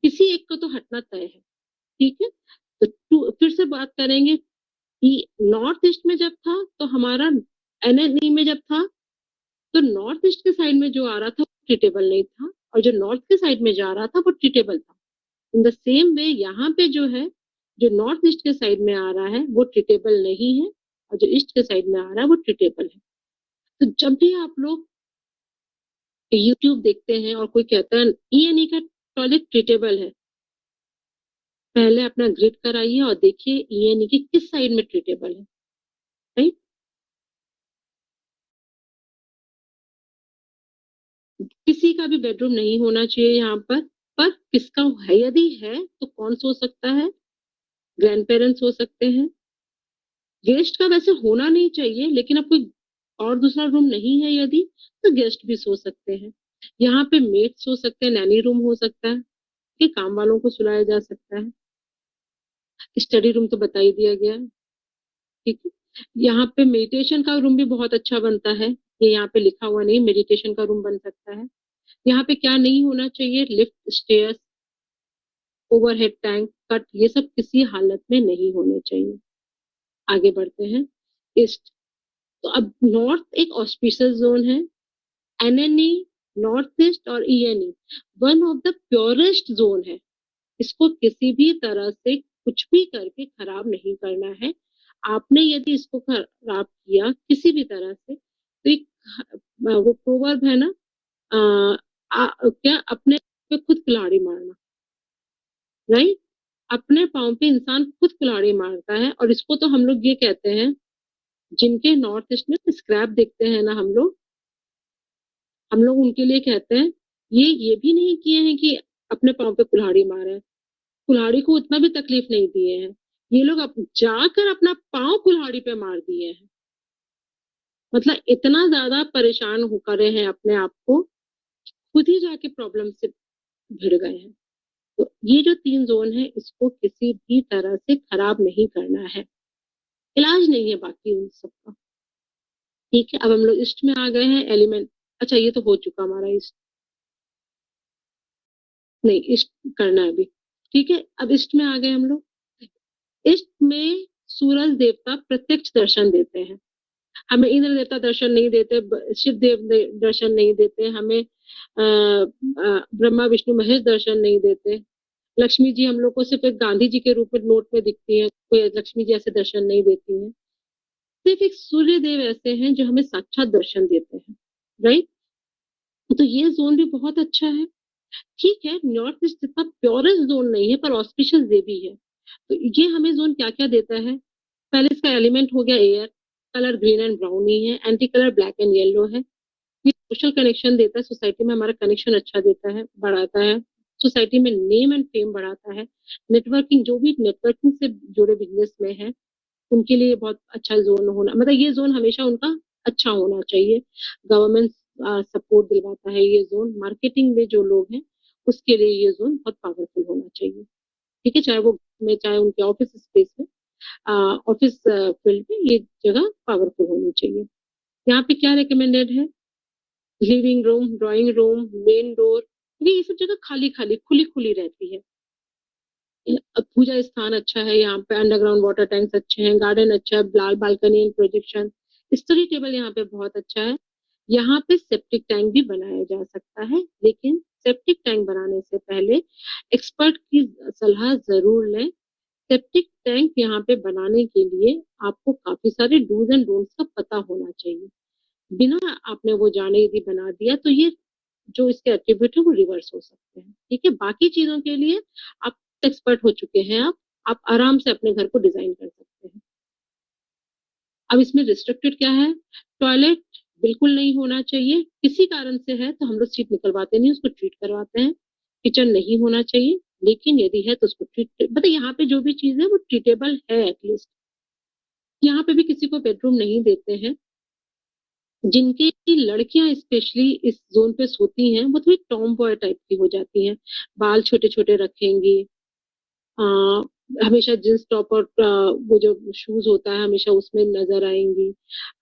किसी एक को तो हटना तय है। ठीक है, तो फिर से बात करेंगे कि नॉर्थ ईस्ट में जब था तो हमारा एनएनई में जब था, तो नॉर्थ ईस्ट के साइड में जो आ रहा था वो ट्रीटेबल नहीं था, और जो नॉर्थ के साइड में जा रहा था वो ट्रीटेबल था। इन द सेम वे यहाँ पे जो है, जो नॉर्थ ईस्ट के साइड में आ रहा है वो ट्रीटेबल नहीं है, और जो ईस्ट के साइड में आ रहा है वो ट्रीटेबल है। तो जब भी आप लोग यूट्यूब देखते हैं और कोई कहता है ईएनई का टॉयलेट ट्रीटेबल है, पहले अपना ग्रिड कराइए और देखिए ईएनई की किस साइड में ट्रीटेबल है। राइट, किसी का भी बेडरूम नहीं होना चाहिए यहाँ पर किसका है, यदि है तो कौन सो सकता है? ग्रैंड पेरेंट्स हो सकते हैं। गेस्ट का वैसे होना नहीं चाहिए, लेकिन अब कोई और दूसरा रूम नहीं है यदि, तो गेस्ट भी सो सकते हैं। यहाँ पे मेड सो सकते हैं, नैनी रूम हो सकता है कि काम वालों को सुलाया जा सकता है। स्टडी रूम तो बता ही दिया गया है। ठीक है, यहाँ पे मेडिटेशन का रूम भी बहुत अच्छा बनता है। ये यहाँ पे लिखा हुआ नहीं, मेडिटेशन का रूम बन सकता है। यहाँ पे क्या नहीं होना चाहिए? Lift, stairs, overhead tank, cut, ये सब किसी हालत में नहीं होने चाहिए। आगे बढ़ते हैं। ईस्ट, तो अब नॉर्थ एक ऑस्पिशियस जोन है। एनएनई, नॉर्थ ईस्ट और ENE one of the purest zone है। इसको किसी भी तरह से कुछ भी करके खराब नहीं करना है। आपने यदि इसको खराब किया किसी भी तरह से, तो एक वो प्रोवर्ब है ना, क्या, अपने पे खुद कुल्हाड़ी मारना। राइट, अपने पाँव पे इंसान खुद कुल्हाड़ी मारता है। और इसको तो हम लोग ये कहते हैं, जिनके नॉर्थ ईस्ट में स्क्रैप देखते हैं ना हम लोग उनके लिए कहते हैं, ये भी नहीं किए हैं कि अपने पाँव पे कुल्हाड़ी मारे, कुल्हाड़ी को उतना भी तकलीफ नहीं दिए हैं। ये लोग जाकर अपना पाँव कुल्हाड़ी पे मार दिए हैं। मतलब इतना ज्यादा परेशान हो करे हैं अपने आप को, खुद ही जाके प्रॉब्लम से भिड़ गए हैं। तो ये जो 3 जोन है, इसको किसी भी तरह से खराब नहीं करना है। इलाज नहीं है बाकी उन सबका। ठीक है, अब हम लोग ईस्ट में आ गए हैं। एलिमेंट, अच्छा ये तो हो चुका हमारा ईस्ट, नहीं ईस्ट करना है अभी। ठीक है, अब ईस्ट में आ गए हम लोग। ईस्ट में सूरज देवता प्रत्यक्ष दर्शन देते हैं हमें। इंद्र देवता दर्शन नहीं देते, शिव देव दर्शन नहीं देते हमें, ब्रह्मा विष्णु महेश दर्शन नहीं देते। लक्ष्मी जी हम लोग को सिर्फ एक गांधी जी के रूप में नोट में दिखती है, कोई लक्ष्मी जी ऐसे दर्शन नहीं देती है। सिर्फ एक सूर्य देव ऐसे हैं जो हमें साक्षात दर्शन देते हैं। राइट, तो ये जोन भी बहुत अच्छा है। ठीक है, नॉर्थ ईस्ट जितना प्योरेस्ट जोन नहीं है, पर ऑस्पिशियस ये भी है। तो ये हमें जोन क्या क्या देता है? पहले इसका एलिमेंट हो गया air, colour green and brown ही है, anti colour black and yellow है। ये सोशल कनेक्शन देता है, सोसाइटी में हमारा कनेक्शन अच्छा देता है, बढ़ाता है। सोसाइटी में नेम एंड फेम बढ़ाता है। नेटवर्किंग, जो भी नेटवर्किंग से जुड़े बिजनेस में है, उनके लिए बहुत अच्छा जोन होना, मतलब ये जोन हमेशा उनका अच्छा होना चाहिए। गवर्नमेंट सपोर्ट दिलवाता है ये जोन। मार्केटिंग में जो लोग हैं, उसके लिए ये जोन बहुत पावरफुल होना चाहिए। ठीक है, चाहे वो में, चाहे उनके ऑफिस स्पेस में, ऑफिस फील्ड में, ये जगह पावरफुल होनी चाहिए। यहाँ पे क्या रिकमेंडेड है? Living room, drawing room, main door, ये सब जगह खाली खाली खुली खुली रहती है। पूजा स्थान अच्छा है यहाँ पे, अंडरग्राउंड वाटर टैंक्स अच्छे हैं, गार्डन अच्छा है, balcony and projection, study table यहाँ पे बहुत अच्छा है। यहाँ पे सेप्टिक टैंक भी बनाया जा सकता है, लेकिन सेप्टिक टैंक बनाने से पहले एक्सपर्ट की सलाह जरूर लें। सेप्टिक टैंक यहाँ पे बनाने के लिए आपको काफी सारे डूज एंड डोंट्स का पता होना चाहिए। बिना आपने वो जाने यदि बना दिया तो ये जो इसके एट्रीब्यूट है वो रिवर्स हो सकते हैं। ठीक है, बाकी चीजों के लिए आप एक्सपर्ट हो चुके हैं। आप आराम से अपने घर को डिजाइन कर सकते हैं। अब इसमें रिस्ट्रिक्टेड क्या है? टॉयलेट बिल्कुल नहीं होना चाहिए। किसी कारण से है तो हम लोग सीट निकलवाते नहीं, उसको ट्रीट करवाते हैं। किचन नहीं होना चाहिए, लेकिन यदि है तो उसको ट्रीट, मतलब यहाँ पे जो भी चीज है वो ट्रीटेबल है एटलीस्ट। यहाँ पे भी किसी को बेडरूम नहीं देते हैं। जिनकी लड़कियां स्पेशली इस जोन पे सोती हैं वो थोड़ी टॉम बॉय टाइप की हो जाती हैं, बाल छोटे छोटे रखेंगी, आ, हमेशा जींस टॉप और वो जो शूज होता है हमेशा उसमें नजर आएंगी,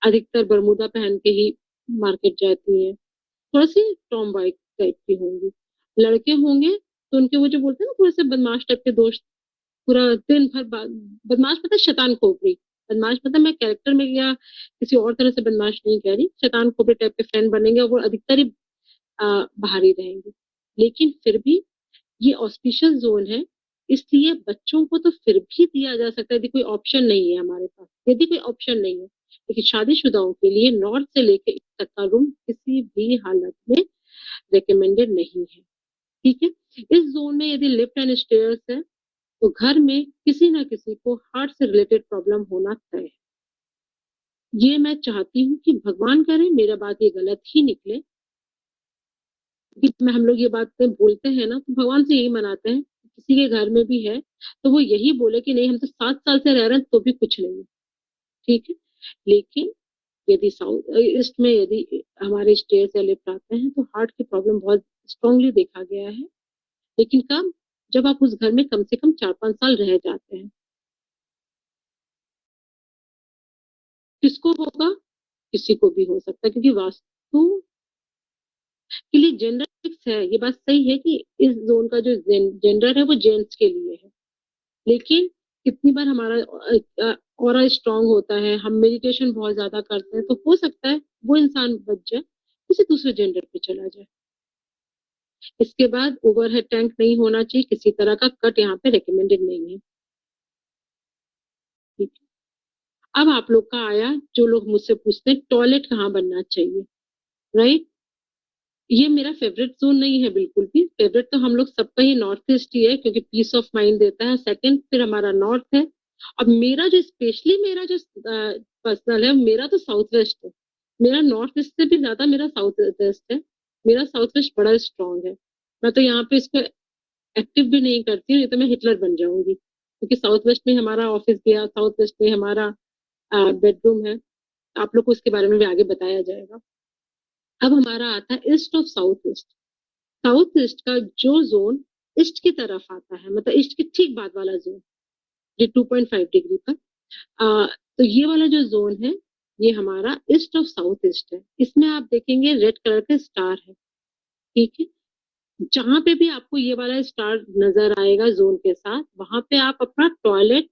अधिकतर बरमूडा पहन के ही मार्केट जाती है, थोड़ा सी टॉम बॉय टाइप की होंगी। लड़के होंगे तो उनके वो जो बोलते हैं ना थोड़े से बदमाश टाइप के दोस्त, पूरा दिन भर बदमाश मतलब शैतान खोपड़ी, बदमाश मतलब मैं कैरेक्टर में या किसी और तरह से बदमाश नहीं कह रही, शैतान खोपड़ी टाइप के फ्रेंड बनेंगे और वो अधिकतर ही बाहर ही रहेंगे। लेकिन फिर भी ये ऑस्पिशियस जोन है, इसलिए बच्चों को तो फिर भी दिया जा सकता है यदि कोई ऑप्शन नहीं है हमारे पास, यदि कोई ऑप्शन नहीं है। लेकिन शादीशुदाओं के लिए नॉर्थ से लेकर इस तक का रूम किसी भी हालत में रिकमेंडेड नहीं है। ठीक है। इस जोन में यदि लिफ्ट एंड स्टेयर्स है तो घर में किसी ना किसी को हार्ट से रिलेटेड प्रॉब्लम होना तय है। ये मैं चाहती हूँ कि भगवान करे मेरा बात ये गलत ही निकले, कि मैं हम लोग ये बातें बोलते हैं ना तो भगवान से यही मनाते हैं किसी के घर में भी है तो वो यही बोले कि नहीं हम तो 7 साल से रह रहे हैं तो भी कुछ नहीं है। ठीक है। लेकिन यदि साउथ ईस्ट में यदि हमारे स्टेयर्स या लिफ्ट आते हैं तो हार्ट की प्रॉब्लम बहुत स्ट्रांगली देखा गया है। लेकिन कब? जब आप उस घर में कम से कम 4-5 साल रह जाते हैं। किसको होगा? किसी को भी हो सकता है, क्योंकि वास्तु के लिए जेंडर फिक्स है, ये बात सही है कि इस जोन का जो जेंडर है वो जेंट्स के लिए है। लेकिन कितनी बार हमारा ऑरा स्ट्रांग होता है, हम मेडिटेशन बहुत ज्यादा करते हैं, तो हो सकता है वो इंसान बच जाए, किसी दूसरे जेंडर पे चला जाए। इसके बाद ओवरहेड टैंक नहीं होना चाहिए, किसी तरह का कट यहाँ पे रिकमेंडेड नहीं है। ठीक है। अब आप लोग का आया, जो लोग मुझसे पूछते हैं टॉयलेट कहाँ बनना चाहिए, राइट। ये मेरा फेवरेट जोन नहीं है बिल्कुल भी, फेवरेट तो हम लोग सबका ही नॉर्थ ईस्ट ही है, क्योंकि पीस ऑफ माइंड देता है। सेकंड फिर हमारा नॉर्थ है। अब मेरा जो स्पेशली मेरा जो पर्सनल है, मेरा तो साउथ वेस्ट है। मेरा नॉर्थ ईस्ट से भी ज्यादा मेरा साउथ वेस्ट है। मेरा साउथ वेस्ट बड़ा स्ट्रांग है। मैं तो यहाँ पे इसको एक्टिव भी नहीं करती हूँ, नहीं तो मैं हिटलर बन जाऊंगी, क्योंकि साउथ वेस्ट में हमारा ऑफिस गया, साउथ वेस्ट में हमारा बेडरूम है। आप लोग को इसके बारे में भी आगे बताया जाएगा। अब हमारा आता है east of south east. South east का जो जोन ईस्ट की तरफ आता है, मतलब ईस्ट के ठीक बाद वाला जोन, ये 2.5 डिग्री का, तो ये वाला जो जोन है ये हमारा ईस्ट ऑफ साउथ ईस्ट है। इसमें आप देखेंगे रेड कलर का स्टार है। ठीक है। जहां पे भी आपको ये वाला स्टार नजर आएगा जोन के साथ, वहां पे आप अपना टॉयलेट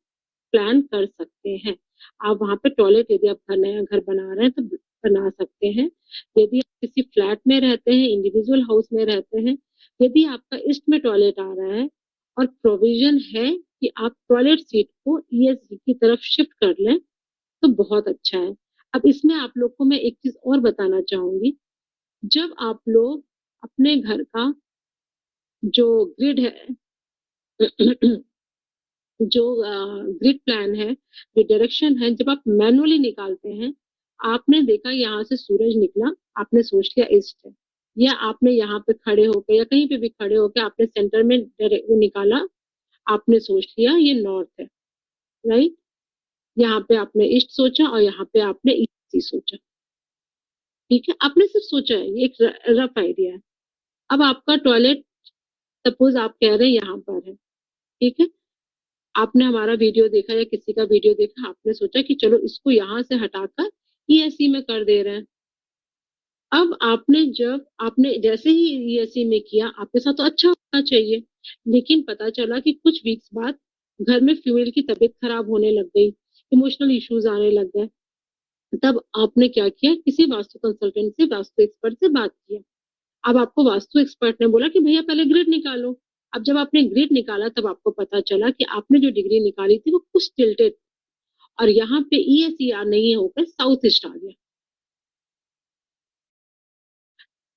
प्लान कर सकते हैं। आप वहां पे टॉयलेट, यदि आप नया घर बना रहे हैं तो बना सकते हैं। यदि आप किसी फ्लैट में रहते हैं, इंडिविजुअल हाउस में रहते हैं, यदि आपका ईस्ट में टॉयलेट आ रहा है और प्रोविजन है कि आप टॉयलेट सीट को ईएसजी की तरफ शिफ्ट कर लें तो बहुत अच्छा है। अब इसमें आप लोग को मैं एक चीज और बताना चाहूंगी। जब आप लोग अपने घर का जो ग्रिड है जो ग्रिड प्लान है, जो डायरेक्शन है, जब आप मैनुअली निकालते हैं, आपने देखा यहाँ से सूरज निकला, आपने सोच लिया ईस्ट है, या आपने यहाँ पे खड़े होकर या कहीं पे भी खड़े होकर आपने सेंटर में वो निकाला, आपने सोच लिया ये नॉर्थ है, राइट। यहाँ पे आपने ईस्ट सोचा और यहाँ पे आपने ईस्ट ही सोचा। ठीक है। आपने सिर्फ सोचा है, ये एक रफ आइडिया है। अब आपका टॉयलेट, सपोज आप कह रहे हैं यहाँ पर है। ठीक है। आपने हमारा वीडियो देखा या किसी का वीडियो देखा, आपने सोचा कि चलो इसको यहाँ से हटाकर ईएससी में कर दे रहे हैं। अब आपने जब आपने जैसे ही ईएससी में किया, आपके साथ तो अच्छा होना चाहिए, लेकिन पता चला कि कुछ वीक्स बाद घर में फीमेल की तबीयत खराब होने लग गई, इमोशनल इश्यूज आने लग गए। तब आपने क्या किया, किसी वास्तु कंसल्टेंट से, वास्तु एक्सपर्ट से बात किया। अब आपको वास्तु एक्सपर्ट ने बोला कि भैया पहले ग्रिड निकालो। अब जब आपने ग्रिड निकाला तब आपको पता चला कि आपने जो डिग्री निकाली थी वो कुछ टिल्टेड, और यहाँ पे ईएसईआर नहीं होकर साउथ ईस्ट आ गया।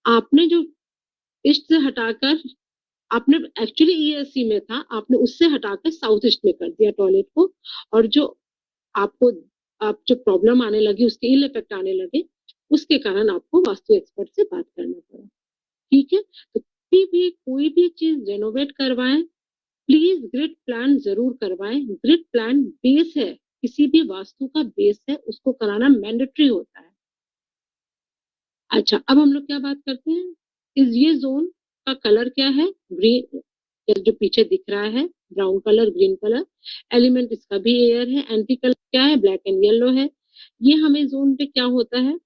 आपने जो ईस्ट से हटाकर, आपने एक्चुअली ईएससी में था, आपने उससे हटाकर साउथ ईस्ट में कर दिया टॉयलेट को, और जो आपको आप जो प्रॉब्लम आने लगी, उसके इल इफेक्ट आने लगे, उसके कारण आपको वास्तु एक्सपर्ट से बात करना पड़ा। ठीक है। तो भी कोई भी चीज रेनोवेट करवाएं, प्लीज ग्रिड प्लान जरूर करवाएं। ग्रिड प्लान बेस है, किसी भी वास्तु का बेस है, उसको कराना मैंडेटरी होता है। अच्छा, अब हम लोग क्या बात करते हैं, इस ये जोन का कलर क्या है, ग्रीन, जो पीछे दिख रहा है brown colour, green colour, element इसका भी एयर है, एंटी कलर क्या है, ब्लैक एंड येलो है। ये हमें जोन पे क्या होता है,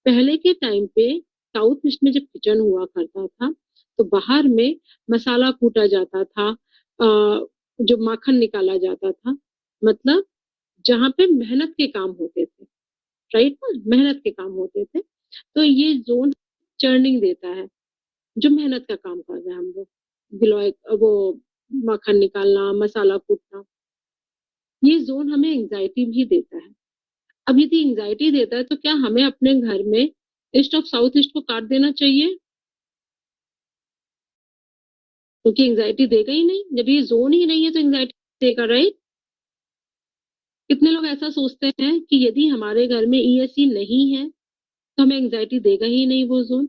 पहले के टाइम पे साउथ ईस्ट में जब किचन हुआ करता था, तो बाहर में मसाला कूटा जाता था, जो माखन निकाला जाता था, मतलब जहाँ पे मेहनत के काम होते थे, राइट ना, मेहनत के काम होते थे। तो ये जोन चर्निंग देता है, जो मेहनत का काम कर रहे हैं हम लोग, गिलोय वो माखन निकालना, मसाला कूटना, ये जोन हमें एंजाइटी भी देता है। अब यदि एंजाइटी देता है तो क्या हमें अपने घर में ईस्ट ऑफ साउथ ईस्ट को काट देना चाहिए, क्योंकि एंजाइटी देगा ही नहीं, जब ये जोन ही नहीं है तो एंजाइटी देगा, राइट। कितने लोग ऐसा सोचते हैं कि यदि हमारे घर में ईएससी नहीं है तो हमें एंजाइटी देगा ही नहीं वो जोन।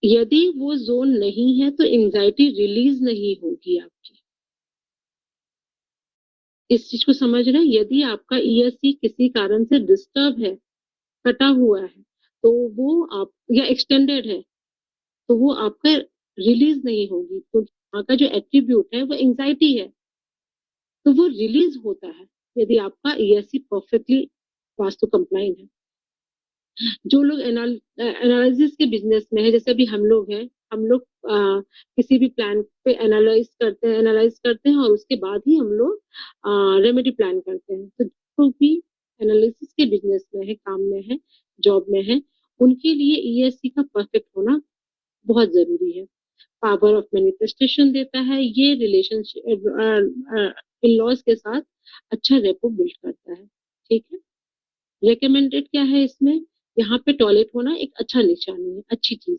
यदि वो जोन नहीं है तो एंजाइटी रिलीज नहीं होगी आपकी, इस चीज को समझ रहे हैं। यदि आपका ईएससी किसी कारण से डिस्टर्ब है, कटा हुआ है, तो वो आप या एक्सटेंडेड है, तो वो आपका रिलीज नहीं होगी, क्योंकि वहाँ का जो एट्रीब्यूट है वो एंजाइटी है, तो वो रिलीज होता है यदि आपका ईएससी परफेक्टली वास्तु कंप्लाइन है। जो लोग एनालिसिस के बिजनेस में है, जैसे अभी हम लोग हैं, हम लोग किसी भी प्लान पे एनालाइज करते हैं और उसके बाद ही हम लोग रेमेडी प्लान करते हैं। तो जो भी एनालिसिस के बिजनेस में है, काम में है, जॉब में है, उनके लिए ईएससी का परफेक्ट होना बहुत जरूरी है। पावर ऑफ मैनिफेस्टेशन देता है, ये रिलेशनशिप इन लॉज के साथ अच्छा रेपो बिल्ड करता है, ठीक है। रिकमेंडेड क्या है इसमें, यहाँ पे टॉयलेट होना एक अच्छा निशानी है, अच्छी चीज,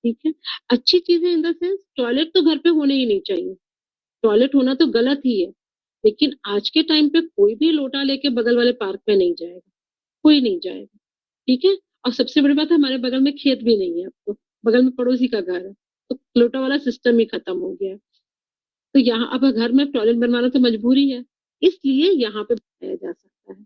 ठीक है। अच्छी चीज है इन द सेंस, टॉयलेट तो घर पे होने ही नहीं चाहिए, टॉयलेट होना तो गलत ही है, लेकिन आज के टाइम पे कोई भी लोटा लेके बगल वाले पार्क में नहीं जाएगा, कोई नहीं जाएगा, ठीक है। और सबसे बड़ी बात है, हमारे बगल में खेत भी नहीं है, अब तो बगल में पड़ोसी का घर है, तो लोटा वाला सिस्टम ही खत्म हो गया है। तो यहाँ अब घर में टॉयलेट बनवाना तो मजबूरी है, इसलिए यहाँ पे बनाया जा सकता है।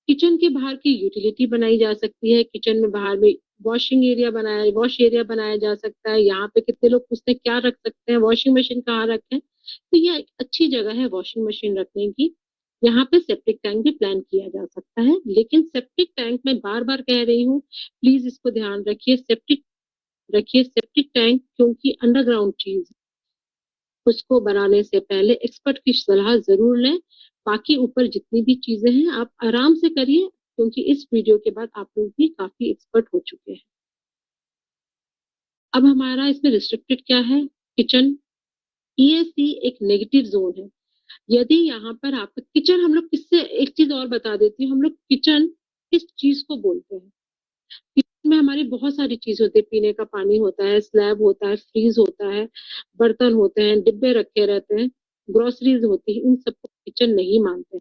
किचन के बाहर की यूटिलिटी बनाई जा सकती है, किचन में बाहर में वॉश एरिया बनाया जा सकता है। यहाँ पे कितने लोग पूछते हैं क्या रख सकते हैं, वॉशिंग मशीन कहाँ रखें, तो ये एक अच्छी जगह है वॉशिंग मशीन रखने की। यहाँ पे सेप्टिक टैंक भी प्लान किया जा सकता है, लेकिन सेप्टिक टैंक में बार बार कह रही हूँ, प्लीज इसको ध्यान रखिए सेप्टिक टैंक, क्योंकि अंडरग्राउंड चीज, उसको बनाने से पहले एक्सपर्ट की सलाह जरूर लें। बाकी ऊपर जितनी भी चीजें हैं आप आराम से करिए, क्योंकि इस वीडियो के बाद आप लोग भी काफी एक्सपर्ट हो चुके हैं। अब हमारा इसमें रिस्ट्रिक्टेड क्या है, किचन। ईएससी एक नेगेटिव जोन है। यदि यहाँ पर आपका किचन, हम लोग किससे, एक चीज और बता देती हूँ, हम लोग किचन किस चीज को बोलते हैं। किचन में हमारी बहुत सारी चीज होती है, पीने का पानी होता है, स्लैब होता है, फ्रीज होता है, बर्तन होते हैं, डिब्बे रखे रहते हैं, ग्रोसरीज होती है, इन सबको किचन नहीं मानते।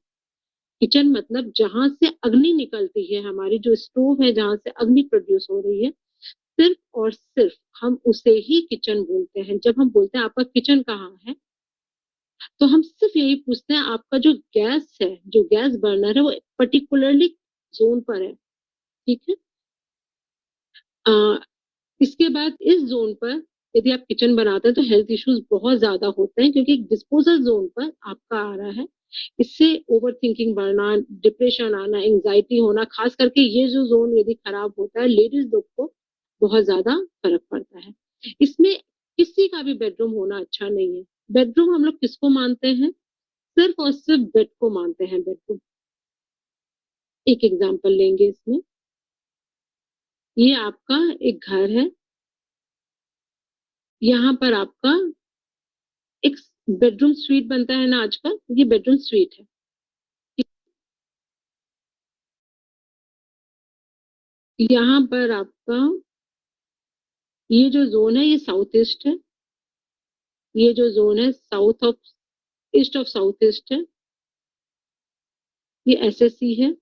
किचन मतलब जहां से अग्नि निकलती है, हमारी जो स्टोव है जहां से अग्नि प्रोड्यूस हो रही है, सिर्फ और सिर्फ हम उसे ही किचन बोलते हैं। जब हम बोलते हैं आपका किचन कहाँ है, तो हम सिर्फ यही पूछते हैं आपका जो गैस है, जो गैस बर्नर है, वो पर्टिकुलरली जोन पर है, ठीक है। इसके बाद इस जोन पर यदि आप किचन बनाते हैं तो हेल्थ इश्यूज बहुत ज्यादा होते हैं, क्योंकि डिस्पोजल जोन पर आपका आ रहा है। इससे ओवर थिंकिंग बढ़ना, डिप्रेशन आना, एंजाइटी होना, खास करके ये जो जोन यदि खराब होता है, लेडीज लोग को बहुत ज्यादा फर्क पड़ता है। इसमें किसी का भी बेडरूम होना अच्छा नहीं है। बेडरूम हम लोग किसको मानते हैं, सिर्फ और सिर्फ बेड को मानते हैं बेडरूम। एक एग्जांपल लेंगे इसमें, ये आपका एक घर है, यहाँ पर आपका एक बेडरूम स्वीट बनता है ना आजकल, ये बेडरूम स्वीट है। यहाँ पर आपका ये जो जोन है ये साउथ ईस्ट है, ये जो जोन है south of east of south east है, ये एसएससी है,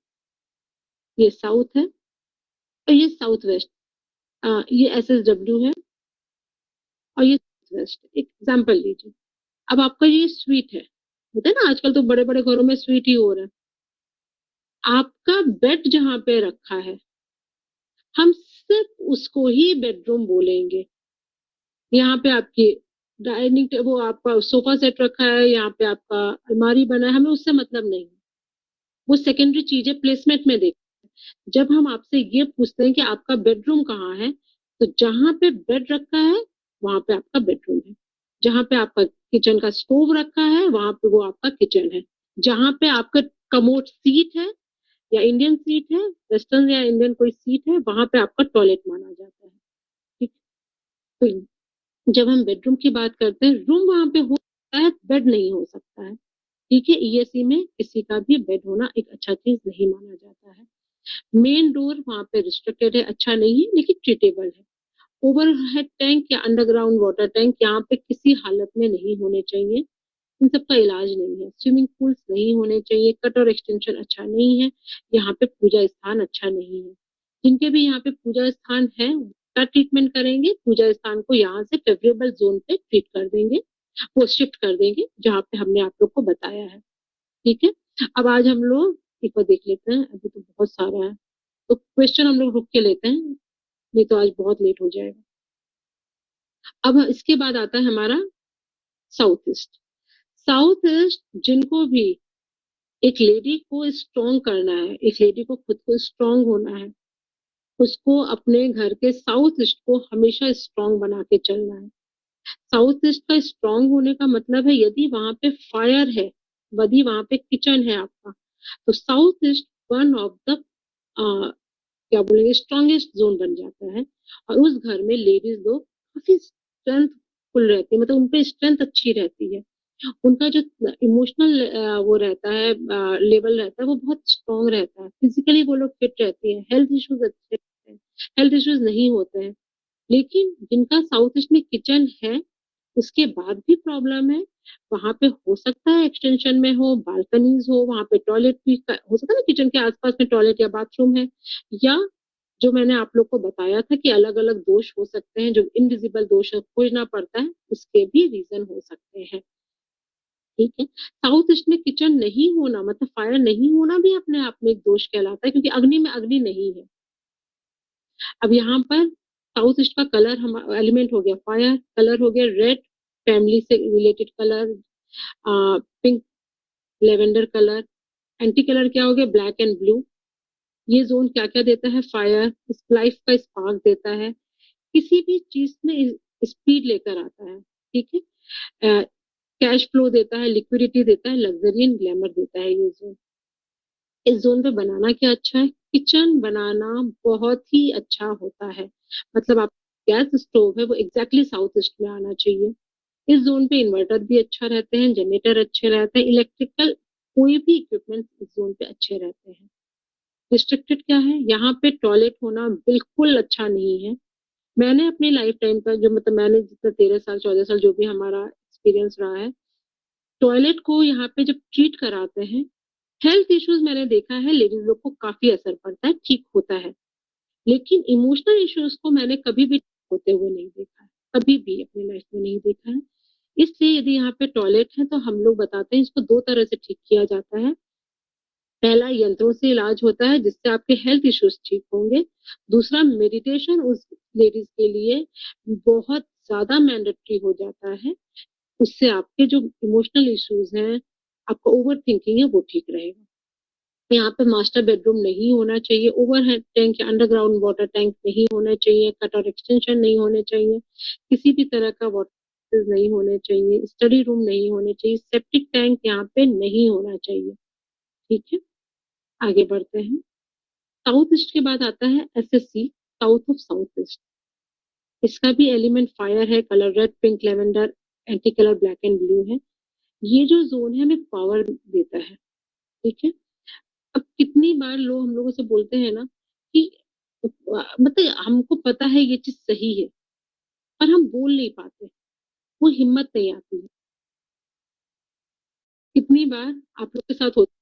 ये साउथ है, और ये साउथ वेस्ट। ये SSW है और ये वेस्ट। एक एग्जाम्पल लीजिए, अब आपका ये स्वीट है, होता है ना आजकल तो बड़े बड़े घरों में स्वीट ही हो रहा है। आपका बेड जहां पे रखा है, हम सिर्फ उसको ही बेडरूम बोलेंगे। यहाँ पे आपकी डाइनिंग टेबल, आपका सोफा सेट रखा है, यहाँ पे आपका अलमारी बना है, हमें उससे मतलब नहीं। वो सेकेंडरी चीज है, प्लेसमेंट में देख। जब हम आपसे ये पूछते हैं कि आपका बेडरूम कहाँ है, तो जहां पे बेड रखा है वहां पे आपका बेडरूम है। जहां पे आपका किचन का स्टोव रखा है वहां पे वो आपका किचन है। जहां पे आपका कमोड सीट है, या इंडियन सीट है, वेस्टर्न या इंडियन कोई सीट है, वहां पे आपका टॉयलेट माना जाता है। ठीक। तो जब हम बेडरूम की बात करते हैं, रूम वहां पे हो सकता है, बेड नहीं हो सकता है। ठीक है, ईएससी में किसी का भी बेड होना एक अच्छा चीज नहीं माना जाता है। मेन डोर वहां पे रिस्ट्रिक्टेड है, अच्छा नहीं है लेकिन ट्रीटेबल है। ओवरहेड टैंक या अंडरग्राउंड वाटर टैंक यहाँ पे किसी हालत में नहीं होने चाहिए, इन सबका इलाज नहीं है। स्विमिंग पूल्स नहीं होने चाहिए, कट और एक्सटेंशन अच्छा नहीं है। यहाँ पे पूजा स्थान अच्छा नहीं है। जिनके भी यहाँ पे पूजा स्थान है, क्या ट्रीटमेंट करेंगे, पूजा स्थान को यहाँ से फेवरेबल जोन पे ट्रीट कर देंगे, वो शिफ्ट कर देंगे जहाँ पे हमने आप लोग को बताया है। ठीक है, अब आज हम लोग एक बार देख लेते हैं, अभी तो बहुत सारा है, तो क्वेश्चन हम लोग रुक के लेते हैं, नहीं तो आज बहुत लेट हो जाएगा। अब इसके बाद आता है हमारा साउथ ईस्ट। साउथ ईस्ट, जिनको भी एक लेडी को स्ट्रॉन्ग करना है, एक लेडी को खुद को स्ट्रॉन्ग होना है, उसको अपने घर के साउथ ईस्ट को हमेशा स्ट्रॉन्ग बना के चलना है। साउथ ईस्ट का स्ट्रॉन्ग होने का मतलब है, यदि वहां पे फायर है, यदि वहां पे किचन है आपका, तो south east one of the क्या बोलेंगे स्ट्रॉन्गेस्ट जोन बन जाता है। और उस घर में लेडीज लोग काफी स्ट्रेंथफुल रहती है, मतलब उनपे स्ट्रेंथ अच्छी रहती है। उनका जो इमोशनल वो रहता है, लेवल रहता है, वो बहुत स्ट्रॉन्ग रहता है। फिजिकली वो लोग फिट रहती है, हेल्थ इश्यूज अच्छे रहते हैं, हेल्थ इश्यूज नहीं होते हैं। लेकिन जिनका साउथ ईस्ट में किचन है, उसके बाद भी प्रॉब्लम है, वहां पे हो सकता है एक्सटेंशन में हो, बालकनीज हो, वहां पे टॉयलेट भी हो सकता है ना, किचन के आसपास में टॉयलेट या बाथरूम है, या जो मैंने आप लोग को बताया था कि अलग अलग दोष हो सकते हैं, जो इनविजिबल दोष है, खोजना पड़ता है, उसके भी रीजन हो सकते हैं। ठीक है, साउथ ईस्ट में किचन नहीं होना मतलब फायर नहीं होना भी अपने आप में एक दोष कहलाता है, क्योंकि अग्नि में अग्नि नहीं है। अब यहाँ पर साउथ ईस्ट का कलर हम एलिमेंट हो गया फायर, कलर हो गया रेड, फैमिली से related colour, pink, lavender colour, anti colour क्या हो गया ब्लैक एंड ब्लू। ये जोन क्या क्या देता है, फायर, लाइफ का स्पार्क देता है, किसी भी चीज में स्पीड लेकर आता है। ठीक है, कैश फ्लो देता है, लिक्विडिटी देता है, लग्जरी एंड ग्लैमर देता है ये जोन। इस जोन पे बनाना क्या अच्छा है, किचन बनाना बहुत ही अच्छा होता है। मतलब आप गैस स्टोव है वो एग्जैक्टली साउथ ईस्ट में आना चाहिए। इस जोन पे इन्वर्टर भी अच्छा रहते हैं, जनरेटर अच्छे रहते हैं, इलेक्ट्रिकल कोई भी इक्विपमेंट इस जोन पे अच्छे रहते हैं। रिस्ट्रिक्टेड क्या है, यहाँ पे टॉयलेट होना बिल्कुल अच्छा नहीं है। मैंने अपनी लाइफ टाइम का जो मतलब मैंने जितना 13 साल 14 साल जो भी हमारा एक्सपीरियंस रहा है, टॉयलेट को यहाँ पे जब ट्रीट कराते हैं, हेल्थ इश्यूज मैंने देखा है लेडीज लोग को काफी असर पड़ता है, ठीक होता है। लेकिन इमोशनल इश्यूज को मैंने कभी भी होते हुए नहीं देखा है, कभी भी अपनी लाइफ में नहीं देखा है। इसलिए यदि यहाँ पे टॉयलेट है तो हम लोग बताते हैं इसको दो तरह से ठीक किया जाता है। पहला, यंत्रों से इलाज होता है जिससे आपके हेल्थ इश्यूज ठीक होंगे। दूसरा, मेडिटेशन उस लेडीज के लिए बहुत ज्यादा मैंडेटरी हो जाता है, उससे आपके जो इमोशनल इश्यूज हैं, आपका ओवर थिंकिंग है, वो ठीक रहेगा। यहाँ पे मास्टर बेडरूम नहीं होना चाहिए, ओवरहेड टैंक या अंडरग्राउंड वाटर टैंक नहीं होना चाहिए, कट और एक्सटेंशन नहीं होने चाहिए, किसी भी तरह का वाटर नहीं होने चाहिए, स्टडी रूम नहीं होने चाहिए, सेप्टिक टैंक यहाँ पे नहीं होना चाहिए। ठीक है, आगे बढ़ते हैं। साउथ ईस्ट के बाद आता है SSC, south of south east. इसका भी एलिमेंट फायर है, colour red, pink, lavender, anti colour black and blue है। ये जो जोन है हमें पावर देता है। ठीक है, अब कितनी बार लोग हम लोगों से बोलते हैं ना कि मतलब हमको पता है ये चीज सही है, पर हम बोल नहीं पाते, वो हिम्मत नहीं आती है। कितनी बार आप लोग के साथ होता